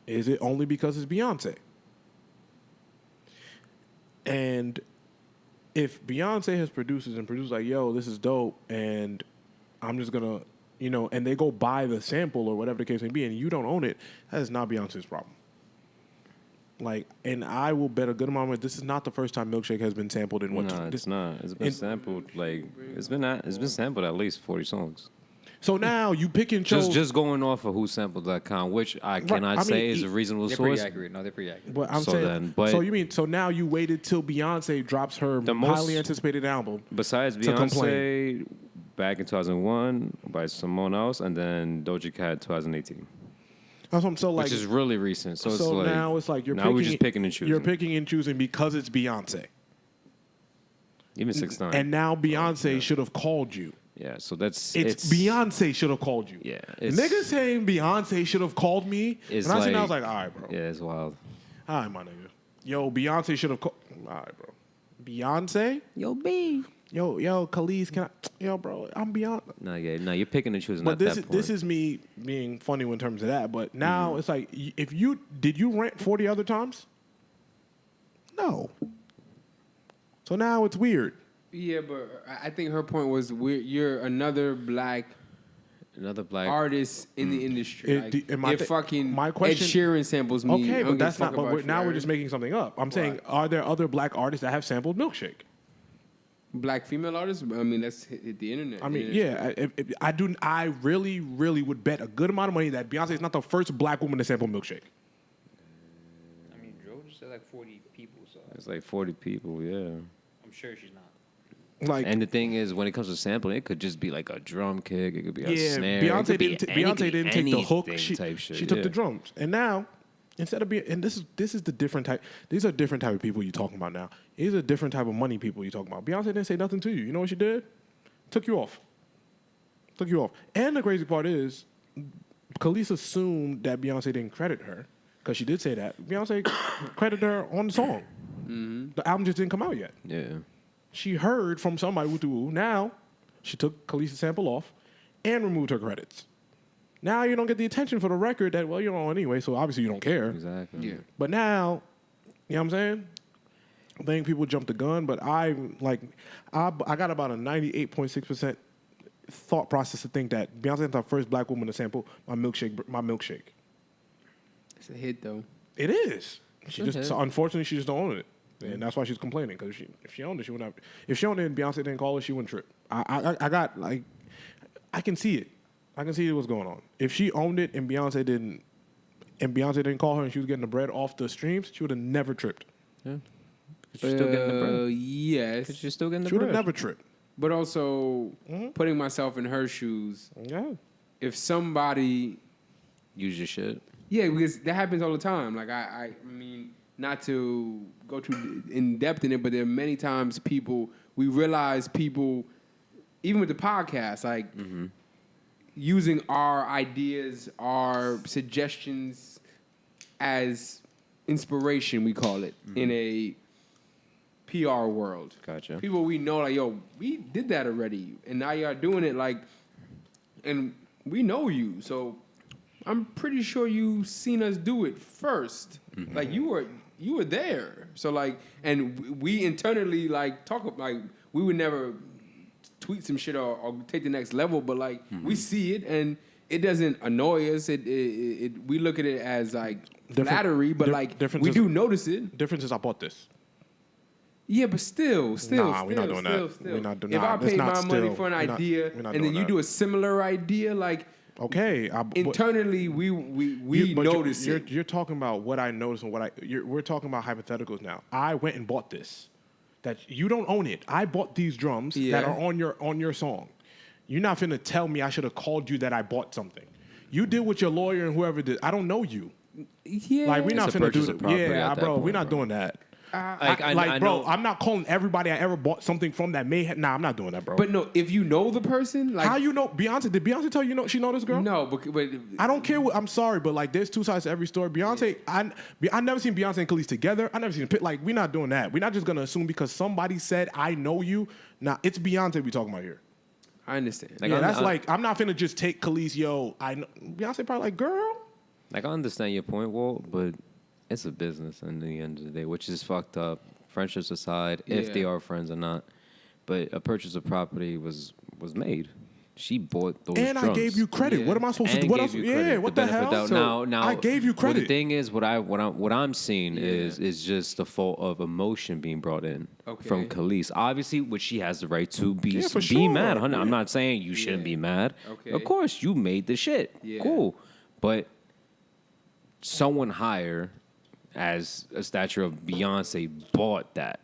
Is it only because it's Beyonce? And if Beyonce has producers and producers like, yo, this is dope, and I'm just going to, and they go buy the sample or whatever the case may be, and you don't own it, that is not Beyonce's problem. Like, and I will bet a good amount of it. This is not the first time Milkshake has been sampled in what? No, it's not. It's been sampled it's been sampled at least 40 songs. So now you pick and chose. Just going off of whosampled.com, which I cannot say is a reasonable They're source. pretty accurate. No, they're pretty accurate. But I'm So saying, then, but- so you mean, so now you waited till Beyonce drops her highly anticipated album. Besides to Beyonce, back in 2001 by someone else, and then Doja Cat 2018, So like, which is really recent. So it's like now it's like now we're just picking and choosing. You're picking and choosing because it's Beyonce. Even 6ix9ine. And now Beyonce should have called you. Yeah, so that's It's Beyonce should have called you. Yeah, The it's- nigga saying Beyonce should have called me. It's And I seen that, I like- was like, all right, bro. Yeah, it's wild. All right, my nigga. Yo, Beyonce should have called. All right, bro. Beyonce? Yo, B. Yo, Khalees, can I? Yo, bro, I'm Beyonce. No, you're picking and choosing But at this that is point. this is me being funny in terms of that. But now it's like, if you did you rant 40 other times? No. So now it's weird. Yeah, but I think her point was you're another black artist in the industry. My question, Ed Sheeran samples me. Okay, I don't but that's give a not. fuck But about now you, we're just making something up. I'm saying, are there other black artists that have sampled Milkshake? Black female artists. I mean, that's hit the internet. I mean, yeah, I do. I really, really would bet a good amount of money that Beyonce is not the first black woman to sample Milkshake. I mean, Joe just said like 40 people, so It's like 40 people, yeah. I'm sure she's not. Like, And the thing is, when it comes to sampling, it could just be like a drum kick. It could be a yeah, snare. it Beyonce could be didn't take the hook. anything type She shit, took yeah. the drums, and now instead of being, and this is the different type. These are different type of people you're talking about now. These are different type of money people you're talking about. Beyonce didn't say nothing to you. You know what she did? Took you off. And the crazy part is, Khalees assumed that Beyonce didn't credit her because she did say that. Beyonce credited her on the song. Mm-hmm. The album just didn't come out yet. Yeah. She heard from somebody woo. Now she took Khalees' sample off and removed her credits. Now you don't get the attention for the record that, well, you don't anyway, so obviously you don't care. Exactly. Yeah. But now, you know what I'm saying? I think people jumped the gun, but I got about a 98.6% thought process to think that Beyonce is the first black woman to sample my milkshake. It's a hit though. It is. It's a hit. Unfortunately, she just don't own it. And that's why she's complaining, because if she owned it, she wouldn't have. If she owned it and Beyonce didn't call her, she wouldn't trip. I can see it. I can see what's going on. If she owned it and Beyonce didn't call her and she was getting the bread off the streams, she would have never tripped. Yeah. She's still getting the bread. Yes. She's still getting the She would bread. have never tripped. But also putting myself in her shoes. Yeah. If somebody, Use your shit. yeah, because that happens all the time. Like I mean, not to go too in depth in it, but there are many times we realize people, even with the podcast, like using our ideas, our suggestions as inspiration, we call it, in a PR world. Gotcha. People we know, like, yo, we did that already, and now y'all doing it, like, and we know you, so I'm pretty sure you seen us do it first. Like, you were there. So, like, and we internally, like, talk, like, we would never tweet some shit or take the next level, but, like, we see it, and it doesn't annoy us. We look at it as, like, flattery, but, like, we do notice it. Difference is I bought this. Yeah, but still. Nah, we're not doing that. We're not doing- If nah, I it's paid not my money still. for an We're not- idea, we're not and then doing you that. do a similar idea, like, Okay. internally, we notice it. You're talking about what I noticed and we're talking about hypotheticals now. I went and bought this. That you don't own it. I bought these drums Yeah. that are on your song. You're not finna tell me I should have called you that I bought something. You did with your lawyer and whoever did. I don't know you. Yeah. Like, we're not It's a finna do purchase that. of property Yeah, at that bro. We're point, not bro. doing that. Like, bro, know. I'm not calling everybody I ever bought something from that may have. Nah, I'm not doing that, bro. But no, if you know the person, like how you know Beyonce? Did Beyonce tell you know she know this girl? no, but I don't care. I'm sorry, but like, there's two sides to every story. Beyonce, I never seen Beyonce and Khalees together. I never seen like, we're not doing that. We're not just gonna assume because somebody said I know you. Nah, it's Beyonce we talking about here. I understand. Like, Yeah, I'm- that's like I'm not finna just take Khalees. Yo, I know Beyonce probably like girl. Like, I understand your point, Walt, but it's a business in the end of the day, which is fucked up. Friendships aside, if they Yeah. are friends or not. But a purchase of property was made. She bought those And drums. I gave you credit. Yeah. What am I supposed to do? And What gave else? you Yeah, credit, what the the benefit hell? of So doubt. Now, I gave you Well, the credit. thing is, what I'm seeing Yeah. is just the fault of emotion being brought in from Okay. Khalees. Obviously, which she has the right to be Yeah, for be sure. mad. Yeah. I'm not saying you shouldn't Yeah. be mad. Okay. Of course, you made the shit. Yeah. Cool, but someone higher, as a stature of Beyonce, bought that.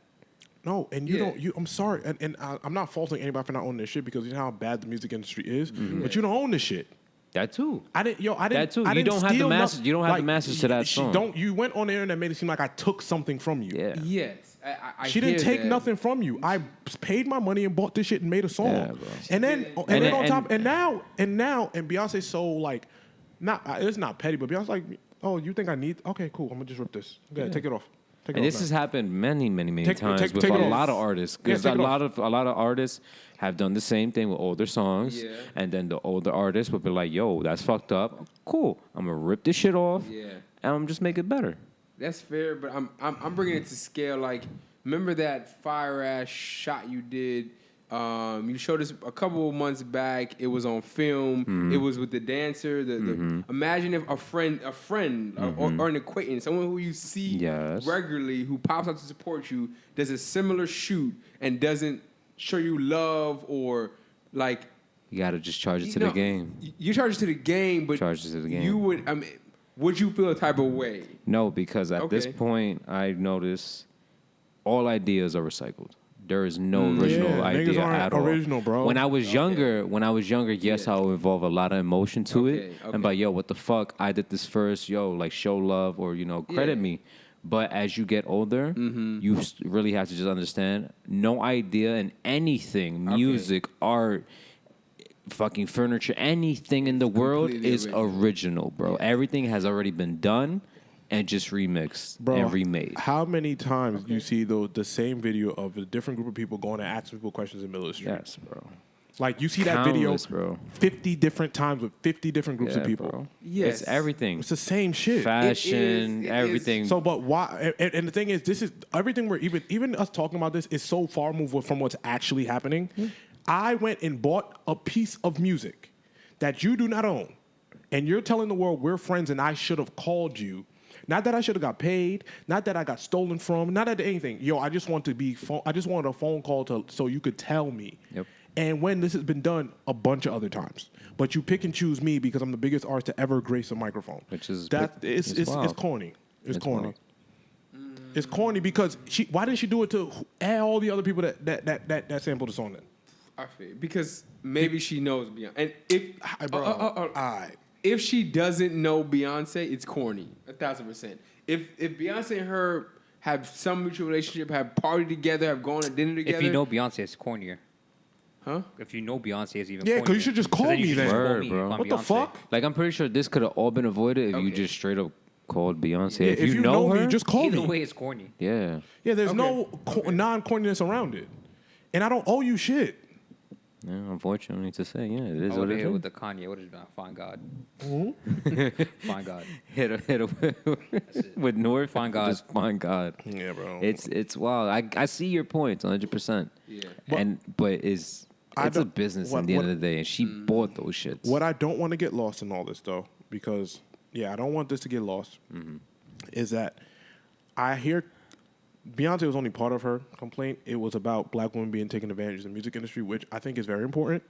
No, and you Yeah. don't. I'm sorry, and I'm not faulting anybody for not owning this shit because you know how bad the music industry is. Mm-hmm. But you don't own this shit. That too. I didn't. Yo, I didn't. That too. I You didn't don't have the steal masters- nothing. you don't have the masters to that she song. Don't. You went on the internet and made it seem like I took something from you. Yeah. Yes, I She didn't hear take that. nothing from you. I paid my money and bought this shit and made a song. Yeah, bro. And then, And then on and- top, and Beyonce's so like, not it's not petty, but Beyonce's like, oh, you think I need? Okay, cool. I'm gonna just rip this. Okay, take it off. Take And it this off has now. happened many times with take a it off. lot of artists. Because Yeah, a take it lot of artists have done the same thing with older songs, Yeah. and then the older artists would be like, "Yo, that's fucked up. Cool, I'm gonna rip this shit off, Yeah. and I'm just make it better." That's fair, but I'm bringing it to scale. Like, remember that fire ass shot you did? You showed us a couple of months back. It was on film. Mm-hmm. It was with the dancer. The imagine if a friend, or an acquaintance, someone who you see Yes. regularly, who pops out to support you, does a similar shoot and doesn't show you love or like. You gotta just charge it to No, the game. You charge it to the game, but Charge it to the game. You would. I mean, would you feel a type of way? No, because at this Okay. point, I notice all ideas are recycled. There is no original Yeah, niggas idea aren't at all. original, bro. When I was younger, yes, Yeah. I would involve a lot of emotion to Okay, it, okay. and by yo, what the fuck? I did this first, yo, like show love or credit Yeah. me. But as you get older, you really have to just understand no idea in anything, music, art, fucking furniture, anything in the world completely is original, bro. Everything has already been done and just remixed and remade. How many times do you see the same video of a different group of people going and asking people questions in the middle of the street? Yes, bro. Like you see that video Countless, bro. 50 different times with 50 different groups of people. Bro. Yes. It's everything. It's the same shit. Fashion, It is. everything. So, but why? And the thing is, this is everything. We're even us talking about this is so far removed from what's actually happening. I went and bought a piece of music that you do not own, and you're telling the world we're friends, and I should have called you. Not that I should have got paid. Not that I got stolen from. Not that anything. Yo, I just want to be. I just wanted a phone call so you could tell me. Yep. And when this has been done a bunch of other times, but you pick and choose me because I'm the biggest artist to ever grace a microphone. Which is it's wild. corny. It's corny. wild. It's corny because why didn't she do it to all the other people that sampled the song then? I feel because maybe she knows Beyonce, and if Alright. if she doesn't know Beyonce, it's corny 1,000%. If Beyonce and her have some mutual relationship, have partied together, have gone to dinner together, If you know Beyonce, it's cornier. huh? If you know Beyonce, it's even Yeah, 'cause you cornier. should just call then you me should then. just call Word, me bro. if I'm What the Beyonce. fuck? Like, I'm pretty sure this could have all been avoided if you Okay. just straight up called Beyonce. Yeah, if you know her, me, just call Either me. way, it's corny. yeah. Yeah, there's Okay. no non-corniness around it, and I don't owe you shit. Yeah, unfortunately to say, yeah, it is I what would it have hit is. with the Kanye. What is it? Fine God. Fine God. Hit with North. Fine God. Just fine God. Yeah, bro. It's wild. I see your point 100%. Yeah. But it's a business what- at the end what- of the day, and she bought those shits. What I don't want to get lost in all this, though, because, I don't want this to get lost, is that I hear Beyonce was only part of her complaint. It was about black women being taken advantage of the music industry, which I think is very important.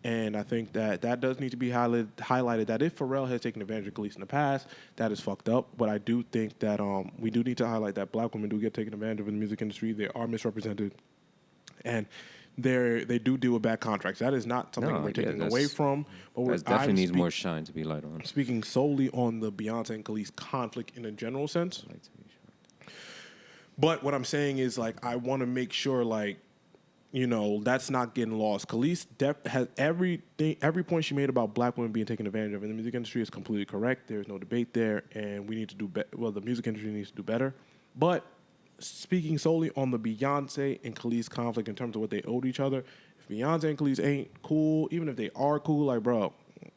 And I think that does need to be highlighted, that if Pharrell has taken advantage of Khalees in the past, that is fucked up. But I do think that we do need to highlight that black women do get taken advantage of in the music industry. They are misrepresented. And they do deal with bad contracts. That is not something No, we're yeah, taking that's- away from. But That definitely needs more shine to be light on. speaking solely on the Beyonce and Khalees conflict in a general sense. But what I'm saying is, like, I want to make sure, like, you know, that's not getting lost. Khalees has every point she made about black women being taken advantage of in the music industry is completely correct. There's no debate there, and we need to do better. Well, the music industry needs to do better. But speaking solely on the Beyonce and Khalees conflict in terms of what they owed each other, if Beyonce and Khalees ain't cool, even if they are cool, like, bro,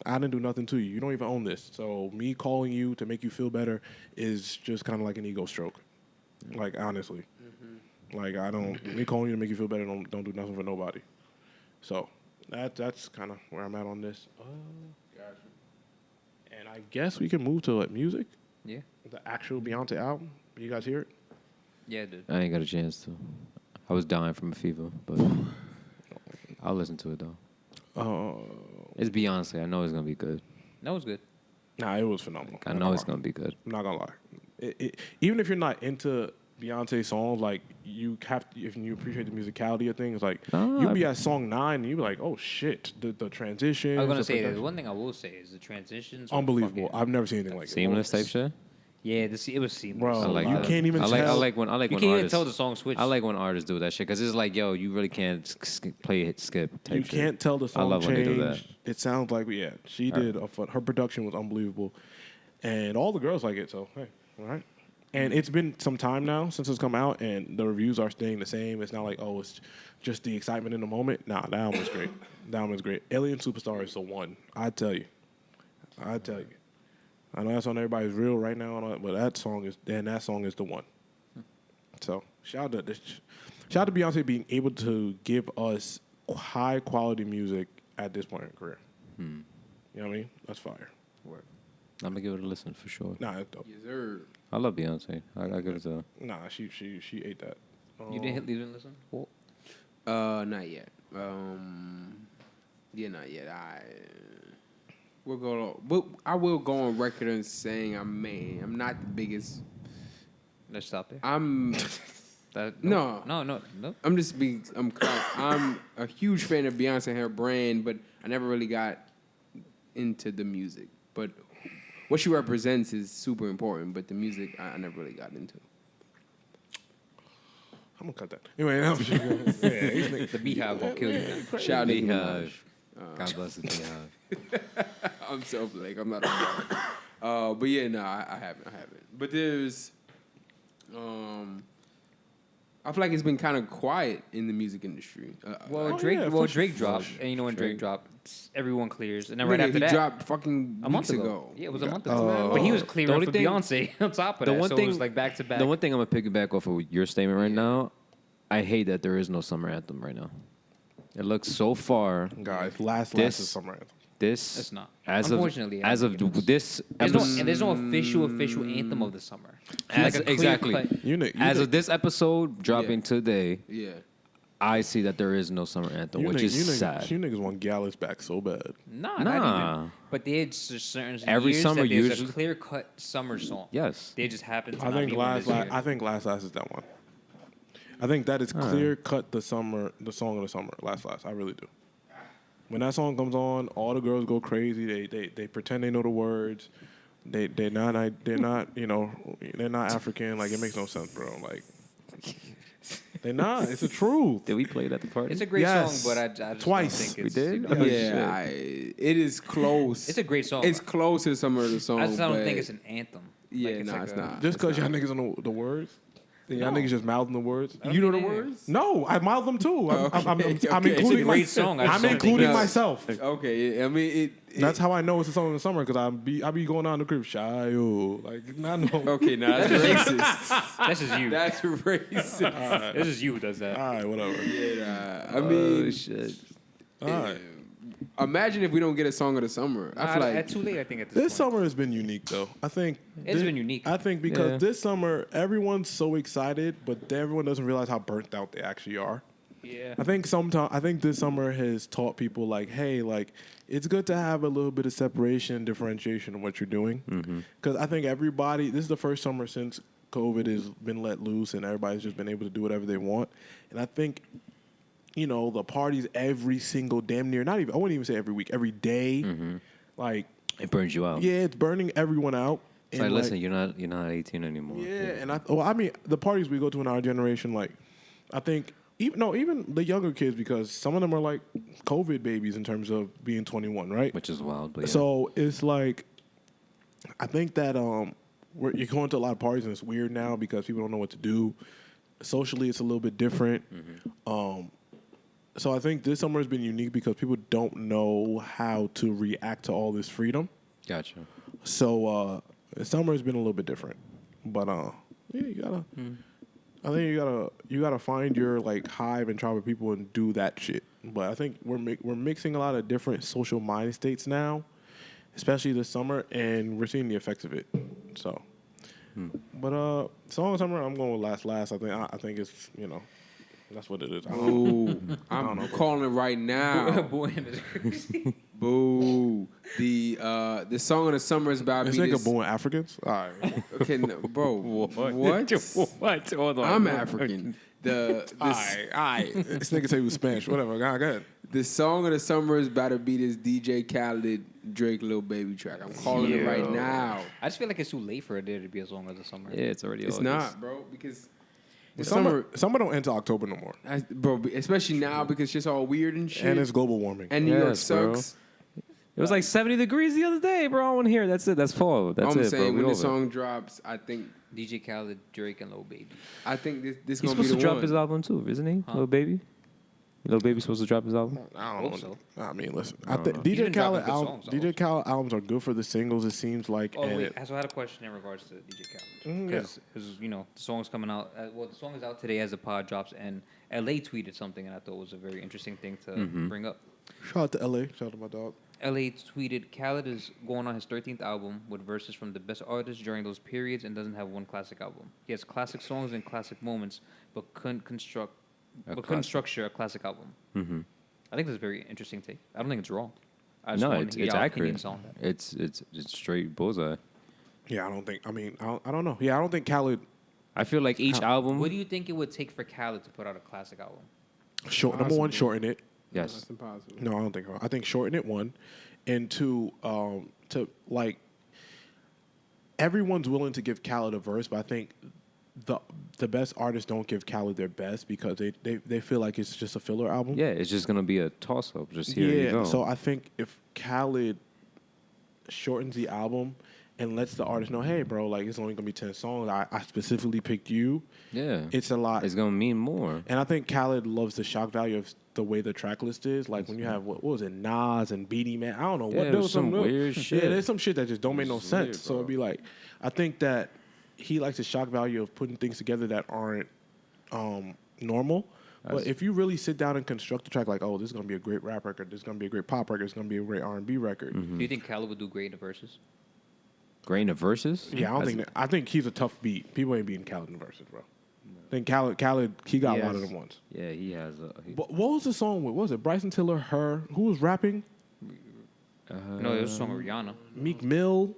I didn't do nothing to you. You don't even own this. So me calling you to make you feel better is just kind of like an ego stroke. Like, honestly. Like, me calling you to make you feel better don't do nothing for nobody. So that's kind of where I'm at on this. Gotcha. And I guess we can move to music. Yeah. The actual Beyonce album. You guys hear it? Yeah, dude. I ain't got a chance to. I was dying from a fever, but I'll listen to it though. It's Beyonce. I know it's gonna be good. That was good. Nah, it was phenomenal. I know it's gonna be good. I'm not gonna lie. Even if you're not into Beyonce songs, like, you have to, if you appreciate the musicality of things, like, you'll be at song 9 and you'll be like, oh shit, the transition. I was gonna say, the one thing I will say is the transitions. Unbelievable. I've never seen anything like it. Seamless type shit. Yeah, it was seamless. Bro, I like you that. can't even tell. I like when You can't artists, even tell the song switch. I like when artists do that shit because it's like, yo, you really can't play it, skip type You shit. can't tell the song I love when they do that. changed. It sounds like, yeah, she did. Her production was unbelievable. And all the girls like it, so, hey, all right. And it's been some time now since it's come out, and the reviews are staying the same. It's not like, oh, it's just the excitement in the moment. Nah, that album was great. That album was great. Alien Superstar is the one. I tell you. I know that's on everybody's reel right now, but that song is the one. So shout out to Beyonce being able to give us high quality music at this point in her career. You know what I mean? That's fire. Word. I'm gonna give it a listen for sure. Nah, that's dope. Yes, sir. I love Beyonce. I give it a. Nah, she ate that. You didn't listen? Well, Not yet. Yeah, not yet. I will go on record and saying I'm not the biggest. let's stop there. I'm No. I'm a huge fan of Beyonce and her brand, but I never really got into the music. But what she represents is super important, but the music I never really got into. I'm gonna cut that. Anyway, The Beehive will kill you. Shout out to Beehive. God bless the Beehive. I'm self-like. I'm not on that. But yeah, no, I haven't. But there's, I feel like it's been kind of quiet in the music industry. Drake dropped, and you know when Drake dropped, everyone clears, and then right after he that, dropped fucking a month weeks ago. Yeah, it was a month ago. But he was clearing The only for thing- Beyonce on top of that. So it was like back to back. The one thing I'm gonna piggyback off of your statement right now, I hate that there is no summer anthem right now. It looks so far. guys, last This- is summer anthem. This It's not. As Unfortunately, I as don't of think it is. this There's no official anthem of the summer. As- Like a clear exactly. cut- as of this episode dropping today, Yeah. I see that there is no summer anthem, which is sad. You niggas want Gallus back so bad. Nah, Nah. not even. But they had certain Every years summer that there's usually- a clear cut summer song. Yes. They just happen to I not think be one last this year. I think last is that one. I think that is clear cut the song of the summer. Last. I really do. When that song comes on, all the girls go crazy. They pretend they know the words. They're not African. Like, it makes no sense, bro. Like, they're not. It's the truth. Did we play it at the party? It's a great Yes. song, but I just Twice. don't think We it's... did? you know, Yeah, it is close. It's a great song. It's close to some of the songs. I just don't but think it's an anthem. Yeah, Like, no, it's a- not. Just because y'all niggas don't know the words, then y'all niggas just mouthing the words. You know the Yeah. words? No, I mouth them too. I'm Okay. It's a including great song. I just I'm don't think including it's- myself. Okay, I mean it. That's how I know it's a song in the summer because I be going out in the crib shy like I know. Okay, now that's racist. That's just you. That's racist. This is you who does that. All right, whatever. Yeah, I mean, shit. All right. imagine if we don't get a song of the summer. I feel like It's too late, I think, at this This point. summer has been unique though. I think It's been unique. I think because Yeah. this summer everyone's so excited, but everyone doesn't realize how burnt out they actually are. Yeah. I think this summer has taught people like, hey, like it's good to have a little bit of separation and differentiation in what you're doing. Because I think everybody, this is the first summer since COVID has been let loose and everybody's just been able to do whatever they want. And I think, you know, the parties every single damn near, I wouldn't even say every week, every day, like, It burns you out. yeah, it's burning everyone out. It's like, listen, you're not 18 anymore. Yeah, and I mean, the parties we go to in our generation, like, I think even the younger kids, because some of them are like COVID babies in terms of being 21, right? Which is wild, but yeah. So it's like, I think that you're going to a lot of parties and it's weird now because people don't know what to do. Socially, it's a little bit different. So I think this summer has been unique because people don't know how to react to all this freedom. Gotcha. So the summer has been a little bit different, but yeah, you gotta. I think you gotta find your like hive and tribe of people and do that shit. But I think we're mixing a lot of different social mind states now, especially this summer, and we're seeing the effects of it. So, but song of summer, I'm going with last. I think it's that's what it is. Ooh, I'm calling it right now. Bohem is crazy. Boo. The song of the summer is about This me. nigga booing Africans. All right. Okay, no, bro. What? What? Hold on. I'm African. All right. This nigga say he was Spanish. Whatever. Go ahead. The song of the summer is about to be this DJ Khaled Drake Lil Baby track. I'm calling it right now. I just feel like it's too late for it there to be a song of the summer. Yeah, it's already It's August. not, bro, because the Summer don't end till October no more. bro, especially now because it's just all weird and shit. And it's global warming. And New York Yes, bro. sucks. It was like 70 degrees the other day, bro. I want to hear. That's it. That's fall. That's I'm it, saying bro. when We the over. song drops, I think DJ Khaled, Drake, and Lil Baby. this He's gonna be supposed the to drop one. his album too, isn't he? Little Baby. Little Baby's supposed to drop his album. I don't Hope know. so. I mean, listen. I I don't think know. He's DJ been dropping Khaled good albums. songs, DJ Khaled albums are good for the singles. It seems like. Oh and wait, it- so I had a question in regards to DJ Khaled Yeah. because the song's coming out. Well, the song is out today as the pod drops, and LA tweeted something, and I thought it was a very interesting thing to bring up. Shout out to LA. Shout out to my dog. LA tweeted, Khaled is going on his 13th album with verses from the best artists during those periods and doesn't have one classic album. He has classic songs and classic moments, but couldn't structure a classic album. Mm-hmm. I think that's a very interesting take. I don't think it's wrong. I just No, want it's to hear y'all accurate. opinions on that. It's straight bullseye. Yeah, I don't think. I mean, I don't know. Yeah, I don't think Khaled. I feel like each album. What do you think it would take for Khaled to put out a classic album? Number one, Possible. shorten it. Yes. That's impossible. No, I don't think. I think shorten it, one, and two, to like. Everyone's willing to give Khaled a verse, but I think the best artists don't give Khaled their best because they feel like it's just a filler album. Yeah, it's just gonna be a toss up. Just here you go. So I think if Khaled shortens the album and lets the artist know, hey, bro, like it's only gonna be 10 songs. I specifically picked you. yeah, It's a lot. it's gonna mean more. And I think Khaled loves the shock value of the way the track list is. Like when you have what was it, Nas and Beanie Man. I don't know Yeah, what it there was some real- weird shit. Yeah, there's some shit that just don't make no was sense. weird, So it'd bro. be like, I think that he likes the shock value of putting things together that aren't normal. But if you really sit down and construct the track, like, oh, this is gonna be a great rap record, this is gonna be a great pop record, it's gonna be a great R&B record. Mm-hmm. Do you think Khaled would do great in the verses? Grain of verses. Yeah, I don't think that. I think he's a tough beat. People ain't beating Khaled in the verses, bro. I think Khaled, he got one of them ones. Yeah, he has. But what was the song with? What was it? Bryson Tiller, her. Who was rapping? No, it was a song with Rihanna. Meek Mill.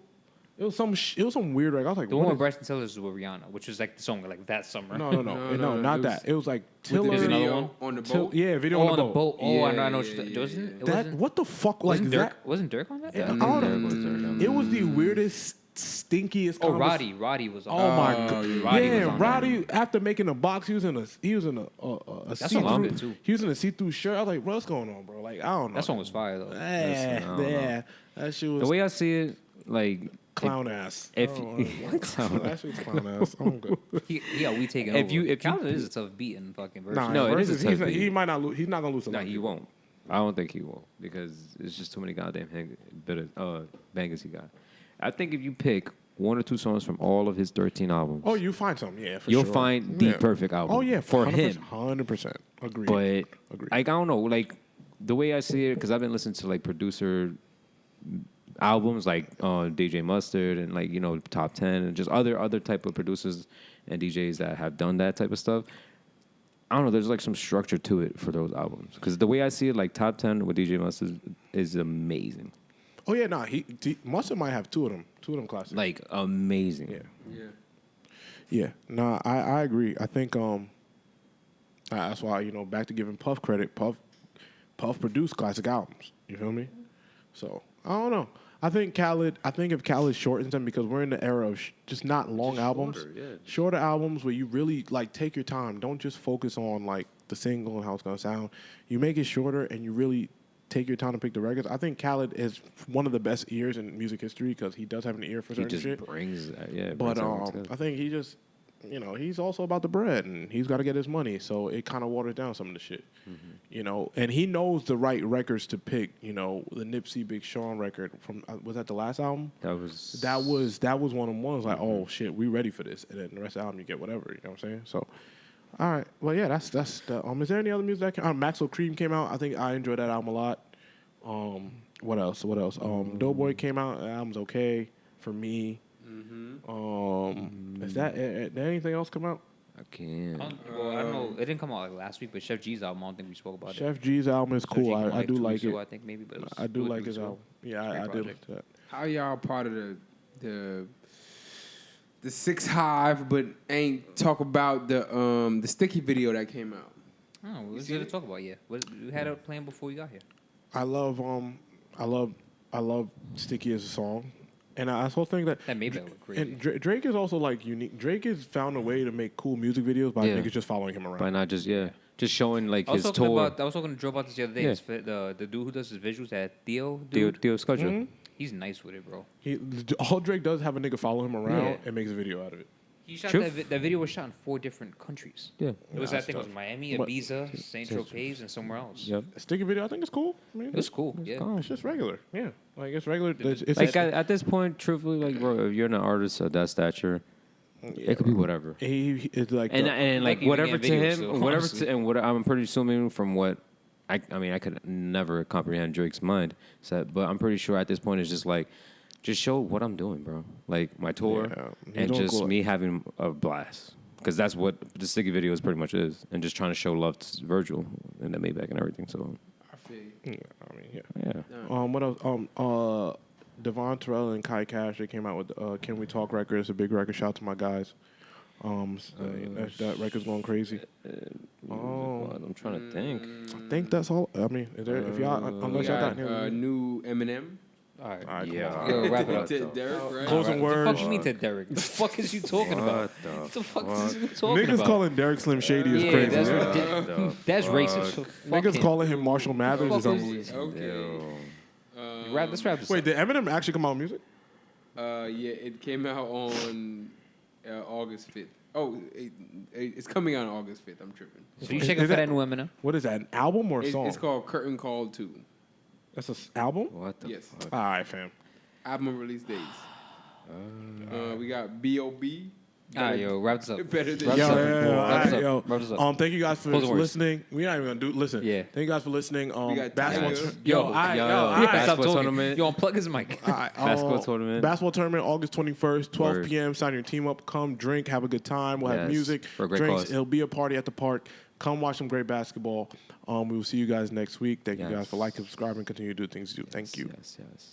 It was some. It was some weird. Like I was like, The what one with is- Bryson Tiller is with Rihanna, which is like the song like that summer. No, not it that. It was like With the Tiller. video on the boat. Yeah, video Oh, on the boat. Oh, I know. Yeah, What yeah, you're yeah, wasn't, yeah. it That wasn't, what the fuck? Like wasn't that? Dirk? Wasn't Dirk on that? I Mm, don't know. It was the weirdest, stinkiest. Oh, convers- Roddy was on. Oh my Oh, god! yeah. Roddy Yeah, was on Roddy. After making a box, he was in a That song was see-through. good, too. He was in a see-through shirt. I was like, bro, what's going on, bro? Like, I don't know. That song was fire though. Yeah, I don't know. yeah. That shit was The way I see it, like clown ass. if Oh, you- what? That shit was clown ass. I'm good. We taking If over. you- if you- Khaled is a tough beat in fucking verse. Nah, No, it is a versus, tough he's not, beat. he might not lose. He's not gonna lose. a no, lot of he people. won't. I don't think he will because it's just too many goddamn bangers he got. I think if you pick one or two songs from all of his 13 albums, Oh, you find something. Yeah, for you'll sure. find the perfect album. Oh yeah, for 100%, him. 100%. Agreed. But Agreed. like I don't know, like the way I see it, because I've been listening to like producer albums like DJ Mustard and like Top 10 and just other type of producers and DJs that have done that type of stuff. I don't know. There's like some structure to it for those albums because the way I see it, like Top 10 with DJ Mustard is amazing, Oh yeah, nah. He Mustard might have two of them classics. like amazing. yeah, Yeah. yeah. Nah, I agree. I think that's why back to giving Puff credit. Puff produced classic albums. You feel me? So I don't know. I think if Khaled shortens them, because we're in the era of just not long Just albums, shorter, yeah. shorter albums where you really like take your time. Don't just focus on like the single and how it's gonna sound. You make it shorter and you really take your time to pick the records. I think Khaled is one of the best ears in music history because he does have an ear for He certain just shit. brings that, yeah. But brings everyone together. I think he just, he's also about the bread and he's got to get his money. So it kind of waters down some of the shit, And he knows the right records to pick. The Nipsey Big Sean record from was that the last album? That was One of them ones like, oh shit, we ready for this, and then the rest of the album you get whatever. You know what I'm saying? So, all right, well yeah, that's the. Is there any other music that came out? Maxwell Cream came out. I think I enjoyed that album a lot. What else? Doughboy came out. The album's okay for me. Is that did anything else come out? I can't. I don't know. It didn't come out like last week, but Chef G's album, I don't think we spoke about it. Chef G's album is Chef cool. G came out, I do 2 like weeks it. ago, I think maybe, but it was I do 2 or like 3 his weeks ago. album. Yeah, Great I did project. like that. How y'all part of the 6 Hive, but ain't talk about the Sticky video that came out? Oh, we was going to talk about we had a plan before you got here. I love Sticky as a song, and I also think that That Maybach looked crazy. and Drake is also like unique. Drake has found a way to make cool music videos by niggas just following him around. By not just showing like I was his talking tour. I was talking to Joe about this the other day. Yeah. It's the dude who does his visuals, that Theo Theo dude. Scudger. He's nice with it, bro. All Drake does have a nigga follow him around Yeah. and makes a video out of it. He shot Truth. that video was shot in 4 different countries. Yeah. It was Yeah, I think it was that's Miami, But- Ibiza, Saint Tropez, and somewhere else. Yep. A Sticky video, I think it's cool. I mean, It was cool. Yeah. calm. it's just regular. Yeah, like it's regular. It's Like at this point, truthfully, like bro, if you're an artist of that stature, it could be whatever. he is like And like even whatever getting to videos him, still, whatever honestly. to, and what I'm pretty assuming from what I mean, I could never comprehend Drake's mind set, but I'm pretty sure at this point it's just like, just show what I'm doing, bro. Like my tour Yeah. You and don't just go- me having a blast. Because that's what the Sticky video is pretty much is, and just trying to show love to Virgil and the Maybach and everything. So I feel you. yeah, I mean, yeah. yeah, What else? Devon Terrell and Kai Cash, they came out with Can We Talk records, a big record. Shout out to my guys. That record's going crazy. I'm trying to think. I think that's all. I mean, is there, if y'all, We unless y'all got got any, new Eminem. All right. all right, Yeah. come on. Yo, wrap it up. To Derek, right? Closing The words. fuck you mean to Derek? The fuck is you talking about? What the fuck is you talking Niggas about? calling Derek Slim Shady is Yeah, crazy. that's Yeah. ridiculous. That's racist. So fuck Niggas him. calling him Marshall Mathers Fuck is is- unbelievable. Okay. Let's wrap this Wait, up. did Eminem actually come out with music? Yeah, it came out on August 5th. Oh, it's coming out on August 5th. I'm tripping. So you checking Is for that- that new Eminem? What is that, an album or a It's, song? it's called Curtain Call 2. That's an album? What the Yes. fuck? All right, fam. Album release dates. We got B.O.B. All right, yo, wrap this up. Better than Wrap Yo, this up. yeah, Wrap this alright, up. yo. Wrap this up. Thank you guys for Close the words. listening. We're not even gonna do. Listen. Yeah. Thank you guys for listening. got Basketball. Tiger. Yo, alright, yo, alright. Stop Basketball talking. tournament. Yo, unplug his mic. Alright, Basketball tournament. Basketball tournament, August 21st, 12 Word. p.m. Sign your team up. Come drink, have a good time. We'll have Yes, music, for a great drinks. cause. It'll be a party at the park. Come watch some great basketball. We will see you guys next week. Thank you guys Yes. for liking, subscribing, continue to do things you do. Thank you. Yes, yes.